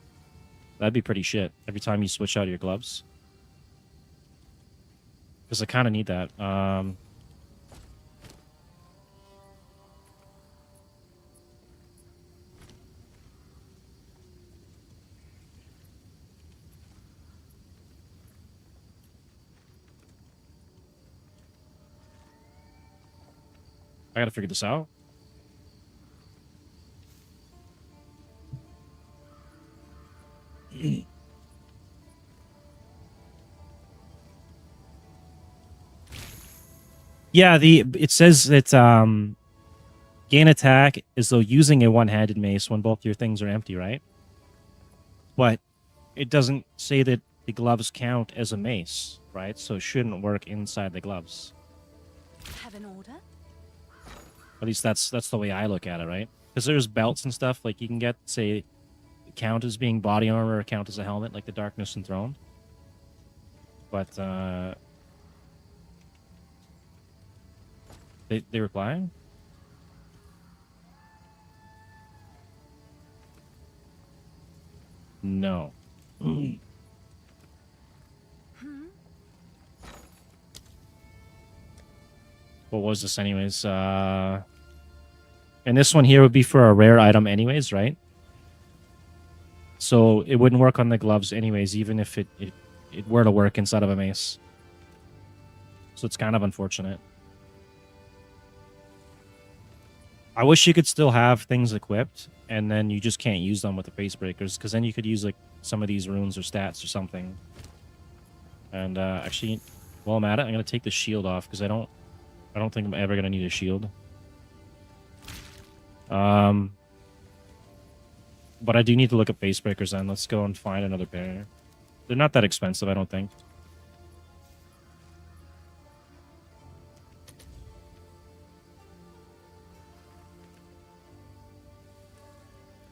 That'd be pretty shit every time you switch out your gloves. Because I kind of need that. I gotta figure this out. Yeah, it says that gain attack is though using a one-handed mace when both your things are empty, right? But it doesn't say that the gloves count as a mace, right? So it shouldn't work inside the gloves. Have an order? At least that's the way I look at it, right? Because there's belts and stuff like you can get, say, count as being body armor or count as a helmet, like the Darkness Enthroned. But they reply? No. What was this anyways? And this one here would be for a rare item anyways, right? So it wouldn't work on the gloves anyways, even if it were to work inside of a mace. So it's kind of unfortunate. I wish you could still have things equipped, and then you just can't use them with the Facebreakers, because then you could use like some of these runes or stats or something. And actually, while I'm at it, I'm gonna take the shield off because I don't think I'm ever gonna need a shield. But I do need to look at Facebreakers then. Let's go and find another pair. They're not that expensive, I don't think.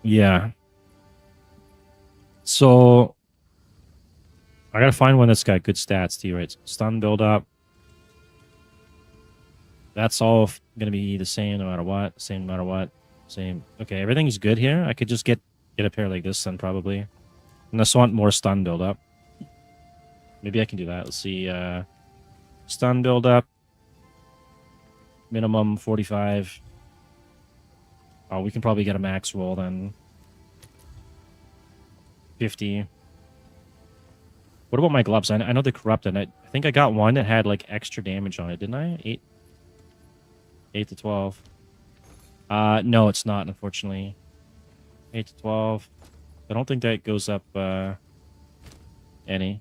Yeah. So I gotta find one that's got good stats too, right? Stun build up. That's all gonna be the same no matter what. Same no matter what. Same. Okay, everything's good here. I could just get a pair like this then probably. Unless I want more stun build up. Maybe I can do that. Let's see. Stun build up. Minimum 45. Oh, we can probably get a max roll then. 50. What about my gloves? I know they're corrupted. I think I got one that had like extra damage on it, didn't I? 8 to 12. No, it's not, unfortunately. 8 to 12. I don't think that goes up any.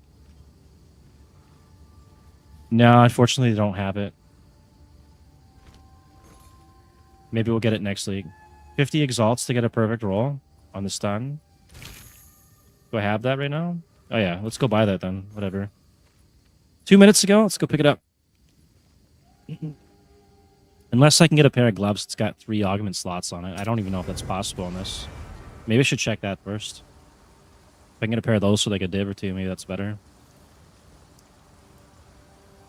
No, unfortunately, they don't have it. Maybe we'll get it next league. 50 exalts to get a perfect roll on the stun. Do I have that right now? Oh yeah, let's go buy that then. Whatever. 2 minutes ago, let's go pick it up. Unless I can get a pair of gloves that's got 3 augment slots on it. I don't even know if that's possible on this. Maybe I should check that first. If I can get a pair of those for like a div or 2, maybe that's better.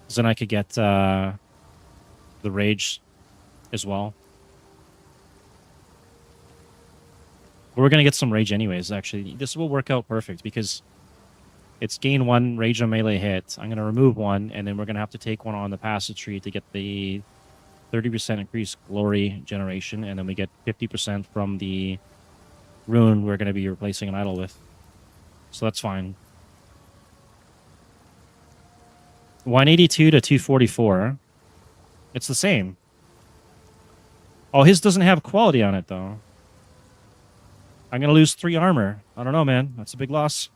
Because then I could get the rage as well. We're going to get some rage anyways, actually. This will work out perfect because it's gain 1 rage on melee hit. I'm going to remove 1, and then we're going to have to take 1 on the passive tree to get the 30% increased glory generation, and then we get 50% from the rune we're going to be replacing an idol with. So that's fine. 182 to 244. It's the same. Oh, his doesn't have quality on it, though. I'm going to lose 3 armor. I don't know, man. That's a big loss.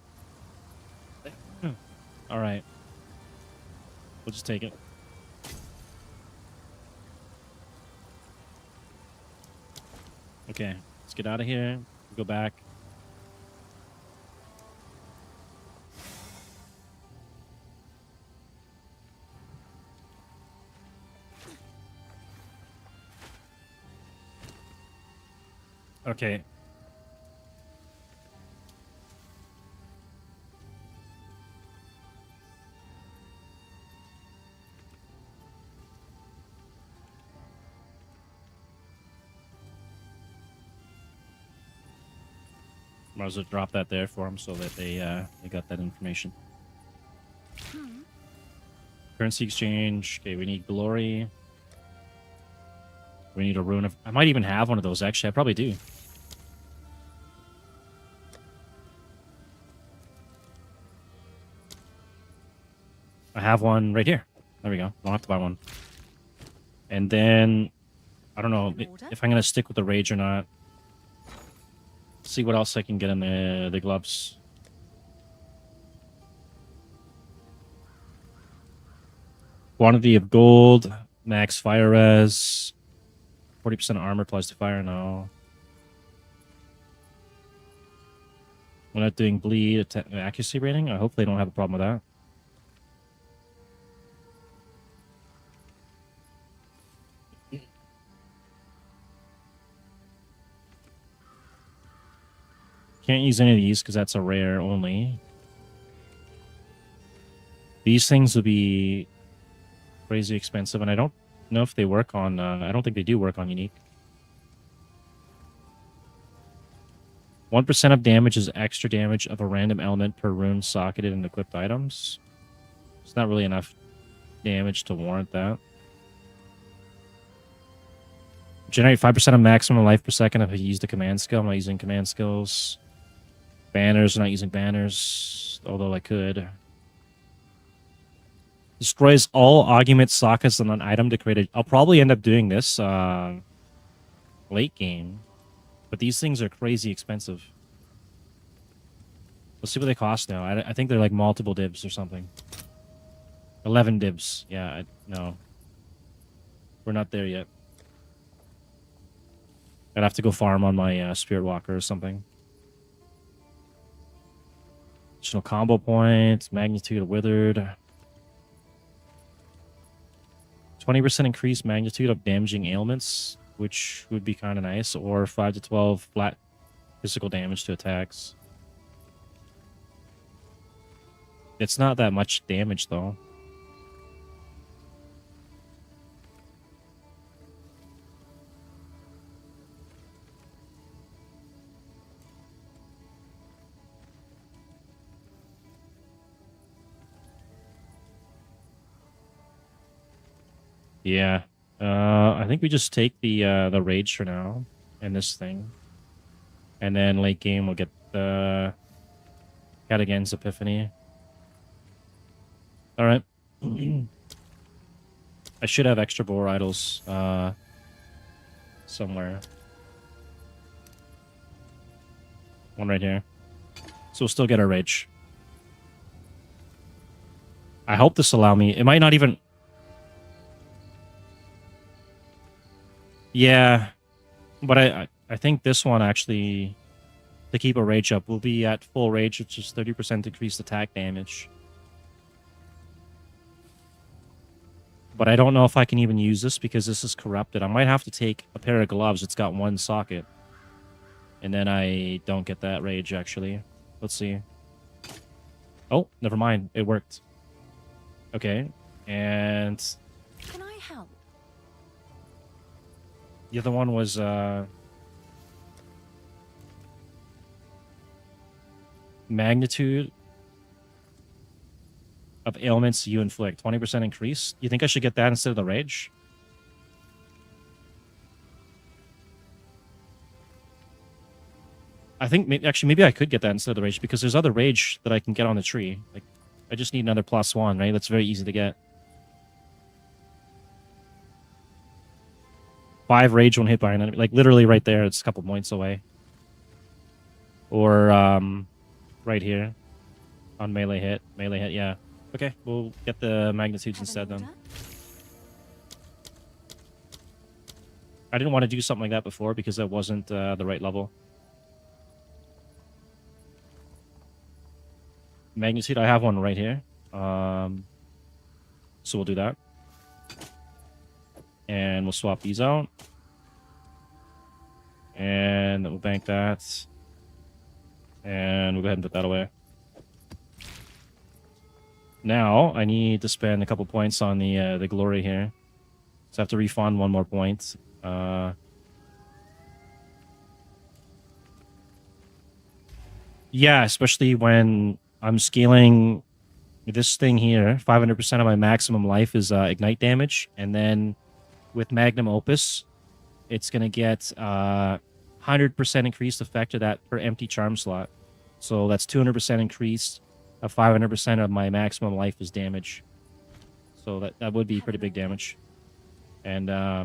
All right. We'll just take it. Okay. Let's get out of here. Go back. Okay. Might as well drop that there for them so that they got that information. Currency exchange. Okay, we need glory. We need a rune of... I might even have one of those, actually. I probably do. I have one right here. There we go. Don't have to buy one. And then... I don't know if I'm going to stick with the rage or not. See what else I can get in the gloves. Quantity of gold, max fire res, 40% armor applies to fire now. We're not doing bleed accuracy rating. I hope they don't have a problem with that. Can't use any of these because that's a rare only. These things will be crazy expensive, and I don't know if they work on... I don't think they do work on unique. 1% of damage is extra damage of a random element per rune socketed in equipped items. It's not really enough damage to warrant that. Generate 5% of maximum life per second if I use the command skill. I'm not using command skills. Banners, I'm not using banners, although I could. Destroys all augment sockets on an item to create a... I'll probably end up doing this late game. But these things are crazy expensive. Let's see what they cost now. I think they're like multiple divs or something. 11 divs. Yeah, no. We're not there yet. I'd have to go farm on my Spirit Walker or something. Additional combo points, magnitude of withered. 20% increased magnitude of damaging ailments, which would be kind of nice, or 5 to 12 flat physical damage to attacks. It's not that much damage, though. Yeah. I think we just take the rage for now and this thing. And then late game we'll get the Catagan's Epiphany. Alright. I should have extra boar idols somewhere. One right here. So we'll still get our rage. I hope this will allow me. It might not even... Yeah, but I think this one actually, to keep a rage up, will be at full rage, which is 30% increased attack damage. But I don't know if I can even use this because this is corrupted. I might have to take a pair of gloves. It's got one socket. And then I don't get that rage, actually. Let's see. Oh, never mind. It worked. Okay. And Can I help? the other one was... magnitude of ailments you inflict. 20% increase. You think I should get that instead of the rage? I think actually maybe I could get that instead of the rage because there's other rage that I can get on the tree. Like, I just need another +1, right? That's very easy to get. 5 rage when hit by an enemy. Like, literally right there. It's a couple points away. Or, right here. On melee hit. Melee hit, yeah. Okay, we'll get the magnitudes instead then. I didn't want to do something like that before because that wasn't the right level. Magnitude, I have one right here. So we'll do that. And we'll swap these out. And then we'll bank that. And we'll go ahead and put that away. Now, I need to spend a couple points on the glory here. So I have to refund 1 more point. Yeah, especially when I'm scaling this thing here. 500% of my maximum life is ignite damage. And then with Magnum Opus, it's going to get 100% increased effect of that per empty charm slot. So that's 200% increase of 500% of my maximum life is damage. So that would be pretty big damage. And I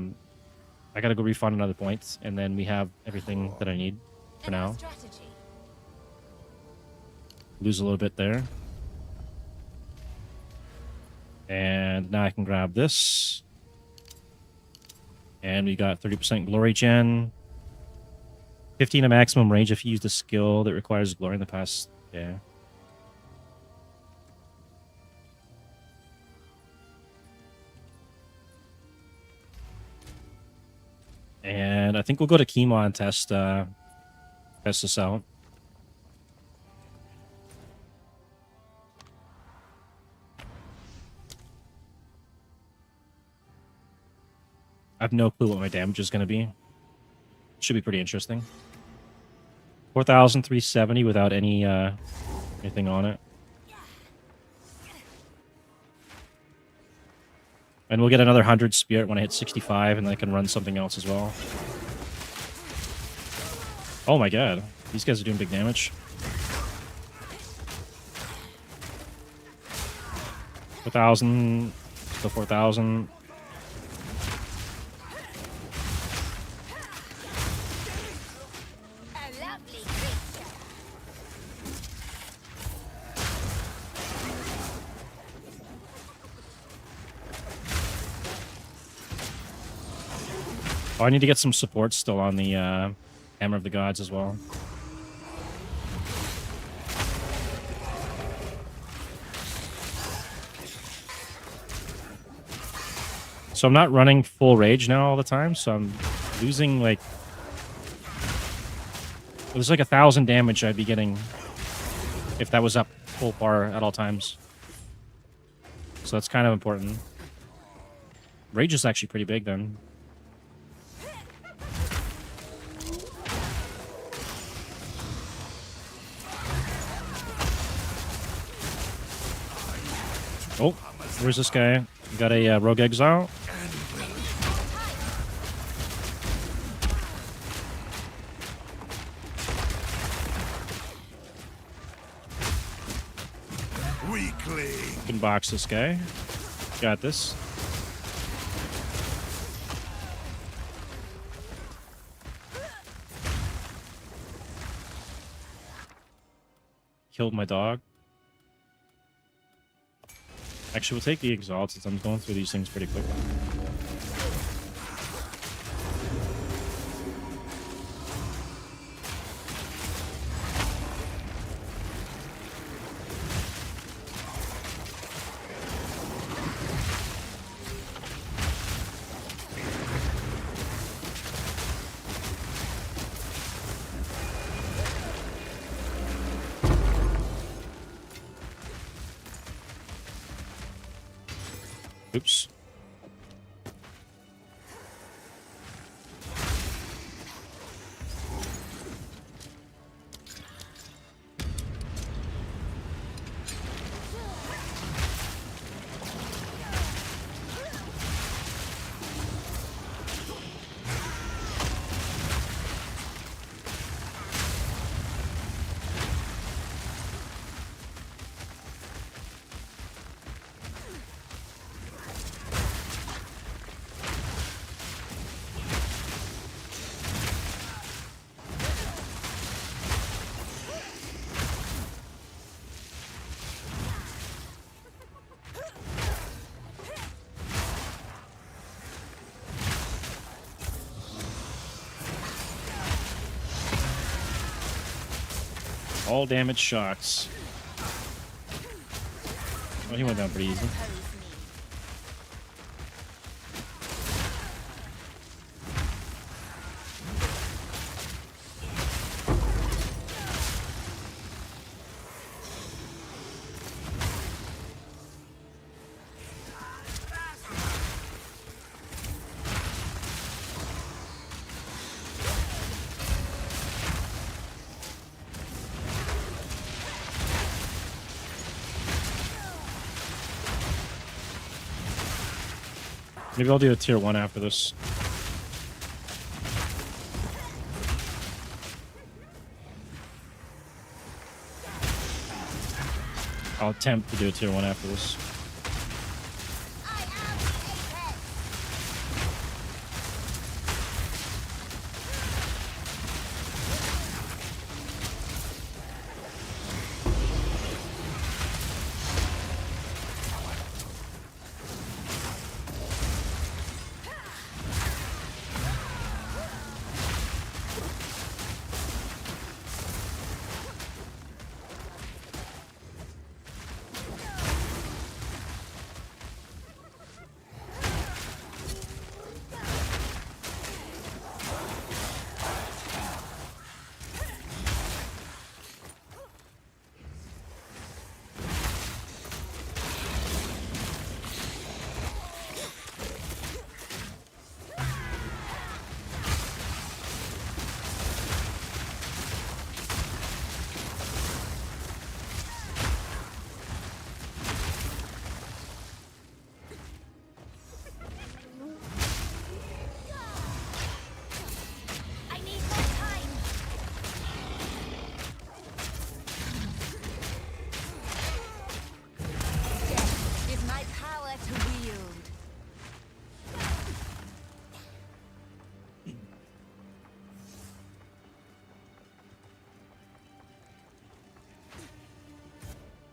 got to go refund another point. And then we have everything that I need for now. Lose a little bit there. And now I can grab this. And we got 30% glory gen. 15 of maximum range if you use the skill that requires glory in the past. Yeah. And I think we'll go to Chemo and test this out. I have no clue what my damage is going to be. Should be pretty interesting. 4,370 without any anything on it. And we'll get another 100 spirit when I hit 65, and then I can run something else as well. Oh my god. These guys are doing big damage. 4,000 to 4,000. Oh, I need to get some support still on the Hammer of the Gods as well. So I'm not running full rage now all the time, so I'm losing like... It was like 1,000 damage I'd be getting if that was up full bar at all times. So that's kind of important. Rage is actually pretty big then. Oh, where's this guy? Got a Rogue Exile. Can box this guy. Got this. Killed my dog. Actually, we'll take the Exalt since I'm going through these things pretty quickly. Oops. All damage shots. Oh, he went down pretty easy. Maybe I'll do a tier 1 after this. I'll attempt to do a tier 1 after this.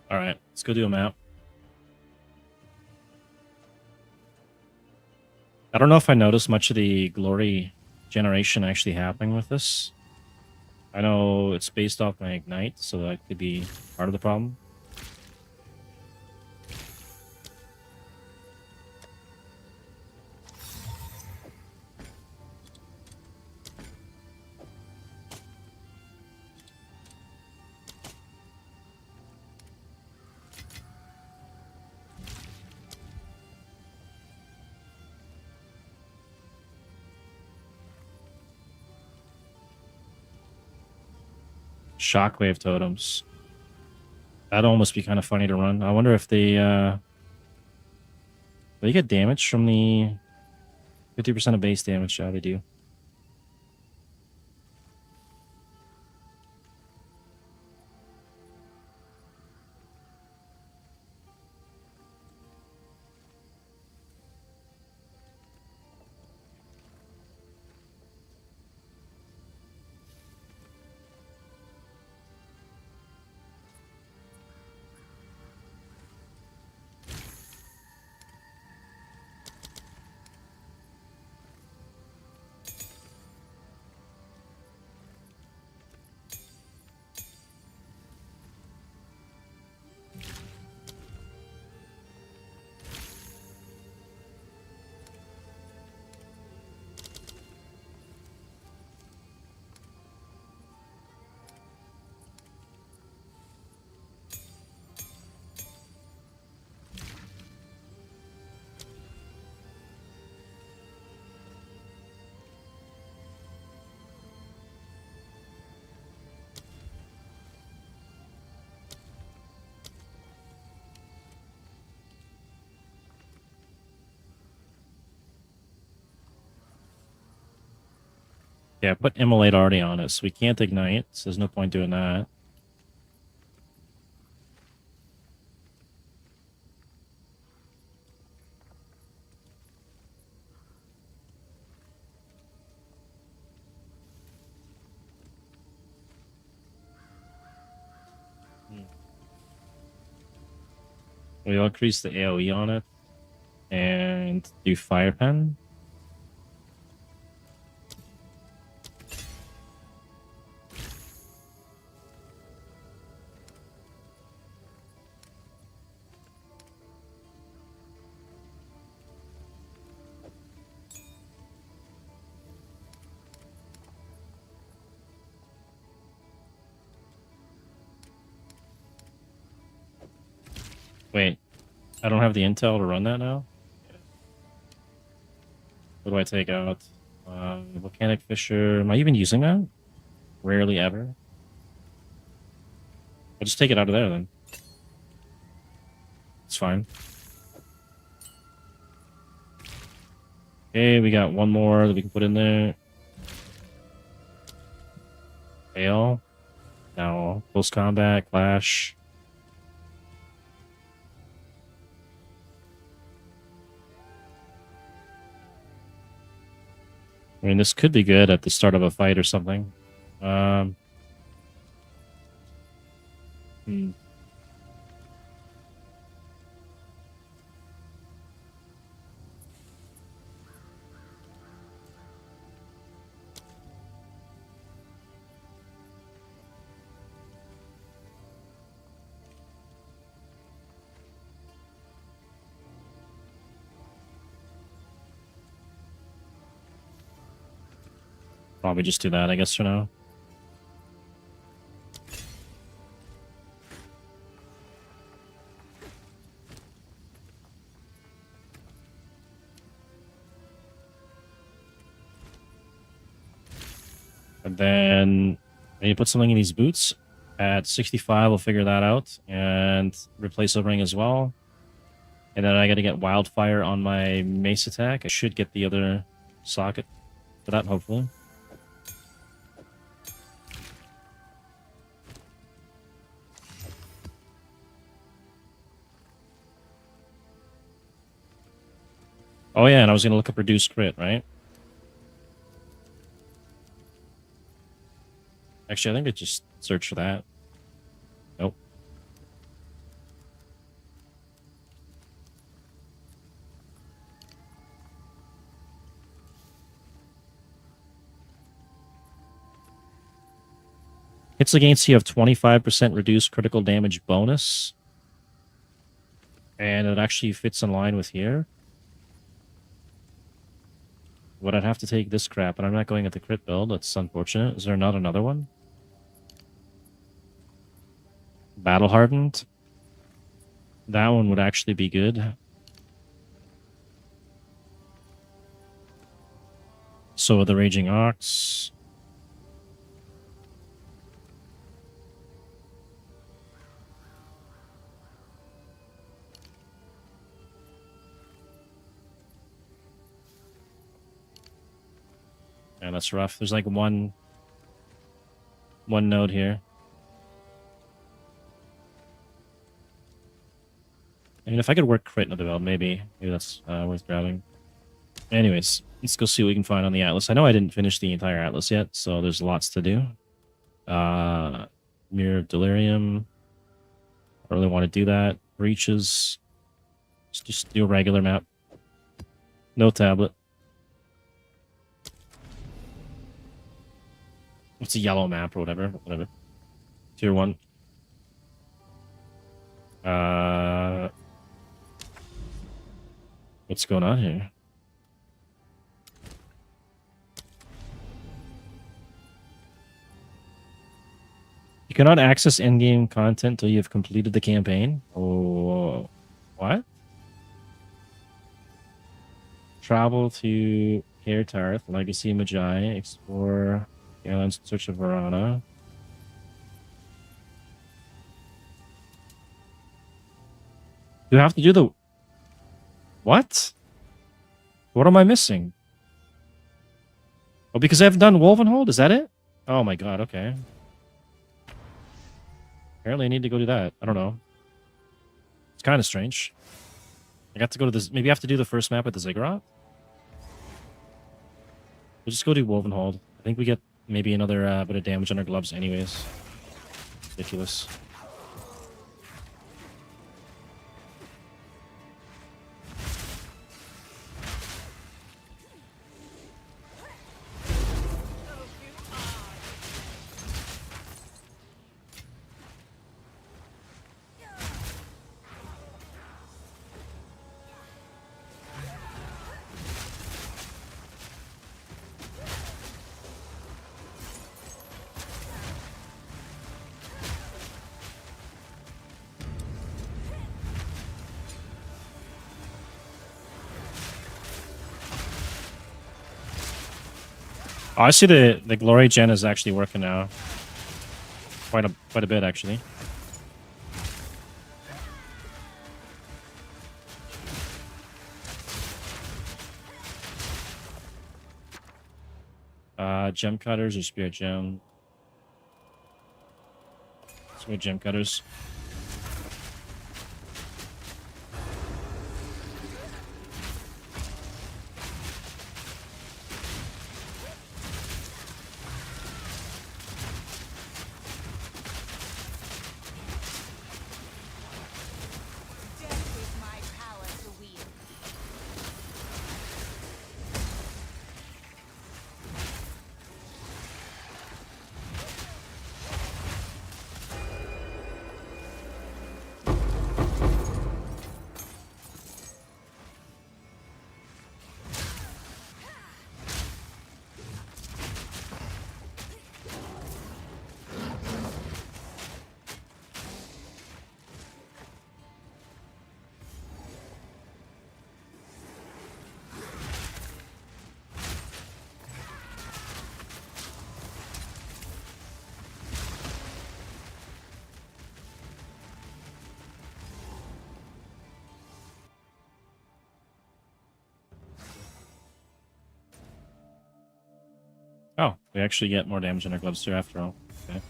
All right, let's go do a map. I don't know if I noticed much of the glory generation actually happening with this. I know it's based off my ignite, so that could be part of the problem. Shockwave totems. That'd almost be kind of funny to run. I wonder if they get damage from the 50% of base damage. Yeah, they do. Yeah, put Immolate already on it, so we can't ignite, so there's no point doing that. We'll increase the AoE on it and do Fire Pen. Wait, I don't have the intel to run that now? What do I take out? Volcanic Fissure. Am I even using that? Rarely ever. I'll just take it out of there then. It's fine. Okay, we got one more that we can put in there. Fail. Now, close combat, clash. I mean, this could be good at the start of a fight or something. Hmm. Probably just do that, I guess, for now. And then maybe put something in these boots. At 65, we'll figure that out. And replace a ring as well. And then I got to get Wildfire on my mace attack. I should get the other socket for that, hopefully. Oh yeah, and I was going to look up reduced crit, right? Actually, I think I just searched for that. Nope. Hits against you have 25% reduced critical damage bonus. And it actually fits in line with here. But I'd have to take this crap, and I'm not going at the crit build. That's unfortunate. Is there not another one? Battle Hardened. That one would actually be good. So the Raging Ox. Yeah, that's rough. There's like one node here. I mean, if I could work crit in the build, maybe that's worth grabbing. Anyways, let's go see what we can find on the Atlas. I know I didn't finish the entire Atlas yet, so there's lots to do. Mirror of Delirium. I really want to do that. Breaches. Just do a regular map. No tablet. It's a yellow map or whatever. Whatever. Tier 1. What's going on here? You cannot access in-game content until you have completed the campaign. Oh, what? Travel to Caer Tarth, Legacy Magi, explore the islands in search of Varana. You have to do the... What? What am I missing? Oh, because I haven't done Wolvenhold? Is that it? Oh my god, okay. Apparently I need to go do that. I don't know. It's kind of strange. I got to go to this. Maybe I have to do the first map at the Ziggurat? We'll just go do Wolvenhold. I think we get maybe another bit of damage on our gloves anyways. Ridiculous. Oh, I see the glory gen is actually working now. Quite a bit actually. Gem cutters or spirit gem. Let's go gem cutters. Death is my power to wield. Oh, we actually get more damage in our gloves too after all. Okay.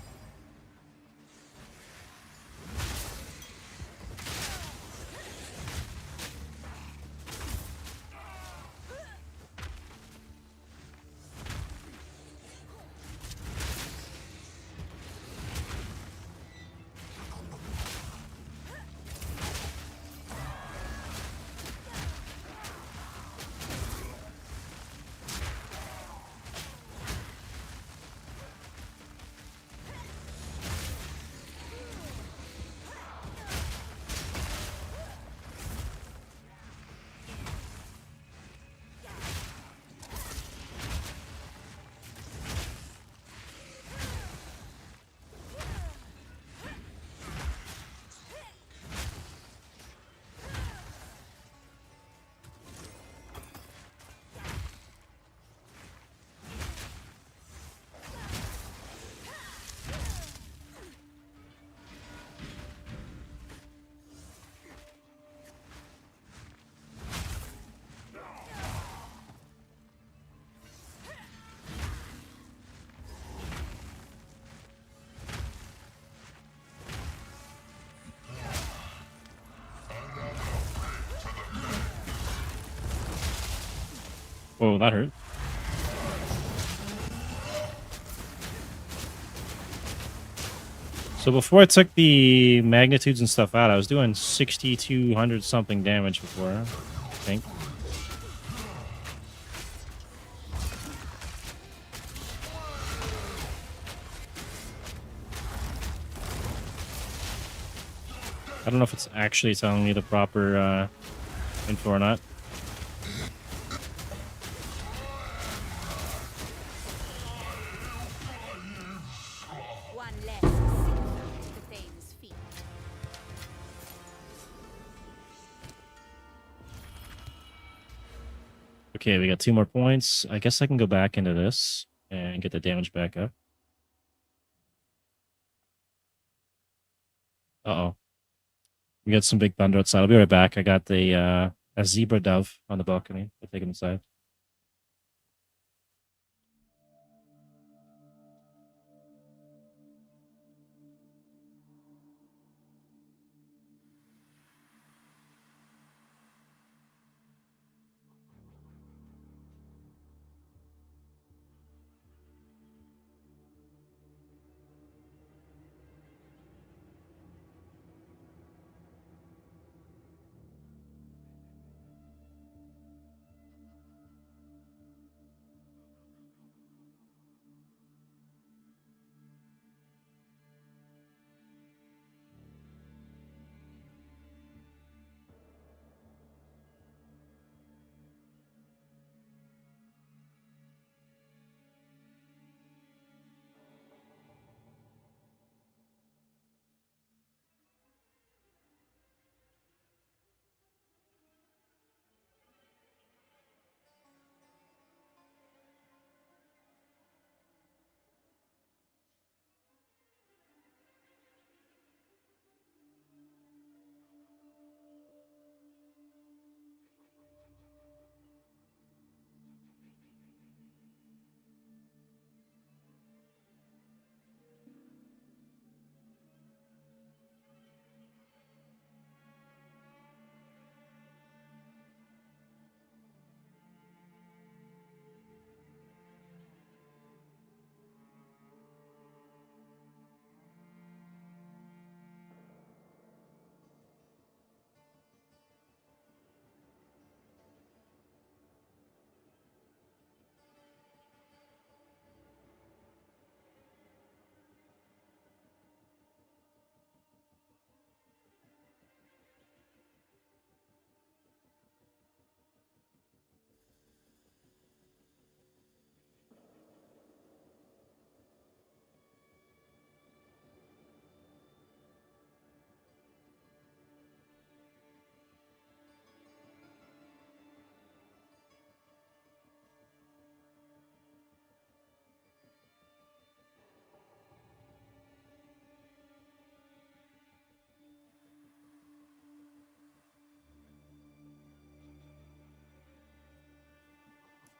Whoa, that hurt. So before I took the magnitudes and stuff out, I was doing 6,200 something damage before, I think. I don't know if it's actually telling me the proper info or not. One less to the Thane's feet. Okay, we got 2 more points. I guess I can go back into this and get the damage back up. Uh-oh. We got some big thunder outside. I'll be right back. I got a zebra dove on the balcony. I'll take him inside.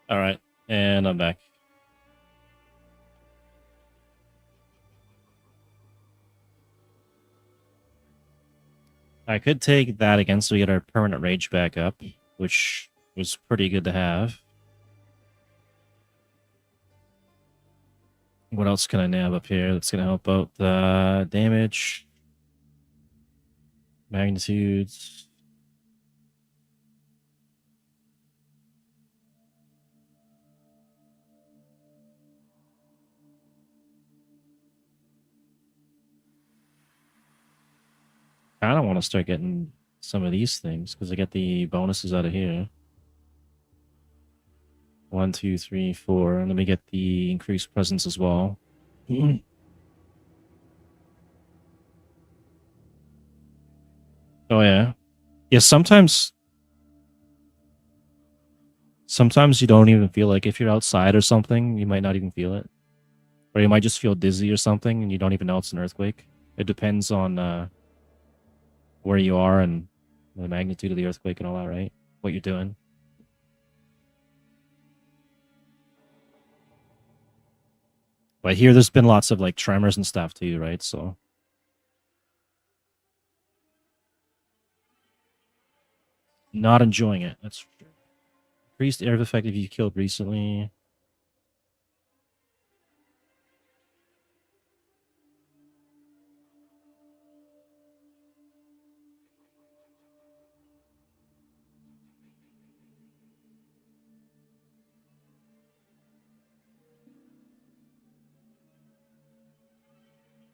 All right, and I'm back. I could take that again so we get our permanent rage back up, which was pretty good to have. What else can I nab up here that's going to help out? The damage, magnitudes. I don't want to start getting some of these things because I get the bonuses out of here. 1, 2, 3, 4, and then we get the increased presence as well. Oh yeah, yeah. Sometimes you don't even feel like if you're outside or something, you might not even feel it, or you might just feel dizzy or something, and you don't even know it's an earthquake. It depends on where you are and the magnitude of the earthquake and all that, right? What you're doing. But here, there's been lots of like tremors and stuff too, right? So not enjoying it. That's for sure. Increased air effect if you killed recently.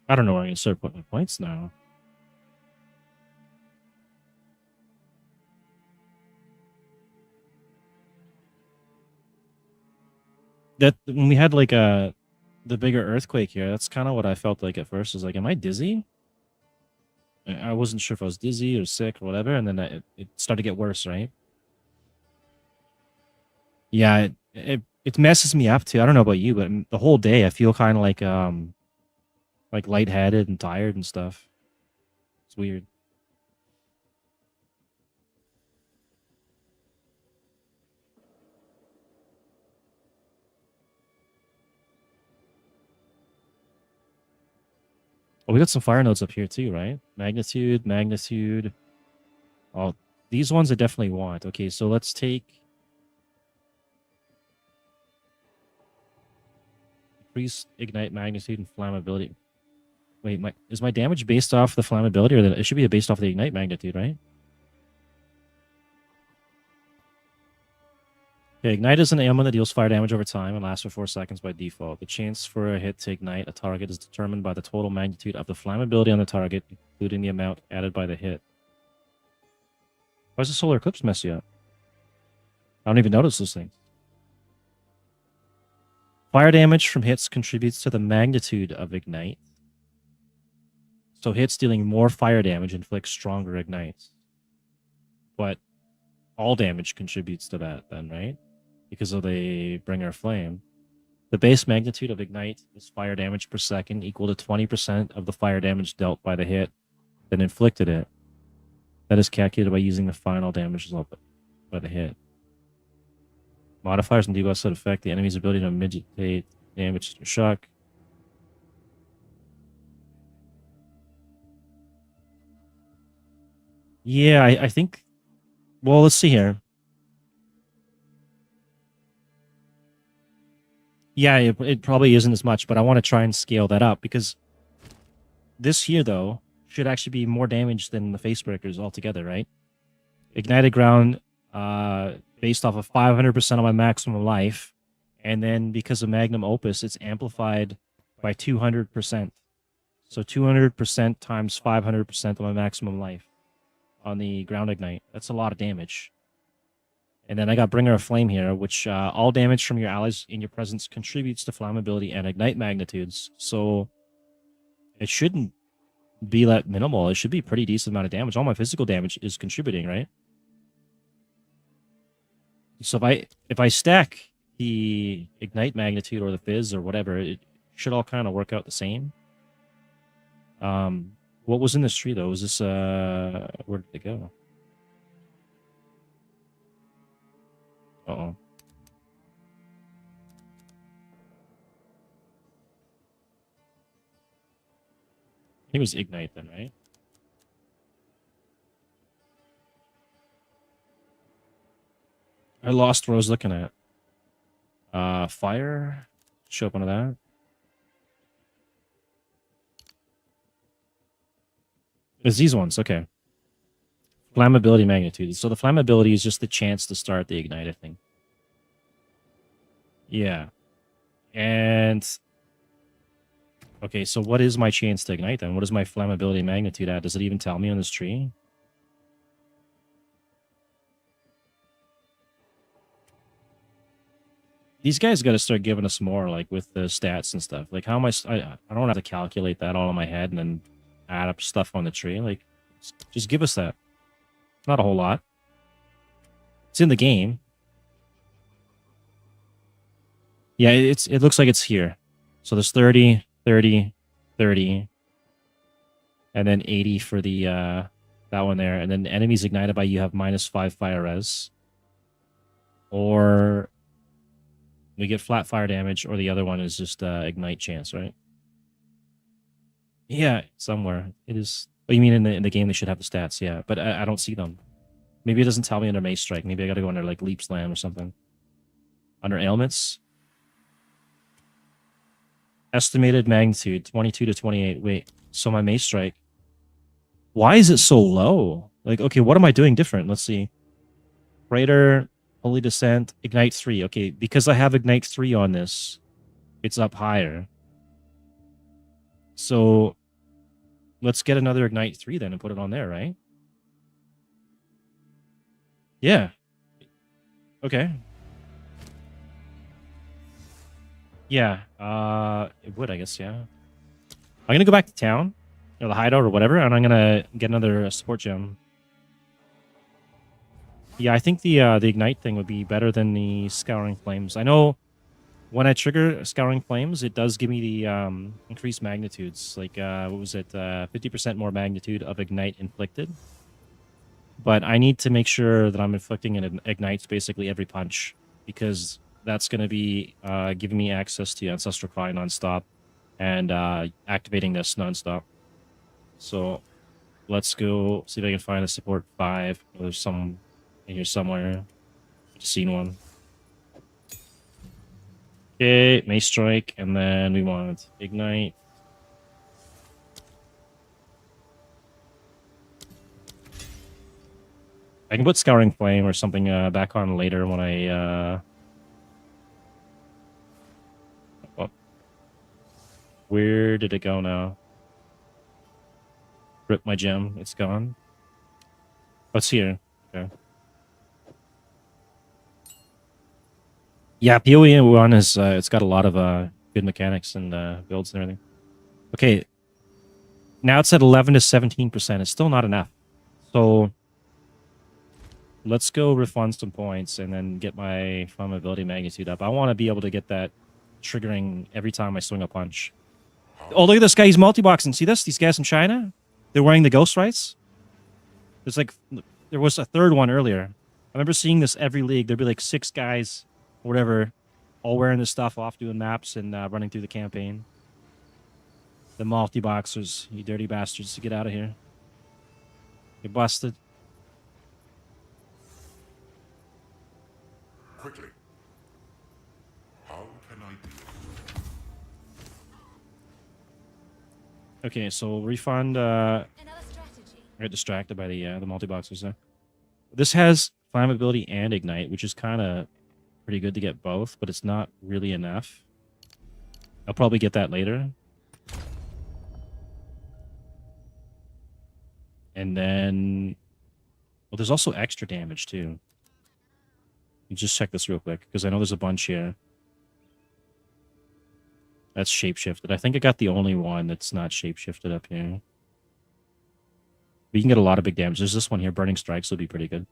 I don't know where I'm gonna start putting my points now. That when we had like the bigger earthquake here, that's kind of what I felt like at first. Is like, am I dizzy? I wasn't sure if I was dizzy or sick or whatever, and then it started to get worse, right? Yeah, it messes me up too. I don't know about you, but the whole day I feel kind of like lightheaded and tired and stuff. It's weird. Oh, we got some fire nodes up here too, right? Magnitude, magnitude. Oh, these ones I definitely want. Okay, so let's take increase ignite magnitude and flammability. Wait, is my damage based off the flammability, or it should be based off the ignite magnitude, right? Okay, ignite is an ailment that deals fire damage over time and lasts for 4 seconds by default. The chance for a hit to ignite a target is determined by the total magnitude of the flammability on the target, including the amount added by the hit. Why does the solar eclipse mess you up? I don't even notice those things. Fire damage from hits contributes to the magnitude of ignite. So hits dealing more fire damage inflict stronger ignites. But all damage contributes to that then, right? Because of the bringer flame. The base magnitude of ignite is fire damage per second equal to 20% of the fire damage dealt by the hit that inflicted it. That is calculated by using the final damage result by the hit. Modifiers and debuffs that affect the enemy's ability to mitigate damage to shock. Yeah, I think... Well, let's see here. Yeah, it probably isn't as much, but I want to try and scale that up because this here, though, should actually be more damage than the Facebreakers altogether, right? Ignited Ground, based off of 500% of my maximum life, and then because of Magnum Opus, it's amplified by 200%. So 200% times 500% of my maximum life on the Ground Ignite. That's a lot of damage. And then I got Bringer of Flame here, which all damage from your allies in your presence contributes to flammability and ignite magnitudes. So it shouldn't be that minimal. It should be a pretty decent amount of damage. All my physical damage is contributing, right? So if I stack the ignite magnitude or the fizz or whatever, it should all kind of work out the same. What was in this tree though? Was this where did it go? Uh-oh. think it was Ignite then, right? I lost what I was looking at. Fire. Show up under that. It's these ones, okay. Flammability magnitude. So the flammability is just the chance to start the ignite, I think. Yeah. And okay, so what is my chance to ignite then? What is my flammability magnitude at? Does it even tell me on this tree? These guys got to start giving us more, like with the stats and stuff. Like, how am I don't have to calculate that all in my head and then add up stuff on the tree. Like, just give us that. Not a whole lot. It's in the game. Yeah, it looks like it's here. So there's 30, 30, 30, and then 80 for the that one there. And then enemies ignited by you have -5 fire res. Or we get flat fire damage, or the other one is just ignite chance, right? Yeah, somewhere. It is. Oh, you mean in the game they should have the stats, yeah. But I don't see them. Maybe it doesn't tell me under Mace Strike. Maybe I gotta go under like Leap Slam or something. Under ailments. Estimated magnitude 22 to 28. Wait, so my Mace Strike. Why is it so low? Like, okay, what am I doing different? Let's see. Freighter, Holy Descent, Ignite 3. Okay, because I have Ignite 3 on this, it's up higher. So let's get another Ignite 3 then and put it on there, right? Yeah. Okay. Yeah, it would, I guess, yeah. I'm gonna go back to town, or the hideout, or whatever, and I'm gonna get another support gem. Yeah, I think the Ignite thing would be better than the Scouring Flames. I know when I trigger Scouring Flames, it does give me the increased magnitudes. Like, what was it? 50% more magnitude of Ignite inflicted. But I need to make sure that I'm inflicting an Ignites basically every punch, because that's going to be giving me access to Ancestral Cry nonstop and activating this nonstop. So let's go see if I can find a support 5. There's some in here somewhere. Just seen one. Okay, Mace Strike, and then we want Ignite. I can put Scouring Flame or something back on later when I... Oh. Where did it go now? Rip my gem. It's gone. Oh, it's here. Okay. Yeah, PoE1 is it's got a lot of good mechanics and builds and everything. Okay. Now it's at 11 to 17%. It's still not enough. So let's go refund some points and then get my flammability magnitude up. I want to be able to get that triggering every time I swing a punch. Oh, look at this guy. He's multi-boxing. See this? These guys from China? They're wearing the Ghost Rights. There's like, there was a third one earlier. I remember seeing this every league. There'd be like 6 guys, or whatever, all wearing this stuff off, doing maps and running through the campaign. The multi-boxers, you dirty bastards, get out of here. You're busted. Quickly. How can I do it? Okay, so refund. I Another strategy. got distracted by the multi-boxers there. This has flammability and ignite, which is kind of pretty good to get both, but it's not really enough. I'll probably get that later. And then, well, there's also extra damage too. You just check this real quick, because I know there's a bunch here. That's shapeshifted. I think I got the only one that's not shapeshifted up here. But you can get a lot of big damage. There's this one here. Burning Strikes will be pretty good.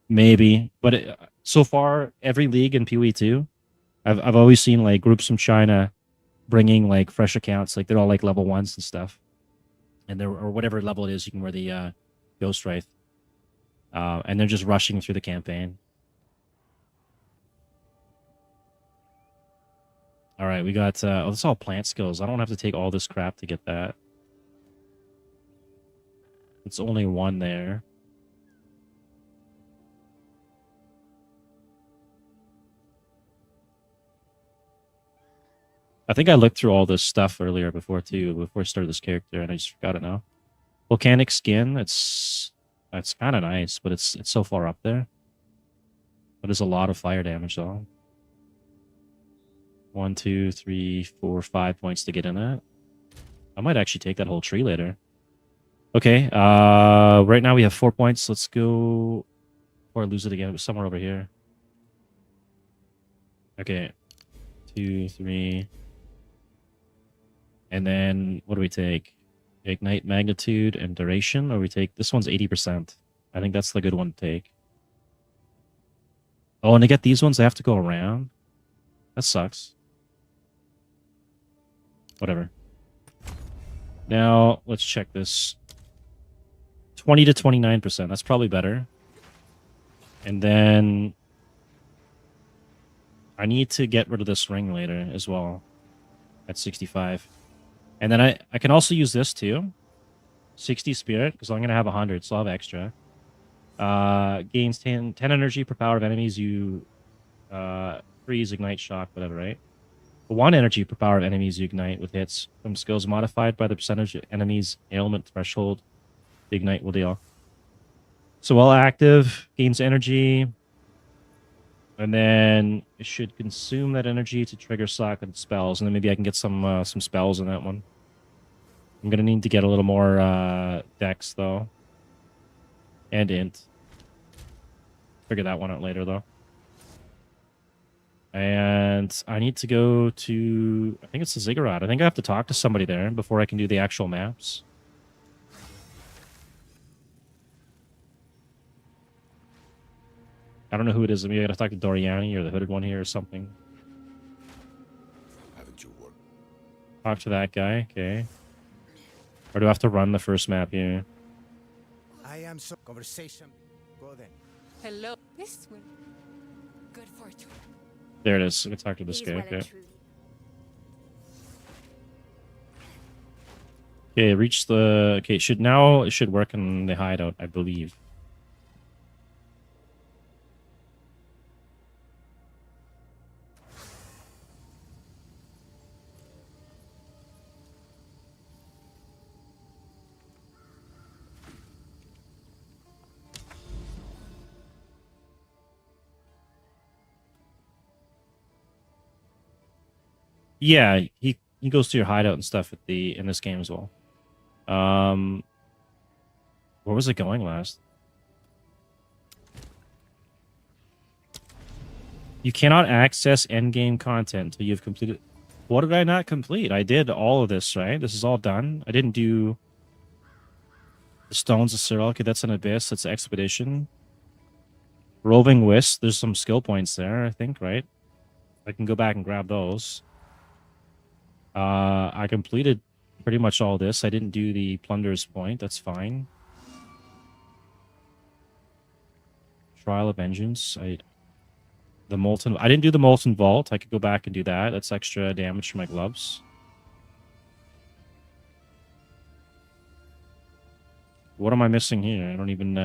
Maybe. But so far, every league in PoE2, I've always seen like groups from China bringing like fresh accounts. Like they're all like level 1s and stuff. And they're, or whatever level it is, you can wear the Ghost Wraith. And they're just rushing through the campaign. All right, we got oh, that's all plant skills. I don't have to take all this crap to get that. It's only one there. I think I looked through all this stuff earlier before I started this character, and I just forgot it now. Volcanic skin, it's kind of nice, but it's so far up there. But there's a lot of fire damage though. 1, 2, 3, 4, 5 points to get in it. I might actually take that whole tree later. Okay, right now we have 4 points. Let's go before I lose it again. It was somewhere over here. Okay, 2, 3. And then what do we take? Ignite magnitude and duration, or we take this one's 80%. I think that's the good one to take. Oh, and to get these ones, I have to go around. That sucks. Whatever. Now, let's check this. 20 to 29%. That's probably better. And then I need to get rid of this ring later as well. At 65. And then I can also use this too. 60 spirit, because I'm going to have 100, so I'll have extra. Gains 10 energy per power of enemies you freeze, ignite, shock, whatever, right? 1 energy per power of enemies you ignite with hits from skills modified by the percentage of enemies' ailment threshold the ignite will deal. So while active, gains energy, and then it should consume that energy to trigger sock and spells, and then maybe I can get some spells in that one. I'm gonna need to get a little more dex though, and int. Figure that one out later though. And I need to go to, I think it's the Ziggurat. I think I have to talk to somebody there before I can do the actual maps. I don't know who it is. Maybe I gotta talk to Doriani or the hooded one here or something. Haven't you worked? Talk to that guy, okay. Or do I have to run the first map here? I am so conversation. Go then. Hello. This will. Good fortune. There it is. I'm gonna talk to this He's guy, well okay. and truly. Okay, reach the... Okay, it should work in the hideout, I believe. Yeah, he goes to your hideout and stuff in this game as well. Where was it going last? You cannot access endgame content until you've completed. What did I not complete? I did all of this, right? This is all done. I didn't do the Stones of Cyril. Okay, that's an Abyss. That's Expedition. Roving Wisp. There's some skill points there, I think, right? I can go back and grab those. I completed pretty much all this. I didn't do the Plunder's Point. That's fine. Trial of Vengeance. I didn't do the Molten Vault. I could go back and do that. That's extra damage for my gloves. What am I missing here? I don't even...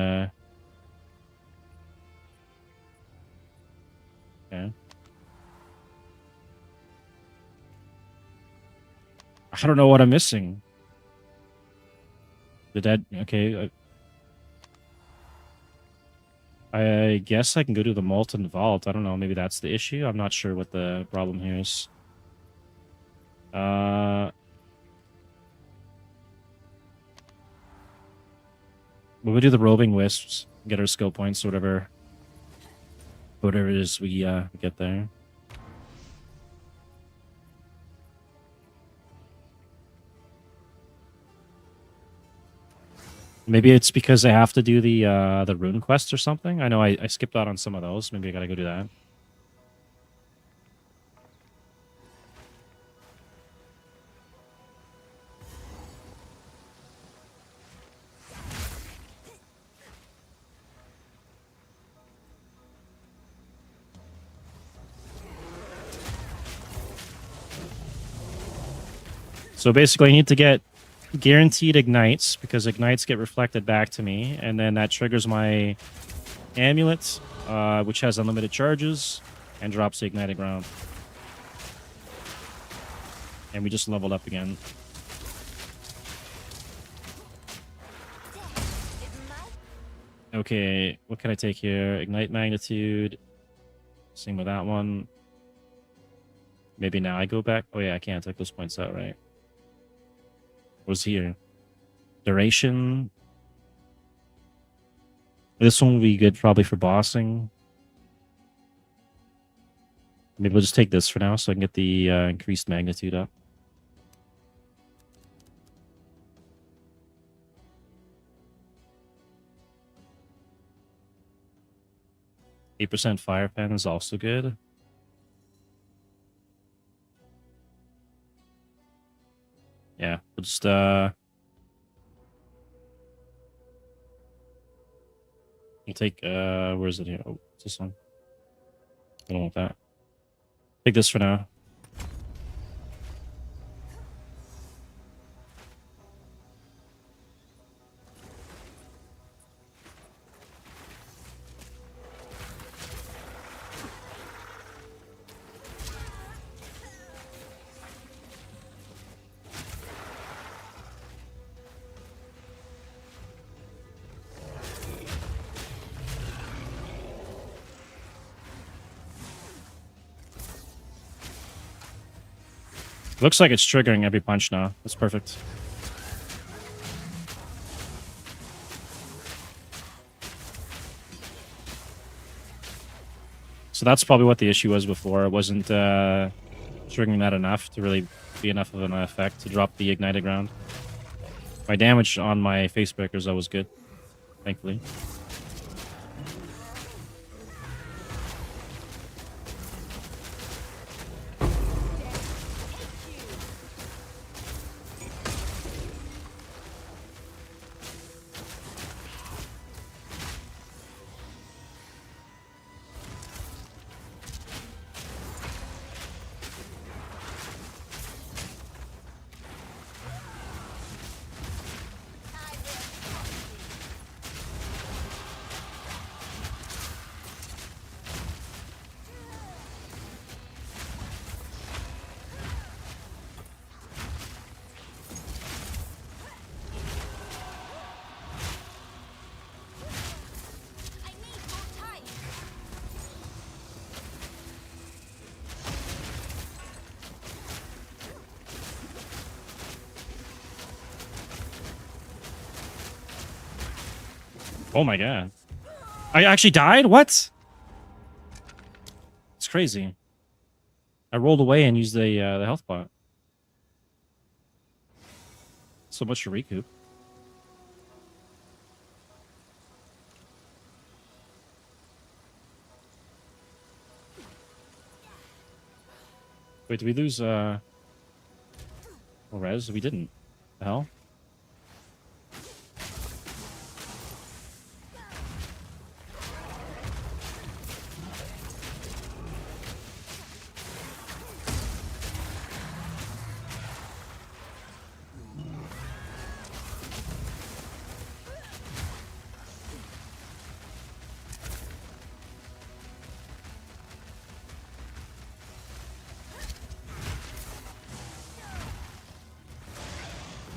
Okay. I don't know what I'm missing. Did that... Okay. I guess I can go to the Molten Vault. I don't know. Maybe that's the issue. I'm not sure what the problem here is. We'll do the Roving Wisps. Get our skill points, whatever it is we get there. Maybe it's because I have to do the rune quest or something. I know I skipped out on some of those. Maybe I gotta go do that. So basically, I need to get guaranteed ignites because ignites get reflected back to me, and then that triggers my amulet, which has unlimited charges and drops the ignited ground. And we just leveled up again. Okay, what can I take here? Ignite magnitude. Same with that one. Maybe now I go back. Oh yeah, I can't take those points out, right? What's here? Duration. This one will be good probably for bossing. Maybe we'll just take this for now so I can get the increased magnitude up. %8 fire pen is also good. Yeah, we'll just we'll take where is it here? Oh, it's this one. I don't want that. Take this for now. Looks like it's triggering every punch now. That's perfect. So that's probably what the issue was before. It wasn't triggering that enough to really be enough of an effect to drop the ignited ground. My damage on my Facebreakers, though, was good. Thankfully. Oh my god. I actually died? What? It's crazy. I rolled away and used the health pot. So much for recoup. Wait, did we lose res? We didn't. The hell?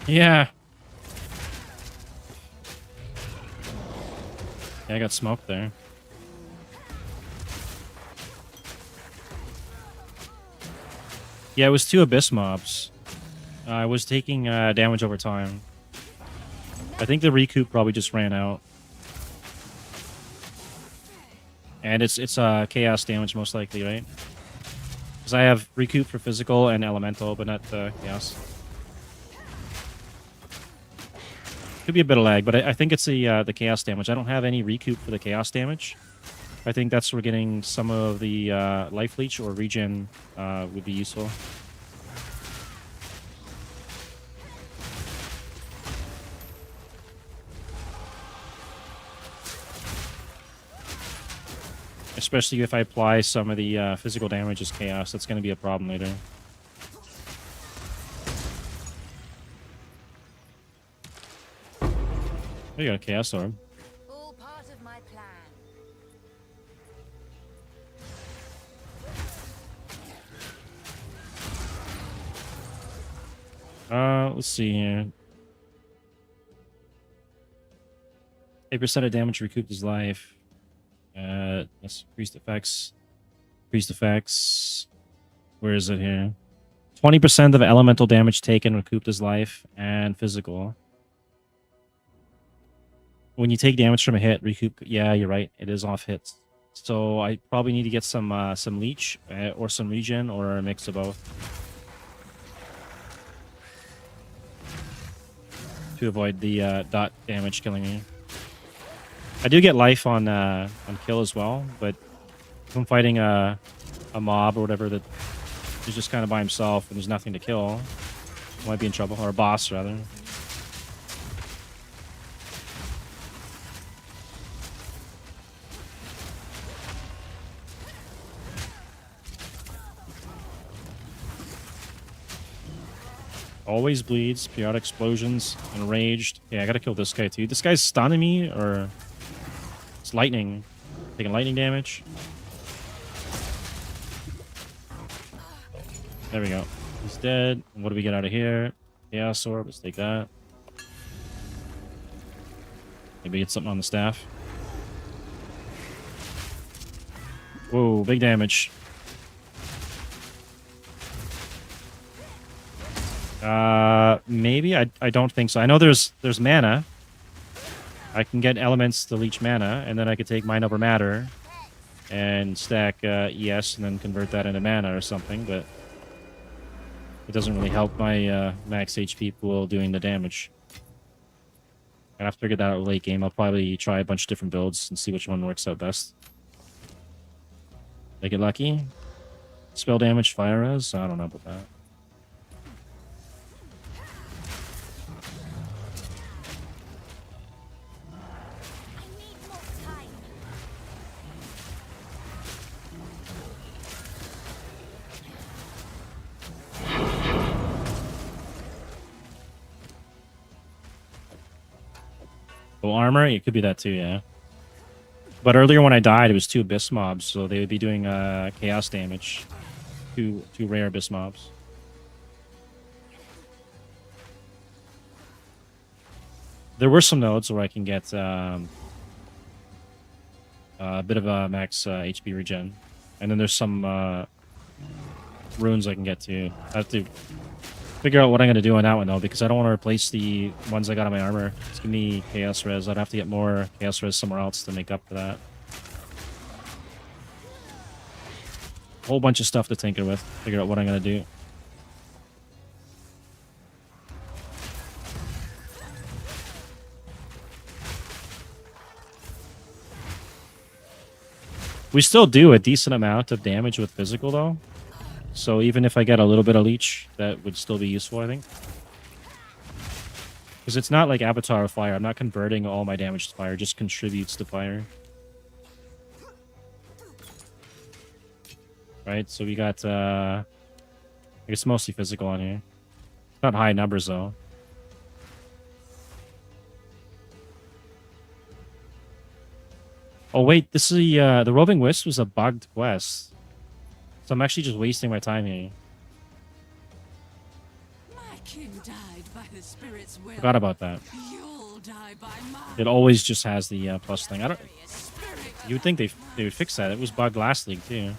Yeah. Yeah, I got smoked there. Yeah, it was 2 Abyss mobs. I was taking damage over time. I think the recoup probably just ran out. And it's chaos damage most likely, right? Because I have recoup for physical and elemental, but not chaos. Could be a bit of lag, but I think it's the chaos damage. I don't have any recoup for the chaos damage. I think that's where getting some of the life leech or regen would be useful. Especially if I apply some of the physical damage as chaos, that's going to be a problem later. you got a Chaos Orb. All part of my plan. Let's see here. 8% of damage recouped his life. That's increased effects. Increased effects. Where is it here? 20% of elemental damage taken recouped his life and physical. When you take damage from a hit, recoup. Yeah, you're right. It is off hits. So I probably need to get some leech or some regen or a mix of both to avoid the dot damage killing me. I do get life on kill as well, but if I'm fighting a mob or whatever that is just kind of by himself and there's nothing to kill, I might be in trouble, or a boss rather. Always bleeds, periodic explosions, enraged. Yeah, I gotta kill this guy too. This guy's stunning me, or it's lightning. Taking lightning damage. There we go. He's dead. And what do we get out of here? Chaos Orb. Let's take that. Maybe get something on the staff. Whoa, big damage. Maybe I don't think so. I know there's mana. I can get elements to leech mana, and then I could take mind over matter and stack ES and then convert that into mana or something, but it doesn't really help my max HP pool doing the damage. I'd have to figure that out late game. I'll probably try a bunch of different builds and see which one works out best. Make it lucky. Spell damage, fire res. I don't know about that. Oh, armor? It could be that too, yeah. But earlier when I died, it was 2 abyss mobs, so they would be doing chaos damage. Two rare abyss mobs. There were some nodes where I can get a bit of a max HP regen. And then there's some runes I can get too. I have to figure out what I'm going to do on that one, though, because I don't want to replace the ones I got on my armor. It's giving me chaos res. I'd have to get more chaos res somewhere else to make up for that. A whole bunch of stuff to tinker with. Figure out what I'm going to do. We still do a decent amount of damage with physical, though. So even if I get a little bit of leech, that would still be useful, I think. Because it's not like Avatar of Fire. I'm not converting all my damage to fire. It just contributes to fire. Right? So we got, I guess mostly physical on here. Not high numbers, though. Oh, wait. This is the Roving Wisp was a bugged quest. So I'm actually just wasting my time here. My kin died by the spirit's will. Forgot about that. You'll die by mine. It always just has the plus thing. I don't. You would think they would fix that. It was bugged last league too.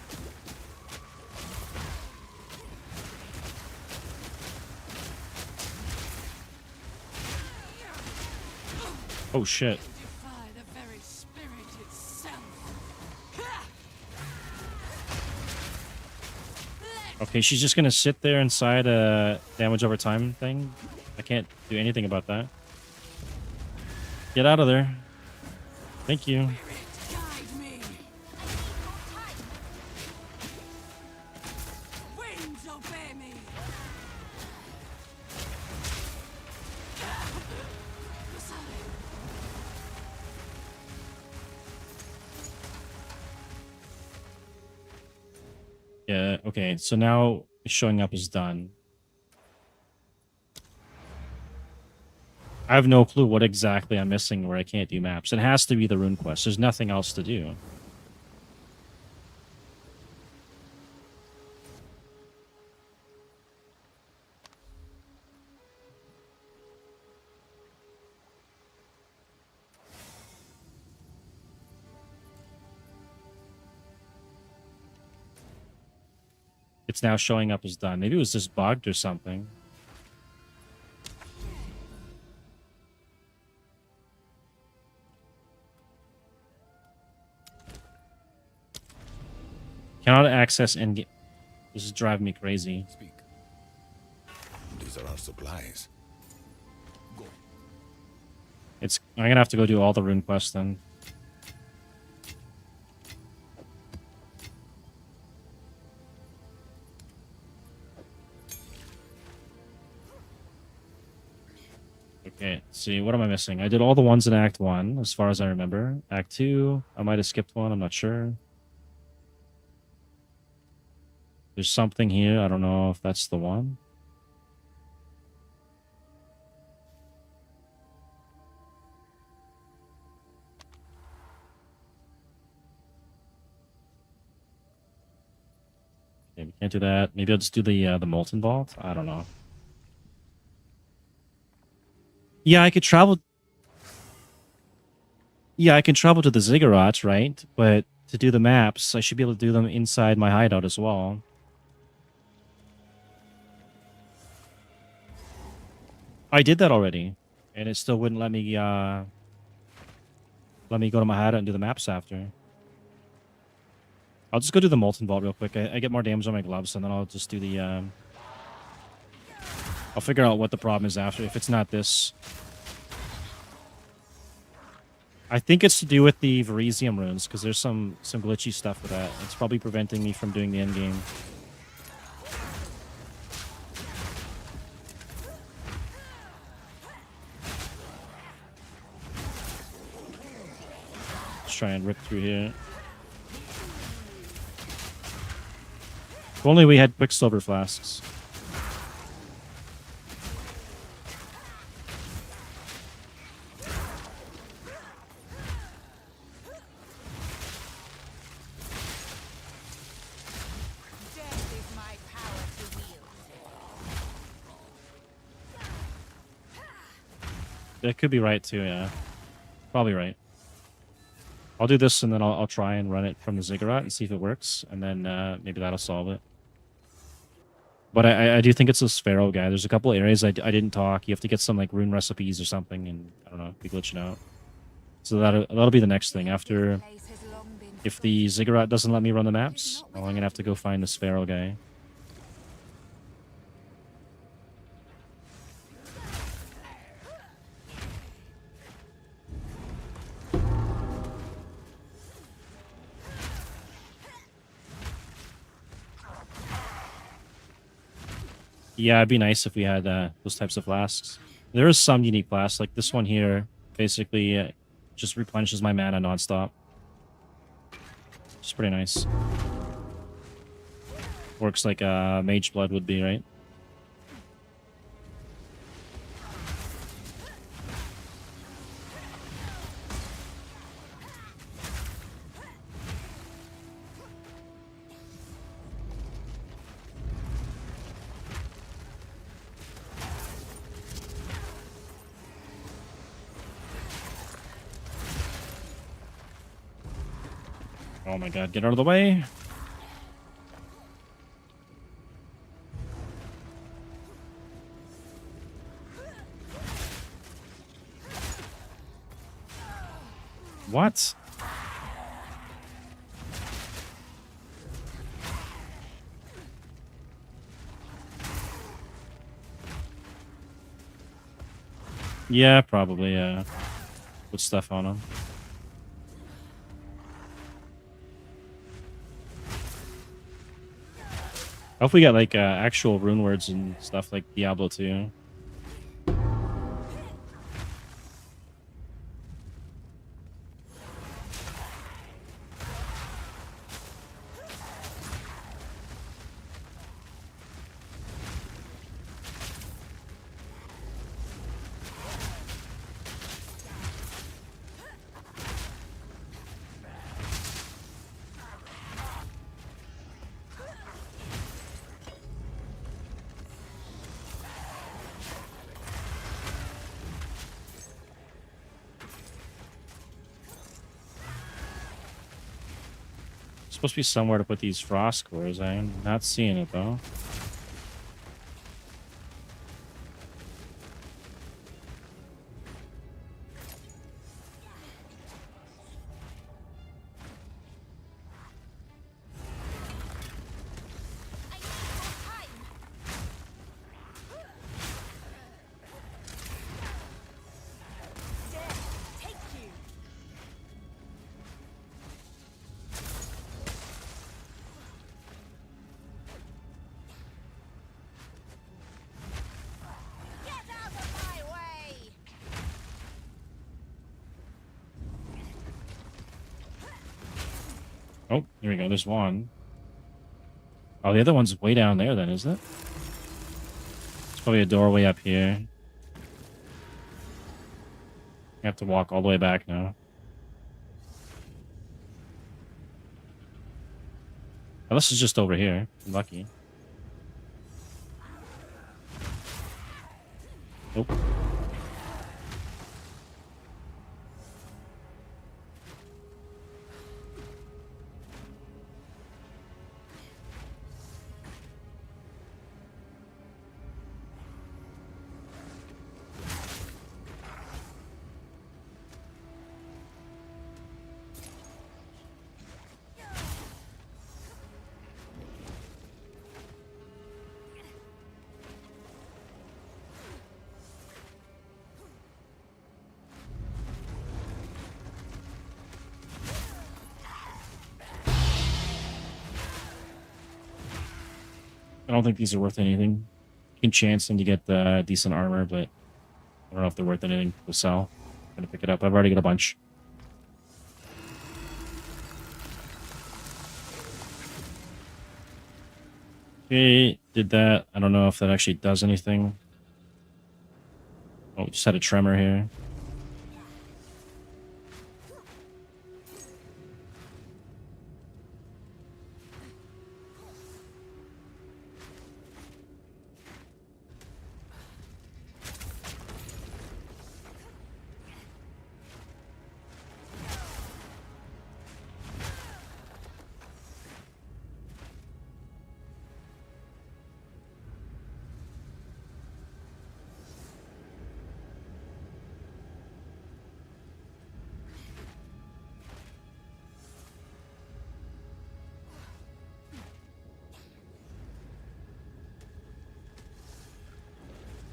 Oh shit. Defy the very spirit itself. Okay, she's just gonna sit there inside a damage over time thing. I can't do anything about that. Get out of there. Thank you. Guide me. Winds obey me. Yeah, okay, so now showing up is done. I have no clue what exactly I'm missing where I can't do maps. It has to be the rune quest. There's nothing else to do. It's now showing up as done. Maybe it was just bugged or something. Cannot access endgame. This is driving me crazy. Speak. These are our supplies. Go. I'm gonna have to go do all the rune quests then. Okay, let's see, what am I missing? I did all the ones in Act 1, as far as I remember. Act 2, I might have skipped one, I'm not sure. There's something here, I don't know if that's the one. Okay, we can't do that. Maybe I'll just do the Molten Vault? I don't know. Yeah, I could travel... Yeah, I can travel to the Ziggurats, right? But to do the maps, I should be able to do them inside my hideout as well. I did that already, and it still wouldn't let me go to my hideout and do the maps after. I'll just go do the Molten Vault real quick. I get more damage on my gloves, and then I'll just do the... I'll figure out what the problem is after, if it's not this. I think it's to do with the Verisium runes, because there's some glitchy stuff with that. It's probably preventing me from doing the end game. Let's try and rip through here. If only we had Quicksilver flasks. That could be right too, yeah. Probably right. I'll do this and then I'll try and run it from the Ziggurat and see if it works, and then maybe that'll solve it. But I do think it's a Sphero guy. There's a couple areas I didn't talk. You have to get some like rune recipes or something, and I don't know, be glitching out. So that'll be the next thing. After, if the Ziggurat doesn't let me run the maps, well, I'm gonna have to go find the Sphero guy. Yeah, it'd be nice if we had those types of flasks. There is some unique flasks, like this one here, basically just replenishes my mana nonstop. It's pretty nice. Works like Mage Blood would be, right? Oh my god, get out of the way. What? Yeah, probably, put stuff on him. I hope we got like actual rune words and stuff like Diablo 2. supposed to be somewhere to put these frost cores. I'm not seeing it though. Oh, here we go. There's one. Oh, the other one's way down there then, isn't it? It's probably a doorway up here. I have to walk all the way back now. Oh, this is just over here. I'm lucky. Nope. I don't think these are worth anything. You can chance them to get decent armor, but I don't know if they're worth anything to sell. I'm gonna pick it up. I've already got a bunch. Okay, did that. I don't know if that actually does anything. Oh, we just had a tremor here.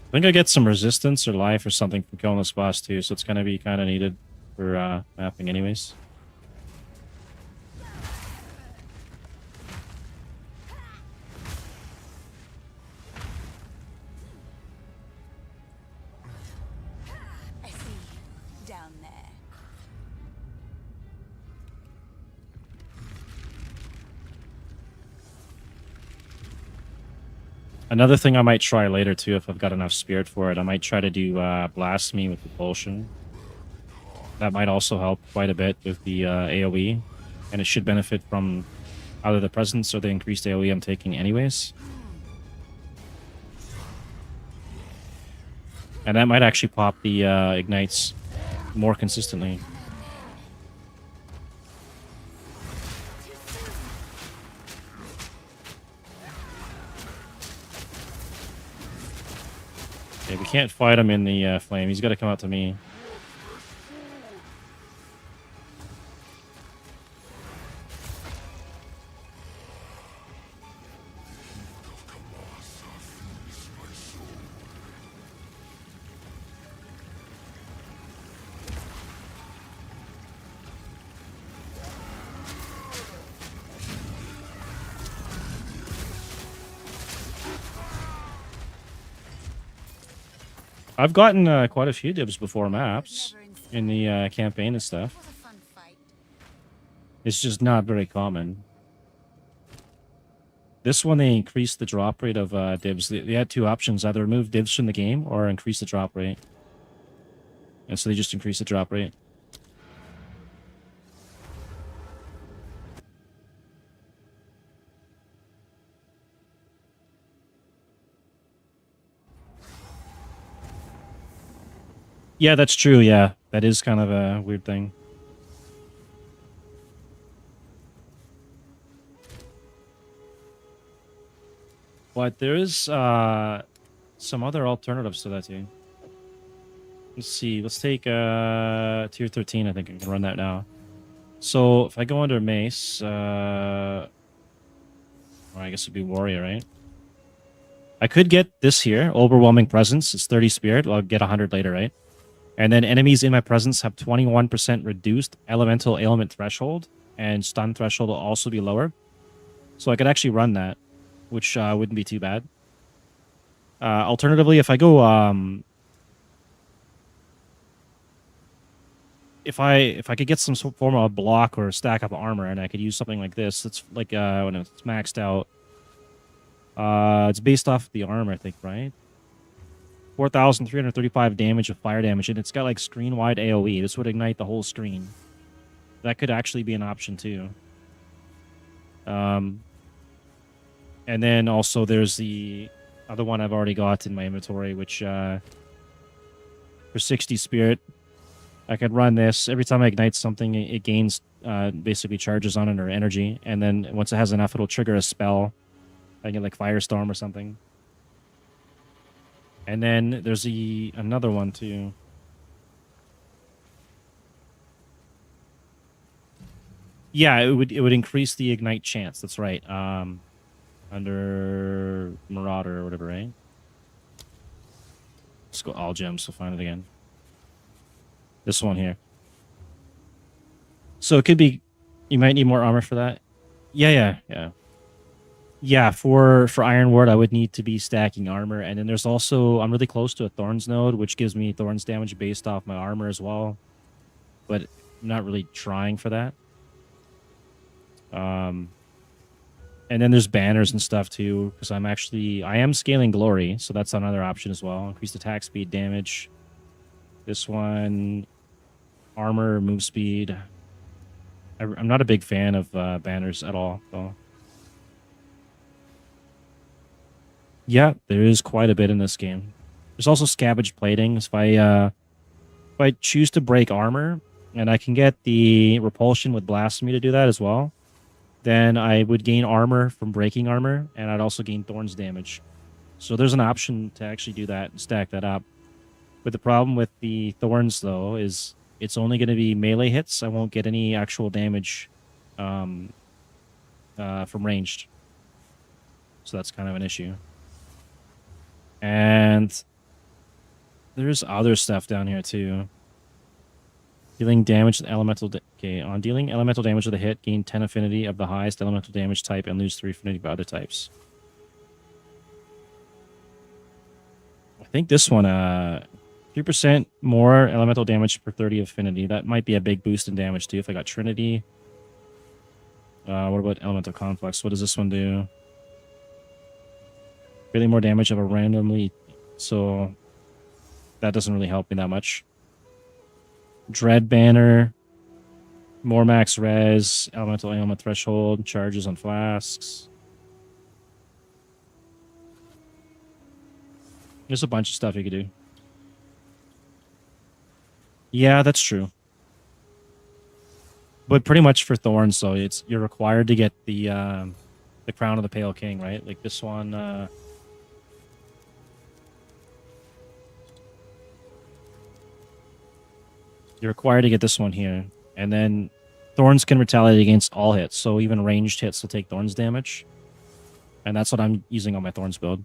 I think I get some resistance or life or something from killing this boss too, so it's gonna be kind of needed for mapping anyways. I see you down there. Another thing I might try later too, if I've got enough spirit for it, I might try to do blasphemy with repulsion. That might also help quite a bit with the AoE, and it should benefit from either the presence or the increased AoE I'm taking anyways. And that might actually pop the ignites more consistently. Okay, we can't fight him in the flame. He's got to come out to me. I've gotten quite a few dibs before maps in the campaign and stuff. It was a fun fight. It's just not very common. This one, they increased the drop rate of dibs. They had two options, either remove dibs from the game or increase the drop rate. And so they just increased the drop rate. Yeah, that's true, yeah. That is kind of a weird thing. But there is some other alternatives to that too. Let's see. Let's take tier 13. I think I can run that now. So if I go under mace, well, I guess it'd be warrior, right? I could get this here, overwhelming presence. It's 30 spirit. I'll get 100 later, right? And then enemies in my presence have 21% reduced elemental ailment threshold, and stun threshold will also be lower. So I could actually run that, which wouldn't be too bad. Alternatively, if I go if I could get some form of block or stack up armor, and I could use something like this, it's like when it's maxed out. It's based off the armor, I think, right? 4,335 damage of fire damage, and it's got like screen wide AoE. This would ignite the whole screen. That could actually be an option too. And then also there's the other one I've already got in my inventory, which for 60 spirit, I could run this. Every time I ignite something, it gains basically charges on it or energy, and then once it has enough, it'll trigger a spell. I get like Firestorm or something. And then there's another one too. Yeah, it would increase the ignite chance. That's right. Under Marauder or whatever, right? Let's go all gems. We'll find it again. This one here. So it could be. You might need more armor for that. Yeah. Yeah, for Iron Ward, I would need to be stacking armor. And then there's also, I'm really close to a Thorns node, which gives me Thorns damage based off my armor as well. But I'm not really trying for that. And then there's banners and stuff too, because I am scaling Glory, so that's another option as well. Increased attack speed, damage. This one, armor, move speed. I'm not a big fan of banners at all, though. Yeah, there is quite a bit in this game. There's also scabbage plating. If I choose to break armor, and I can get the repulsion with blasphemy to do that as well, then I would gain armor from breaking armor, and I'd also gain thorns damage. So there's an option to actually do that and stack that up. But the problem with the thorns, though, is it's only going to be melee hits. I won't get any actual damage from ranged. So that's kind of an issue. And there's other stuff down here too. Dealing damage with elemental. Okay, on dealing elemental damage with a hit, gain 10 affinity of the highest elemental damage type and lose 3 affinity by other types. I think this one, 3% more elemental damage per 30 affinity. That might be a big boost in damage too if I got Trinity. What about elemental complex? What does this one do? Really more damage of a randomly, so that doesn't really help me that much. Dread banner, more max res, elemental ailment threshold, charges on flasks. There's a bunch of stuff you could do. Yeah, that's true. But pretty much for thorns, so you're required to get the crown of the Pale King, right? Like this one. You're required to get this one here. And then Thorns can retaliate against all hits. So even ranged hits will take Thorns damage. And that's what I'm using on my Thorns build.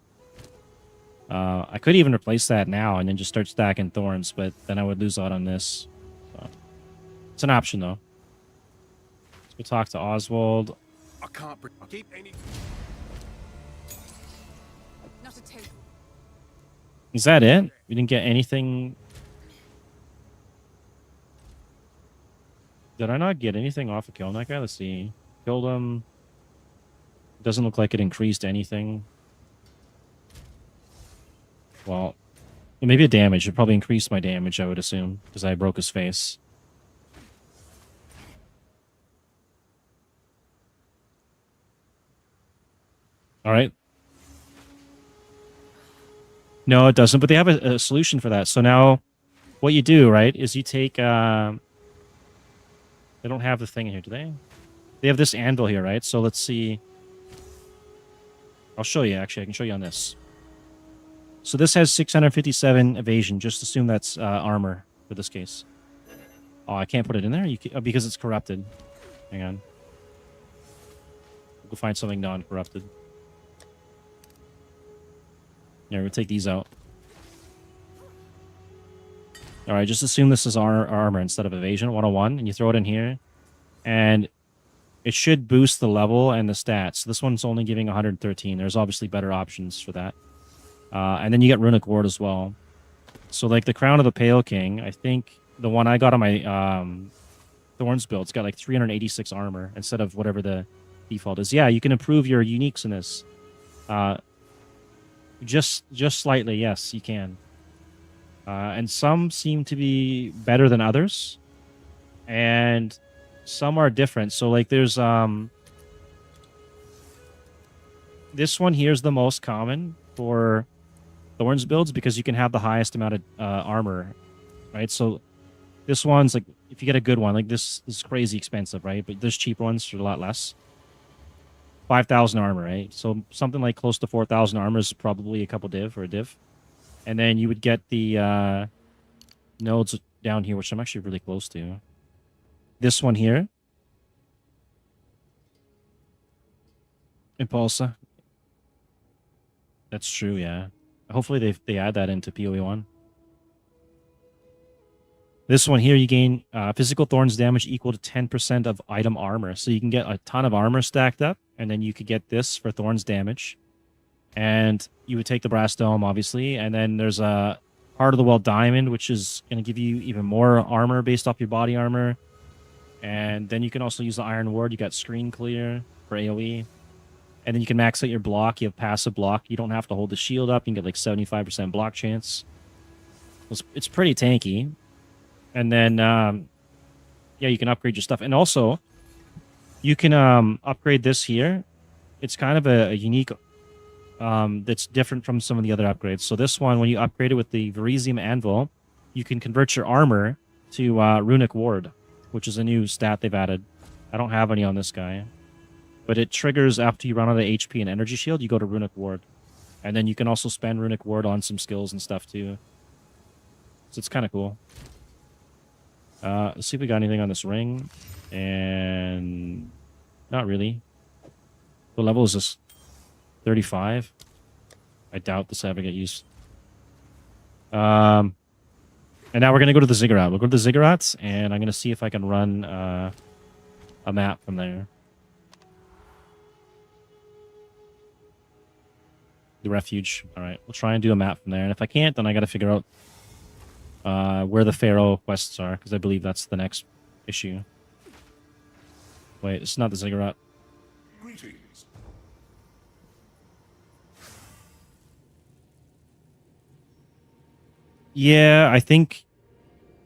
I could even replace that now and then just start stacking Thorns, but then I would lose out on this. So, it's an option, though. Let's go talk to Oswald. I can't keep any. Not a total. Is that it? We didn't get anything... Did I not get anything off of killing that guy? Let's see. Killed him. Doesn't look like it increased anything. Well, maybe a damage. It probably increased my damage, I would assume, because I broke his face. All right. No, it doesn't, but they have a solution for that. So now what you do, right, is you take... They don't have the thing in here, do they? They have this anvil here, right? So let's see. I'll show you, actually. I can show you on this. So this has 657 evasion. Just assume that's armor for this case. Oh, I can't put it in there because it's corrupted. Hang on. We'll find something non-corrupted. Yeah, we'll take these out. All right, just assume this is armor instead of evasion, 101, and you throw it in here. And it should boost the level and the stats. This one's only giving 113. There's obviously better options for that. And then you get Runic Ward as well. So, like, the Crown of the Pale King, I think the one I got on my Thorns build, it's got like 386 armor instead of whatever the default is. Yeah, you can improve your uniques in this. Just slightly, yes, you can. And some seem to be better than others. And some are different. So, like, there's... this one here is the most common for Thorns builds because you can have the highest amount of armor, right? So this one's like, if you get a good one, like this is crazy expensive, right? But there's cheap ones for a lot less. 5,000 armor, right? So something like close to 4,000 armor is probably a couple div or a div. And then you would get the nodes down here, which I'm actually really close to. This one here. Impulsa. That's true, yeah. Hopefully they add that into PoE1. This one here, you gain physical thorns damage equal to 10% of item armor. So you can get a ton of armor stacked up, and then you could get this for thorns damage. And you would take the brass dome, obviously, and then there's a Heart of the Well diamond, which is going to give you even more armor based off your body armor. And then you can also use the Iron Ward. You got screen clear for AoE. And then you can max out your block. You have passive block. You don't have to hold the shield up. You can get like 75% block chance. It's pretty tanky. And then, yeah, you can upgrade your stuff. And also, you can upgrade this here. It's kind of a unique, that's different from some of the other upgrades. So this one, when you upgrade it with the Verisium Anvil, you can convert your armor to Runic Ward, which is a new stat they've added. I don't have any on this guy. But it triggers after you run out of HP and energy shield, you go to Runic Ward. And then you can also spend Runic Ward on some skills and stuff too. So it's kind of cool. Let's see if we got anything on this ring. And not really. What level is this? 35? I doubt this ever get used. And now we're going to go to the Ziggurat. We'll go to the Ziggurats, and I'm going to see if I can run a map from there. The refuge. All right, we'll try and do a map from there. And if I can't, then I got to figure out where the Pharaoh quests are, because I believe that's the next issue. Wait, it's not the Ziggurat. Greetings. Yeah, I think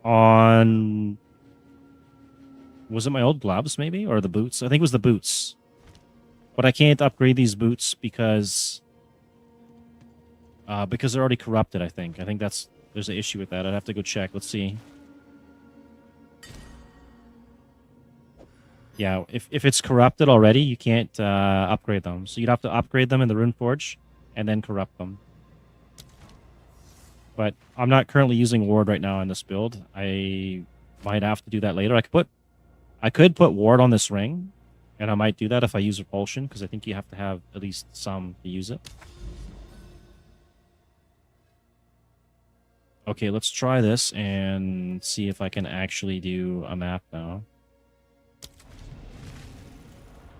on... Was it my old gloves, maybe? Or the boots? I think it was the boots. But I can't upgrade these boots because they're already corrupted, I think. I think there's an issue with that. I'd have to go check. Let's see. Yeah, if it's corrupted already, you can't upgrade them. So you'd have to upgrade them in the Runeforge and then corrupt them. But I'm not currently using Ward right now in this build. I might have to do that later. I could put Ward on this ring, and I might do that if I use Repulsion, because I think you have to have at least some to use it. Okay, let's try this and see if I can actually do a map now.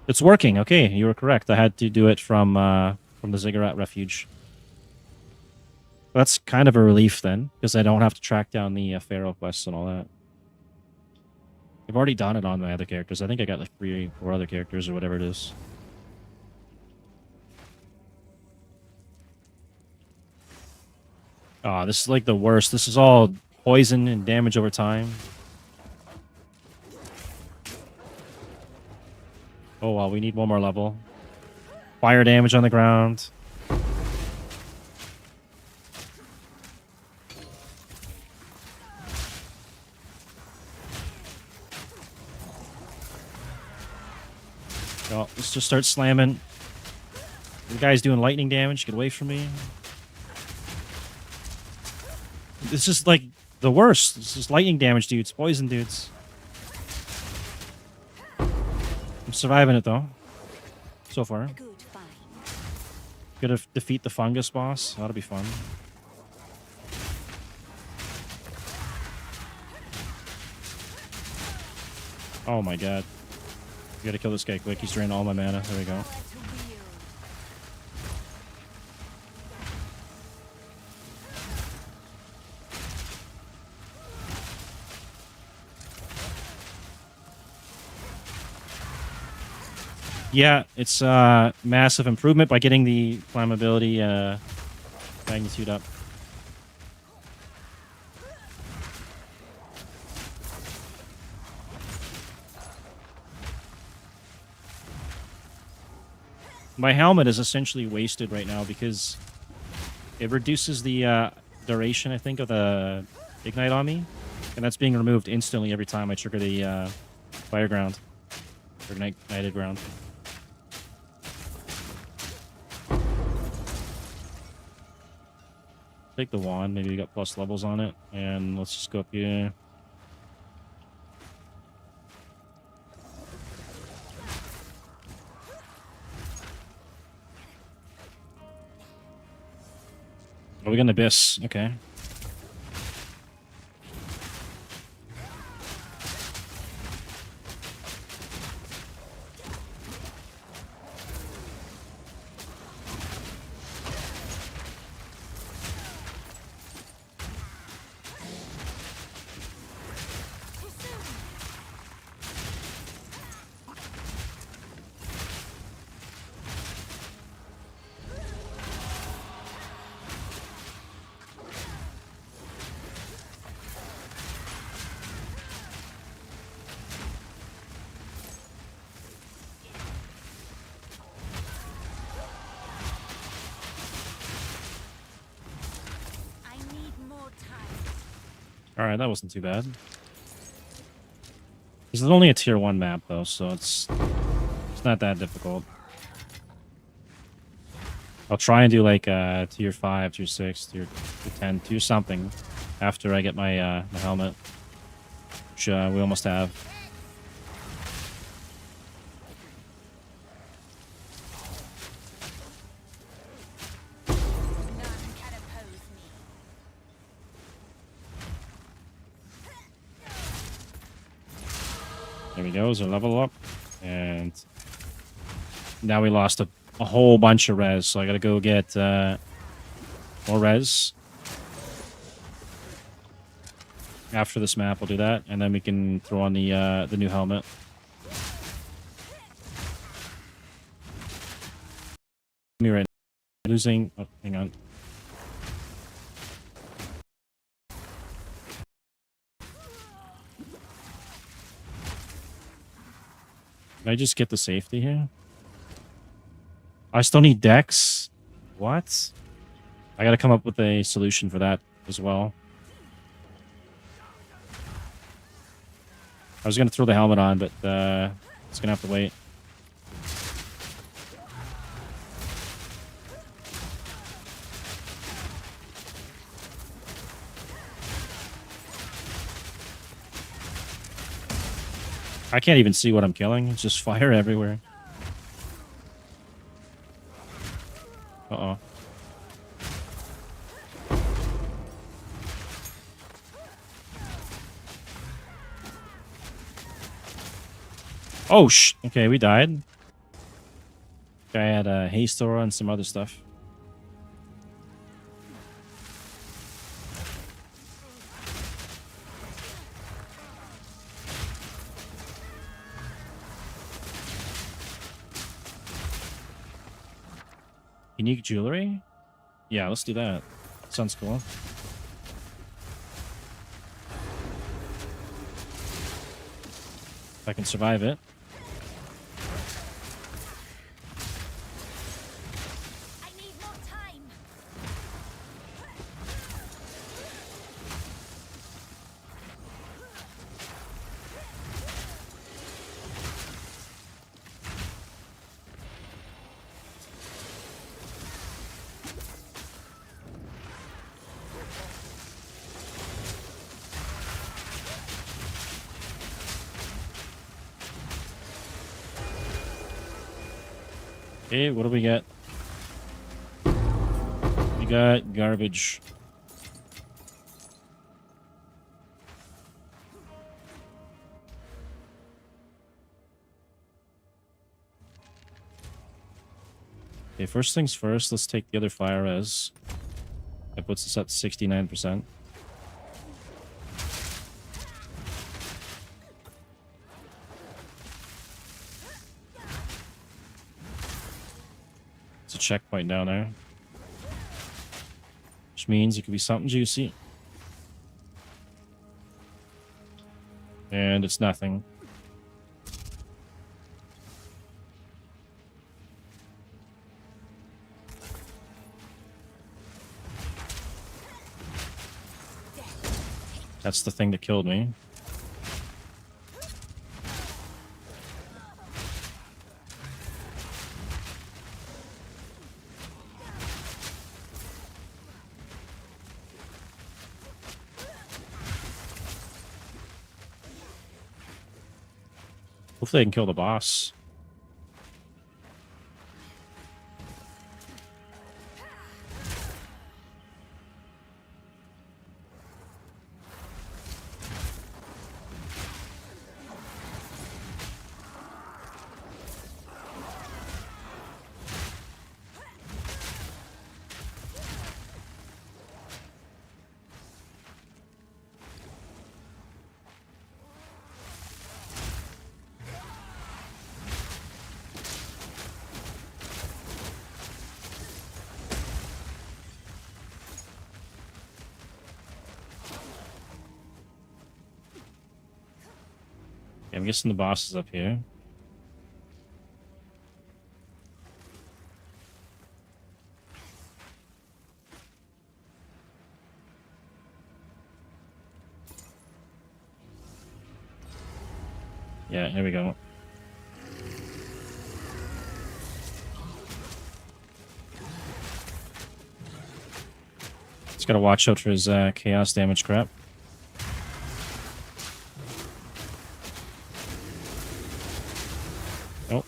It's working. Okay, you were correct. I had to do it from the Ziggurat Refuge. That's kind of a relief then, because I don't have to track down the Pharaoh quests and all that. I've already done it on my other characters. I think I got like 3 or 4 other characters or whatever it is. Oh, this is like the worst. This is all poison and damage over time. Oh, well, we need one more level. Fire damage on the ground. Oh, let's just start slamming. The guy's doing lightning damage. Get away from me. This is like the worst. This is lightning damage, dudes. Poison dudes. I'm surviving it though. So far. A good find. Gotta defeat the fungus boss. That'll be fun. Oh my god. We gotta kill this guy quick. He's draining all my mana. There we go. Power to wield. Yeah, it's massive improvement by getting the flammability magnitude up. My helmet is essentially wasted right now because it reduces the duration, I think, of the ignite on me, and that's being removed instantly every time I trigger the fire ground or ignited ground. Take the wand. Maybe we got plus levels on it, and let's just go up here. Oh, we got an abyss. Okay. I need more time. All right, that wasn't too bad. This is only a tier 1 map though, so it's not that difficult. I'll try and do like tier 5, tier 6, tier 10, tier something after I get my my helmet, which we almost have. None can oppose me. There we go, is a level up. And now we lost a whole bunch of res, so I gotta go get more res. After this map, we'll do that, and then we can throw on the new helmet. Me right now. Losing. Oh, hang on. Can I just get the safety here? I still need Dex? What? I gotta come up with a solution for that as well. I was gonna throw the helmet on, but it's gonna have to wait. I can't even see what I'm killing. It's just fire everywhere. Uh-oh. Oh, okay, we died. Guy had a haste aura and some other stuff. Unique jewelry? Yeah, let's do that. Sounds cool. If I can survive it. I need more time. Okay, what do we get? We got garbage. Okay, first things first, let's take the other fire res. That puts us at 69%. It's a checkpoint down there. Which means it could be something juicy. And it's nothing. That's the thing that killed me. Hopefully I can kill the boss. I'm guessing the boss is up here. Yeah, here we go. Just gotta watch out for his chaos damage crap. Oh.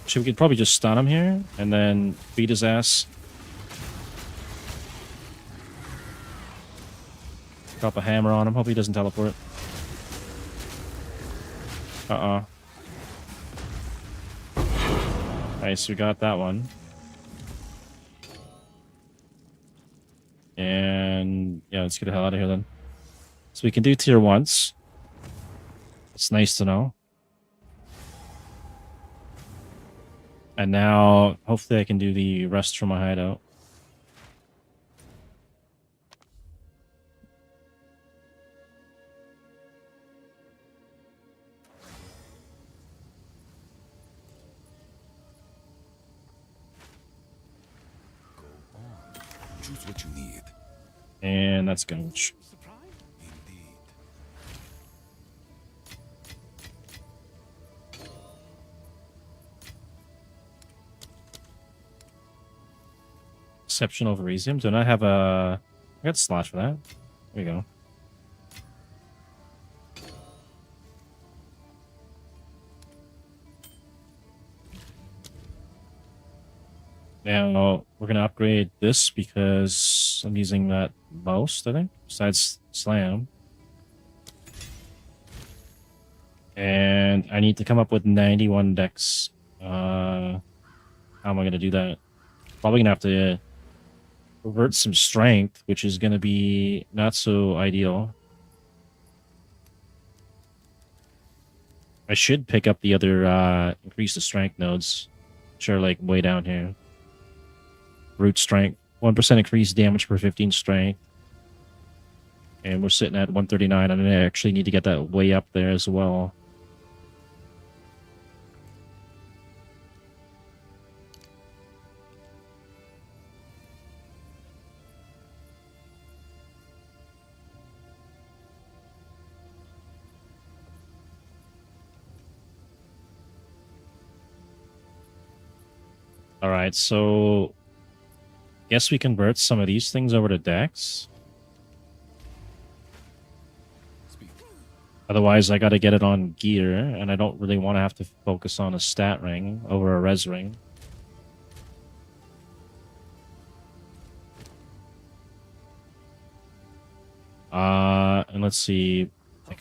Actually, we could probably just stun him here and then beat his ass. Drop a hammer on him. Hope he doesn't teleport. Uh-oh. Nice, we got that one. And yeah, let's get the hell out of here then. So we can do tier 1s. It's nice to know. And now, hopefully I can do the rest from my hideout. Choose what you need. And that's Gunch. Indeed. Exception over Elysium. Do not have a... I got a slot for that. There we go. Now, we're going to upgrade this because I'm using that most, I think, besides Slam. And I need to come up with 91 decks. How am I going to do that? Probably going to have to revert some strength, which is going to be not so ideal. I should pick up the other increase the strength nodes, which are like way down here. Root strength, 1% increased damage per 15 strength. And we're sitting at 139. I actually need to get that way up there as well. All right, so guess we convert some of these things over to decks. Speak. Otherwise, I got to get it on gear, and I don't really want to have to focus on a stat ring over a res ring. And let's see. I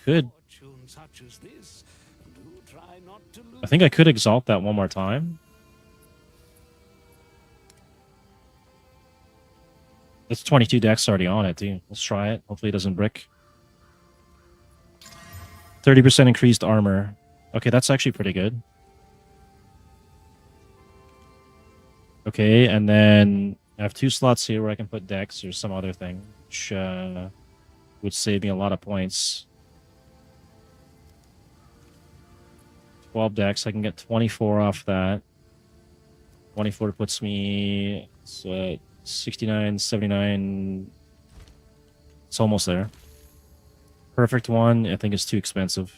think I could exalt that one more time. That's 22 decks already on it, too. Let's try it. Hopefully it doesn't brick. 30% increased armor. Okay, that's actually pretty good. Okay, and then I have 2 slots here where I can put decks or some other thing, which would save me a lot of points. 12 decks. I can get 24 off that. 24 puts me 69, 79. It's almost there. Perfect one, I think, is too expensive.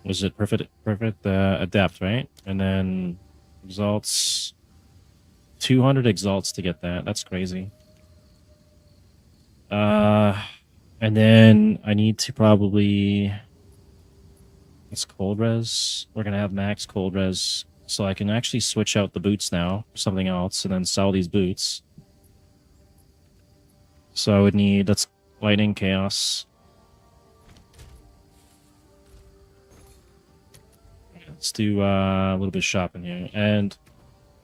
Was it perfect? Perfect adapt, right? And then exalts. 200 exalts to get that. That's crazy. And then I need to probably. It's cold res. We're gonna have max cold res. So I can actually switch out the boots now for something else and then sell these boots. So I would need, that's lightning chaos. Let's do a little bit of shopping here. And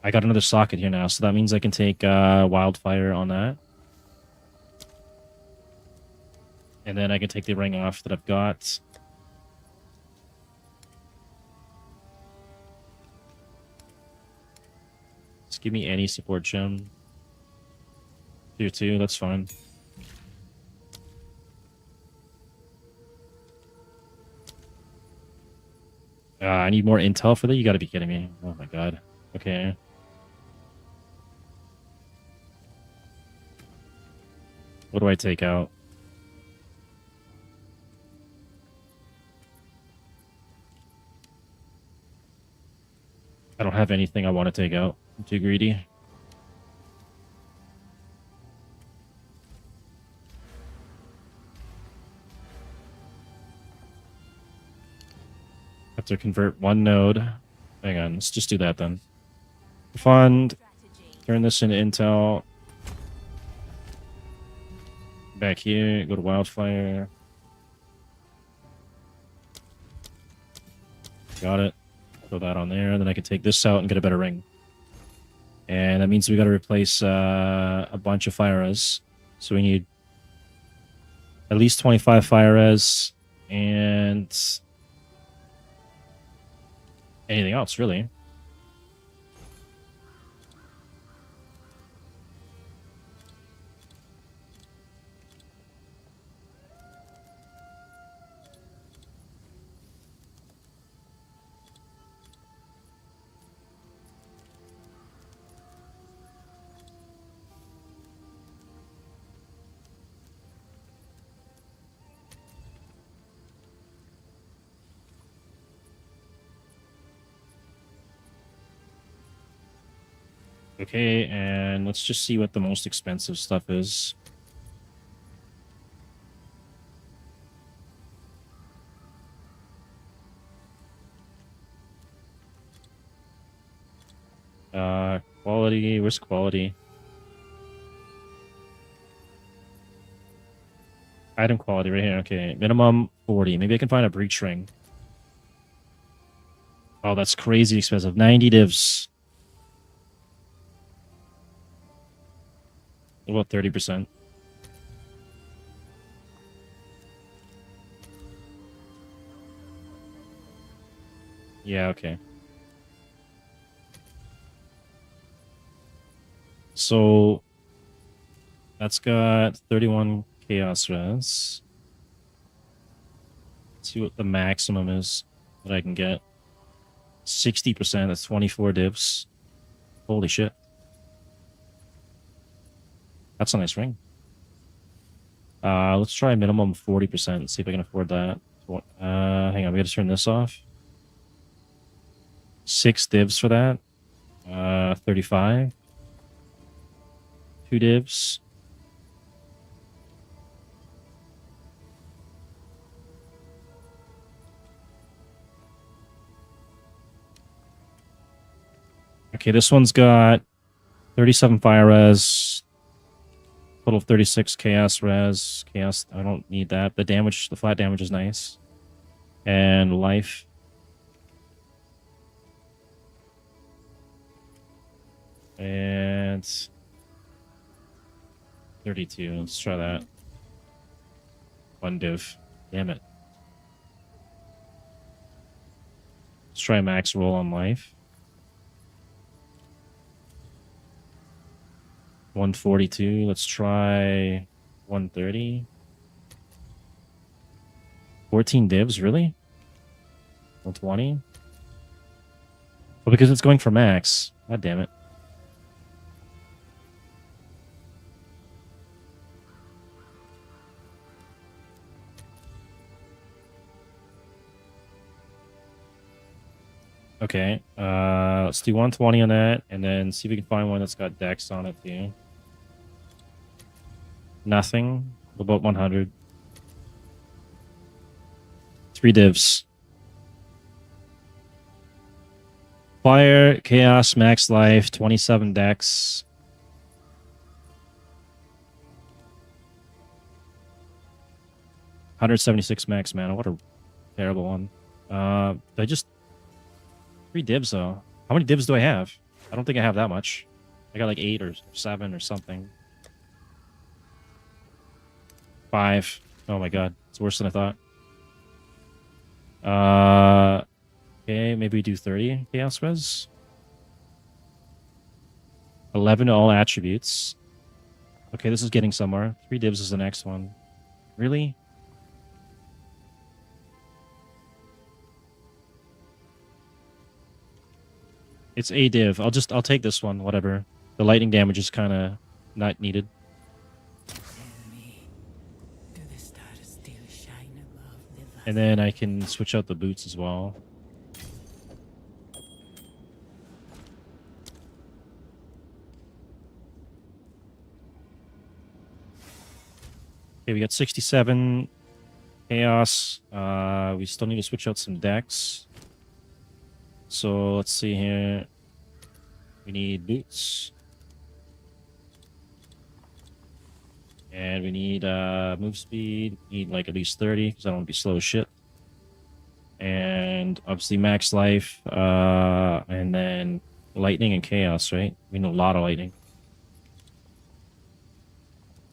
I got another socket here now, so that means I can take wildfire on that. And then I can take the ring off that I've got. Give me any support gem. Tier 2, that's fine. I need more intel for that? You gotta be kidding me. Oh my god. Okay. What do I take out? I don't have anything I want to take out. I'm too greedy. Have to convert one node. Hang on, let's just do that then. Fund. Turn this into intel. Back here, go to wildfire. Got it. Throw that on there, and then I can take this out and get a better ring. And that means we got to replace a bunch of fire res. So we need at least 25 fire res and anything else, really. Okay, and let's just see what the most expensive stuff is. Quality, where's quality? Item quality right here, okay. Minimum 40. Maybe I can find a breach ring. Oh, that's crazy expensive. 90 divs. What about 30%? Yeah, okay. So that's got 31 chaos res. Let's see what the maximum is that I can get. 60%, that's 24 divs. Holy shit. That's a nice ring. Let's try minimum 40%, see if I can afford that. Hang on, we gotta turn this off. 6 divs for that. 35. 2 divs. Okay, this one's got 37 fire res, total of 36 chaos res. Chaos, I don't need that. The damage, the flat damage is nice. And life. And 32. Let's try that. 1 div. Damn it. Let's try max roll on life. 142. Let's try 130. 14 divs, really? 120? Well, because it's going for max. God damn it. Okay, let's do 120 on that, and then see if we can find one that's got dex on it too. Nothing. About 100. 3 divs. Fire, chaos, max life, 27 dex. $176 max mana. What a terrible one. I just 3 divs though. How many divs do I have? I don't think I have that much. I got like 8 or 7 or something. 5. Oh my god. It's worse than I thought. Okay, maybe we do 30 chaos res. 11 to all attributes. Okay, this is getting somewhere. 3 divs is the next one. Really? It's a div. I'll take this one, whatever. The lightning damage is kind of not needed. And then I can switch out the boots as well. Okay, we got 67 chaos. We still need to switch out some decks. So let's see here. We need boots. And we need move speed. Need like at least 30 because I don't want to be slow as shit. And obviously max life. And then lightning and chaos, right? We need a lot of lightning.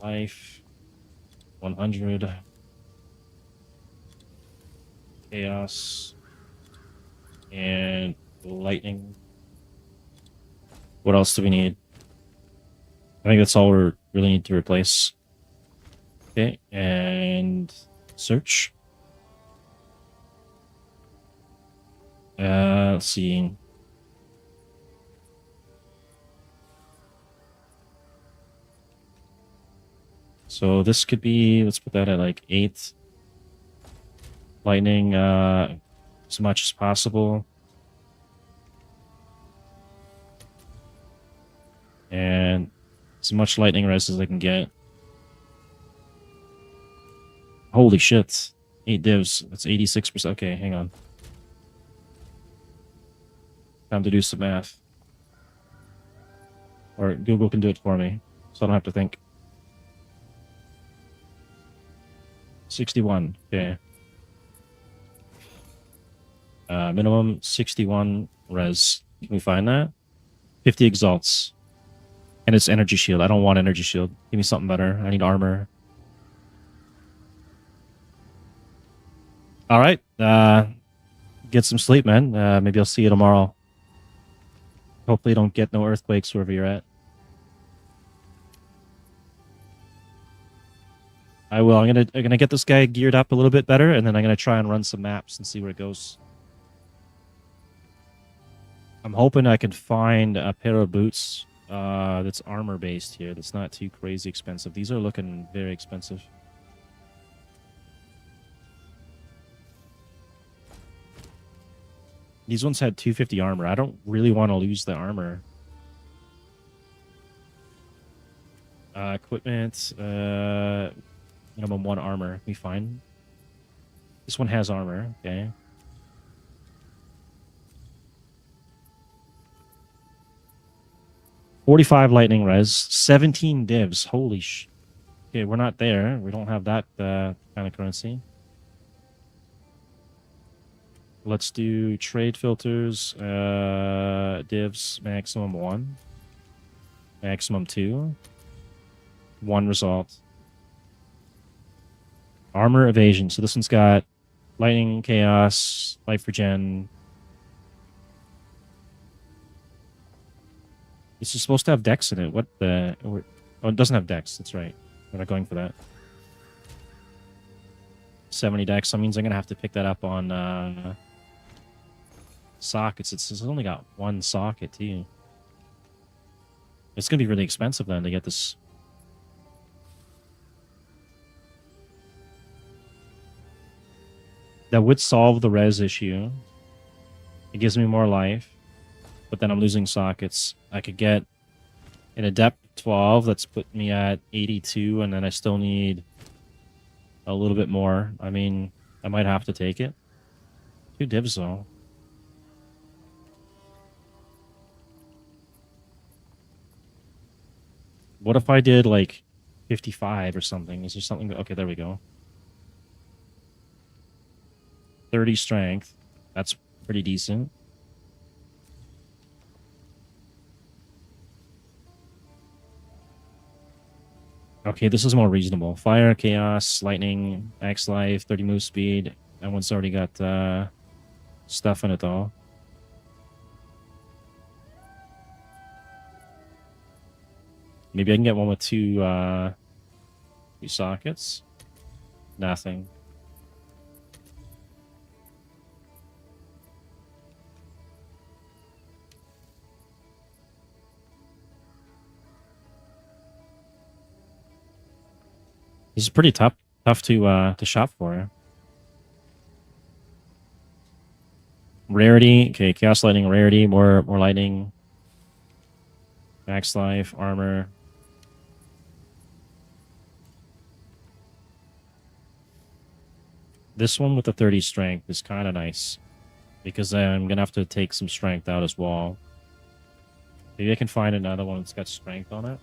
Life. 100. Chaos. And lightning. What else do we need? I think that's all we really need to replace. Okay, and search. Let's see. So this could be, let's put that at like 8. Lightning, as much as possible. And as much lightning res as I can get. Holy shit. 8 divs. That's 86%. Okay, hang on. Time to do some math. Or Google can do it for me, so I don't have to think. 61. Okay. Minimum 61 res. Can we find that? 50 exalts. And it's energy shield. I don't want energy shield. Give me something better. I need armor. All right. Get some sleep, man. Maybe I'll see you tomorrow. Hopefully you don't get no earthquakes wherever you're at. I will. I'm gonna get this guy geared up a little bit better, and then I'm gonna try and run some maps and see where it goes. I'm hoping I can find a pair of boots that's armor based here. That's not too crazy expensive. These are looking very expensive. These ones had 250 armor. I don't really want to lose the armor. Equipment. Minimum 1 armor. We fine. This one has armor. Okay. $45 lightning res. 17 divs. Holy sh. Okay, we're not there. We don't have that kind of currency. Let's do trade filters. Divs maximum 1. Maximum 2. 1 result. Armor evasion. So this one's got lightning, chaos, life regen. This is supposed to have dex in it. What the? Oh, it doesn't have dex. That's right. We're not going for that. 70 dex. That means I'm gonna have to pick that up on sockets. It's only got 1 socket too. It's gonna be really expensive then to get this. That would solve the res issue. It gives me more life, but then I'm losing sockets. I could get an adept 12 that's put me at 82, and then I still need a little bit more. I mean, I might have to take it. 2 divs though. What if I did like 55 or something? Is there something? Okay, there we go. 30 strength. That's pretty decent. Okay, this is more reasonable. Fire, chaos, lightning, max life, 30 move speed. That one's already got stuff in it though. Maybe I can get one with 2 sockets. Nothing. This is pretty tough to shop for. Rarity, okay, chaos lightning, rarity, more lightning, max life, armor. This one with the 30 strength is kind of nice because I'm gonna have to take some strength out as well. Maybe I can find another one that's got strength on it.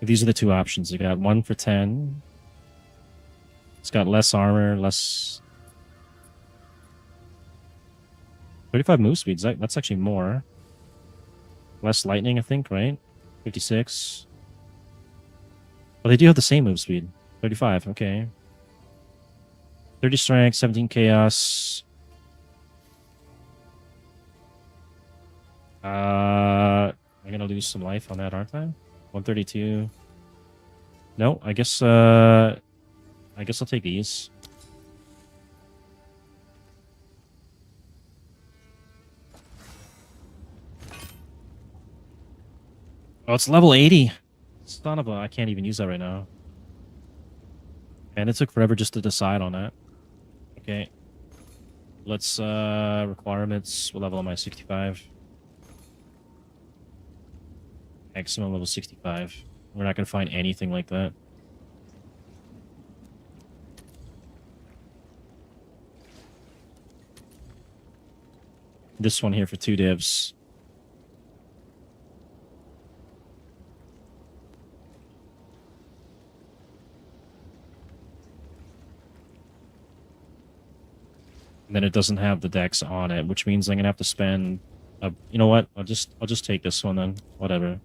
These are the 2 options. You got 1 for 10. It's got less armor, less 35 move speeds. That's actually more. Less lightning, I think, right? 56. Well, they do have the same move speed. 35, okay. 30 strength, 17 chaos. I'm gonna lose some life on that, aren't I? 132. No, I guess I'll take these. Oh, it's level 80. Son of a, I can't even use that right now. And it took forever just to decide on that. Okay. Let's requirements. What level am I? 65. Maximum level 65. We're not going to find anything like that. This one here for 2 divs. And then it doesn't have the dex on it, which means I'm going to have to spend you know what? I'll just take this one then. Whatever.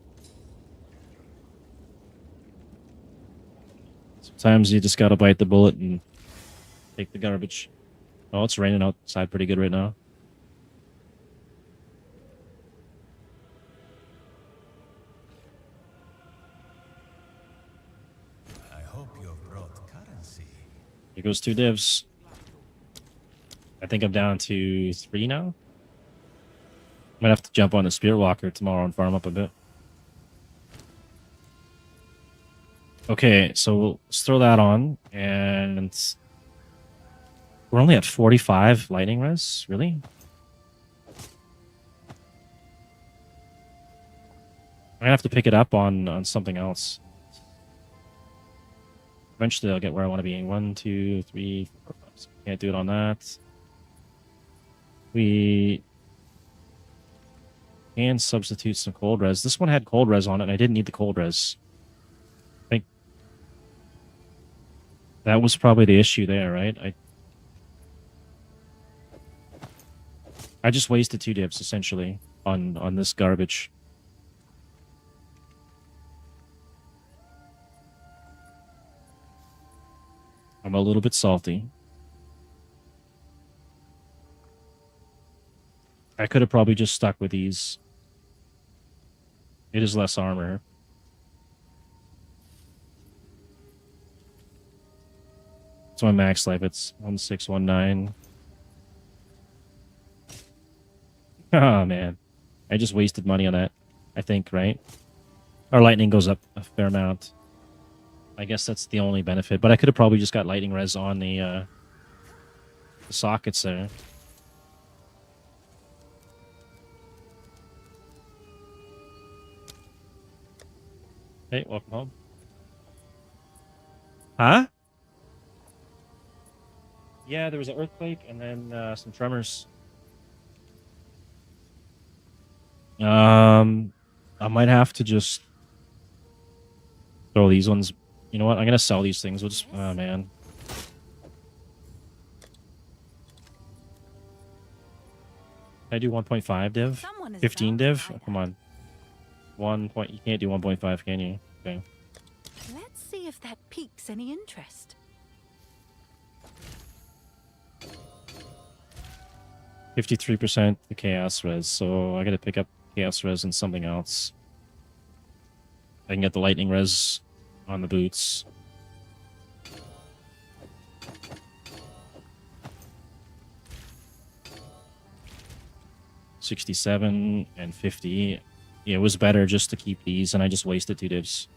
Sometimes you just gotta bite the bullet and take the garbage. Oh, it's raining outside pretty good right now. I hope you've brought currency. Here goes 2 divs. I think I'm down to 3 now. Might have to jump on the Spirit Walker tomorrow and farm up a bit. Okay, so let's throw that on, and We're only at 45 lightning res? Really? I'm gonna have to pick it up on something else. Eventually I'll get where I want to be. 1, 2, 3, 4, 5. So can't do it on that. We can substitute some cold res. This one had cold res on it, and I didn't need the cold res. I think that was probably the issue there, right? I just wasted 2 dips essentially on this garbage. I'm a little bit salty. I could have probably just stuck with these. It is less armor. It's my max life. It's 1619. Oh, man. I just wasted money on that, I think, right? Our lightning goes up a fair amount. I guess that's the only benefit. But I could have probably just got lightning res on the sockets there. Hey, welcome home. Huh? Yeah, there was an earthquake and then some tremors. I might have to just throw these ones. You know what? I'm gonna sell these things. We'll just. Oh man. Can I do 1.5 div? Someone is 15 bound to div? buy Oh, come on. 1 point. You can't do 1.5, can you? Okay. Let's see if that piques any interest. 53% the chaos res, so I gotta pick up chaos res and something else. I can get the lightning res on the boots. $67 and $50. Yeah, it was better just to keep these, and I just wasted 2 divs.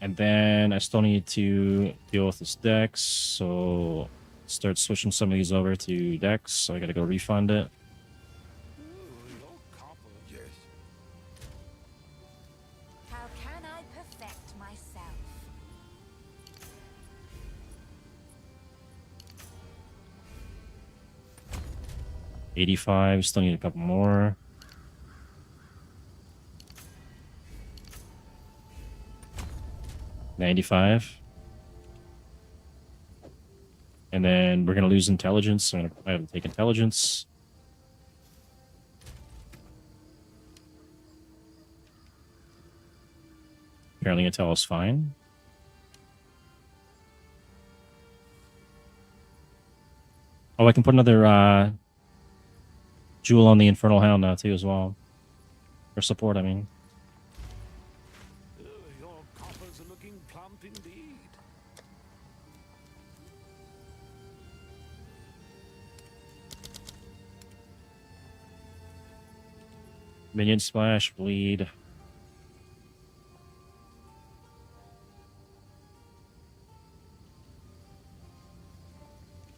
And then I still need to deal with this Dex, so start switching some of these over to Dex, so I gotta go refund it. Yes. How can I perfect myself? $85, still need a couple more. $95. And then we're gonna lose intelligence, so I have to take intelligence. Apparently intel is fine. Oh, I can put another jewel on the Infernal Hound now too as well. For support, I mean. Your coffers are looking plump indeed. Minion splash, bleed.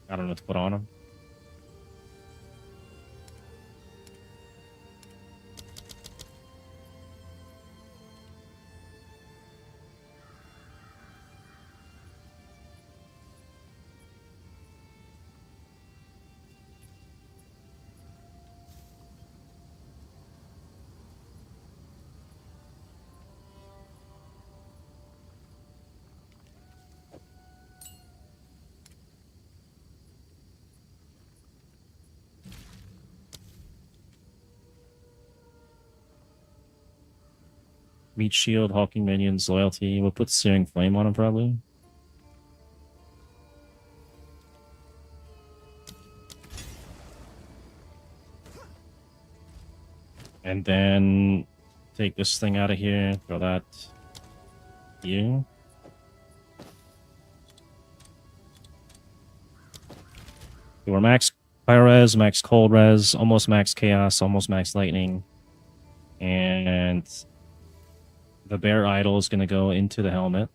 I don't know what to put on him. Meat shield, hulking minions, loyalty. We'll put searing flame on him probably. And then take this thing out of here. Throw that here. We're max fire res, max cold res, almost max chaos, almost max lightning. And The bear idol is going to go into the helmet.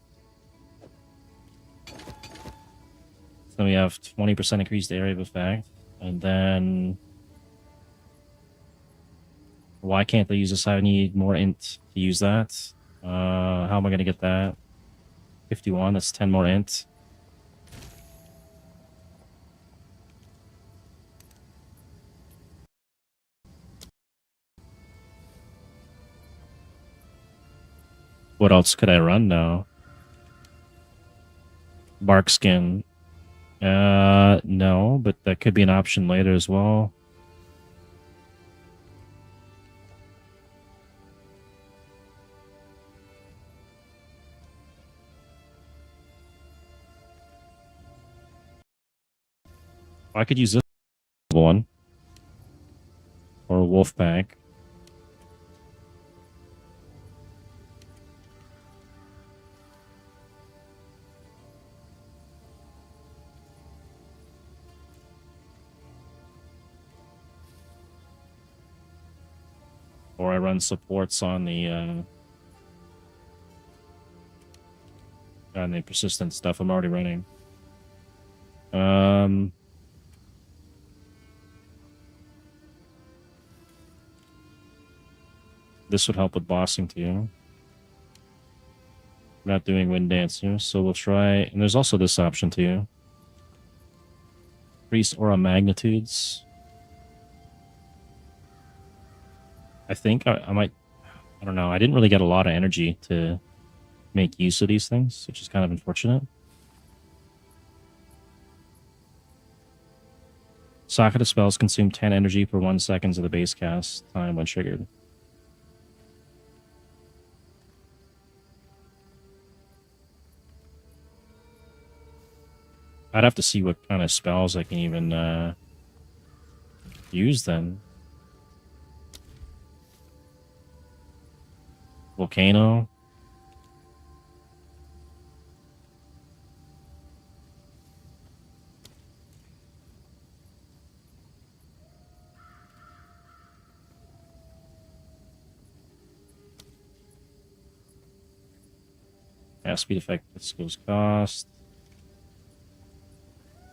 So we have 20% increased area of effect. And then... Why can't they use this? I need more int to use that. How am I going to get that? 51, that's 10 more int. What else could I run now? Bark skin. No, but that could be an option later as well. I could use this one. Or a wolf pack. Or I run supports on the persistent stuff I'm already running. This would help with bossing too. We're not doing Wind Dancer, so we'll try... And there's also this option too. Increase aura magnitudes. I think I might... I don't know. I didn't really get a lot of energy to make use of these things, which is kind of unfortunate. Socket of spells consume 10 energy per 1 second of the base cast time when triggered. I'd have to see what kind of spells I can even use then. Volcano. Yeah, speed effect, skills cost.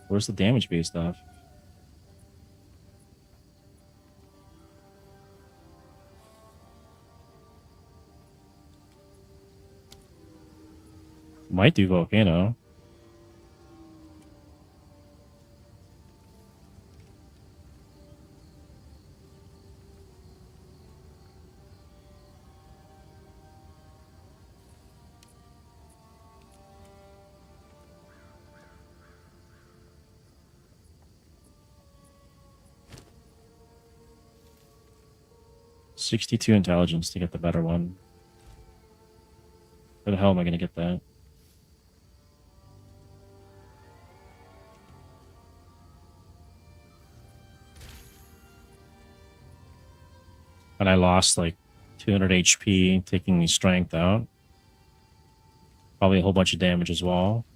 Where's the damage based off? Might do volcano. $62 intelligence to get the better one. Where the hell am I going to get that? And I lost like 200 HP taking the strength out. Probably a whole bunch of damage as well.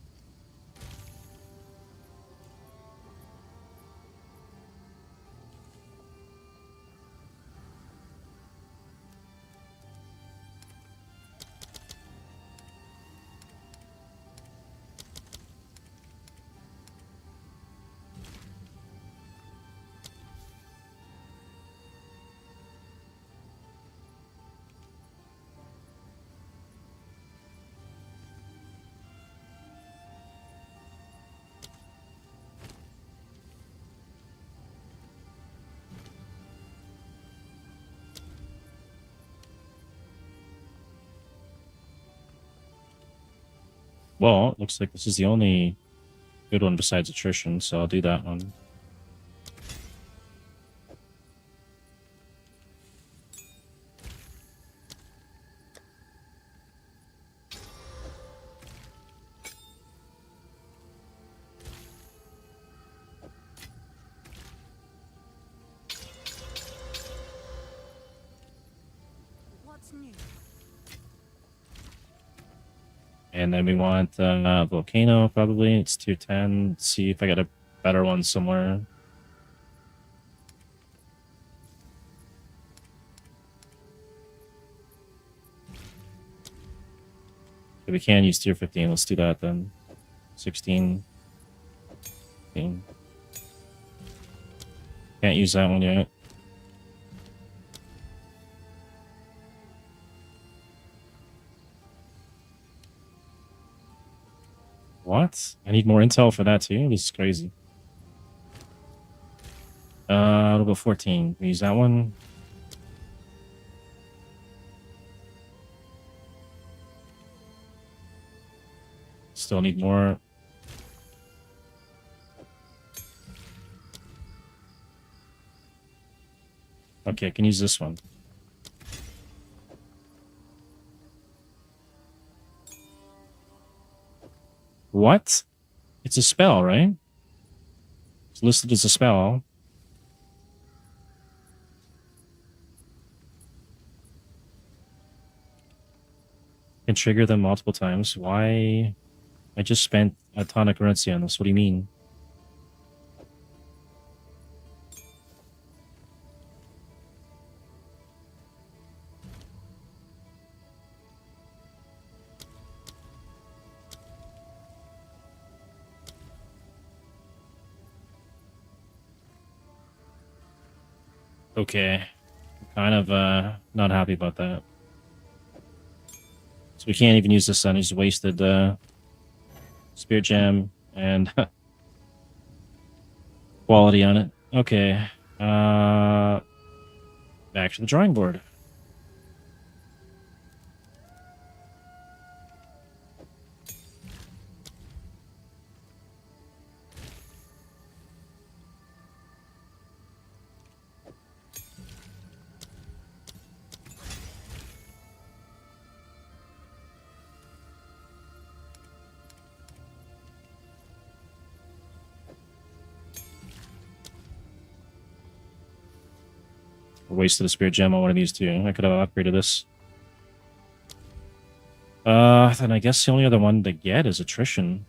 Well, it looks like this is the only good one besides attrition, so I'll do that one. What's new? And then we want Volcano, probably. It's 210. Let's see if I got a better one somewhere. If we can use tier 15, let's do that then. 16. 15. Can't use that one yet. What? I need more intel for that too? This is crazy. What about 14? We use that one. Still need more. Okay, I can use this one. What? It's a spell, right? It's listed as a spell. Can trigger them multiple times. Why? I just spent a ton of currency on this. What do you mean? Okay. Kind of not happy about that. So we can't even use this then. He's wasted Spirit Gem and quality on it. Okay. Back to the drawing board. Wasted a Spirit Gem on one of these two. I could have upgraded this. Then I guess the only other one to get is Attrition.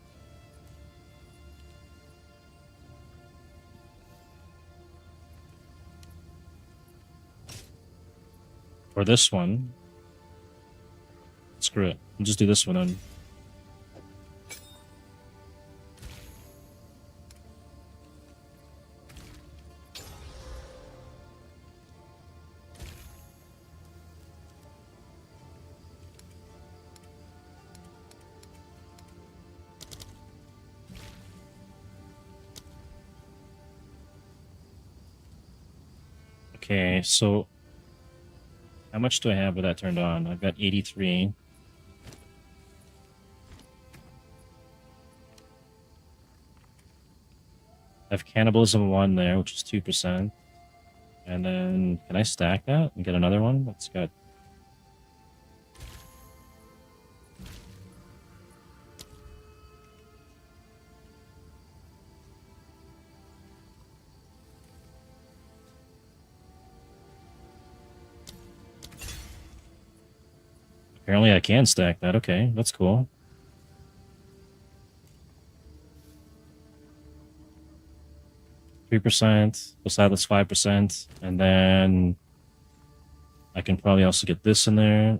Or this one. Screw it. We'll just do this one then. Okay, so how much do I have with that turned on? I've got 83. I have Cannibalism 1 there, which is 2%. And then, can I stack that and get another one? It's got... Apparently I can stack that. Okay, that's cool. %, plus that, that's 5%. And then I can probably also get this in there.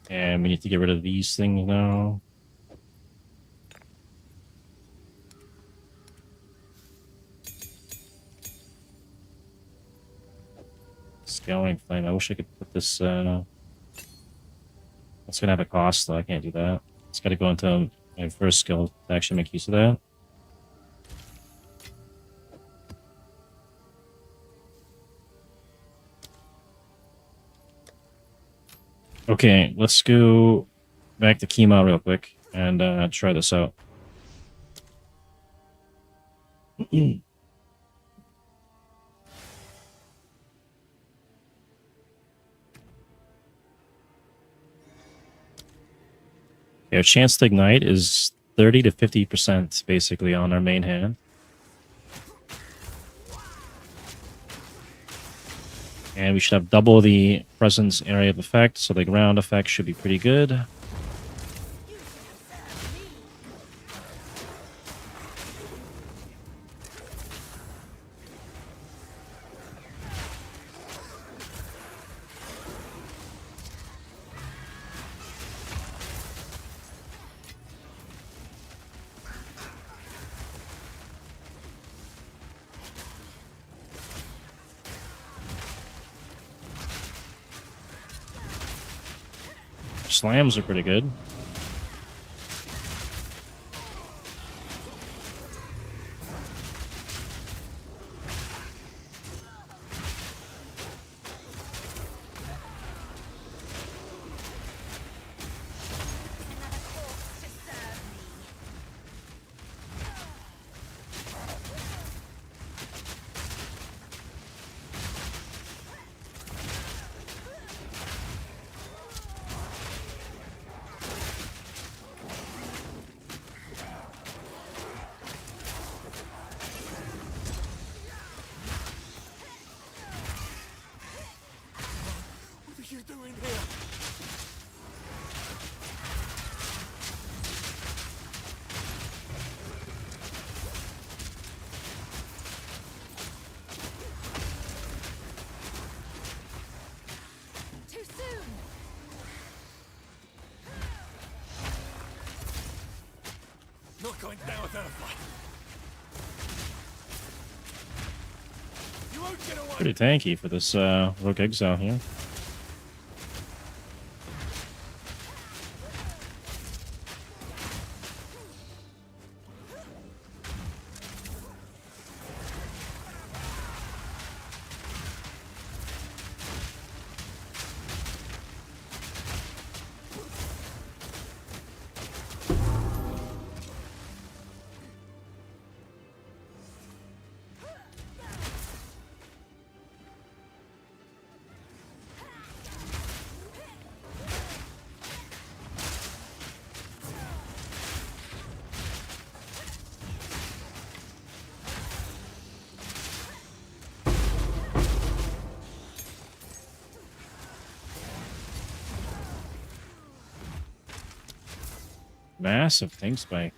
And we need to get rid of these things now. Scaling Flame. I wish I could put this... That's going to have a cost, though. I can't do that. It's got to go into my first skill to actually make use of that. Okay, let's go back to Kima real quick and try this out. Our chance to ignite is 30 to 50% basically on our main hand. And we should have double the presence area of effect, so the ground effect should be pretty good. slams are pretty good. What are you doing here? Too soon. Not going down without a fight. You won't get away. Pretty tanky for this Rogue Exile here. Massive thing spike.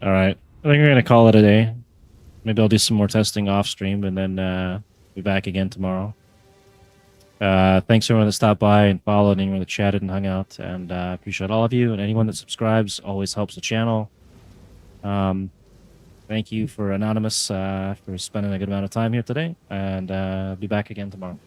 All right. I think we're going to call it a day. Maybe I'll do some more testing off stream and then be back again tomorrow. Thanks everyone that stopped by and followed, anyone that chatted and hung out, and appreciate all of you, and anyone that subscribes always helps the channel. Thank you for Anonymous for spending a good amount of time here today, and be back again tomorrow.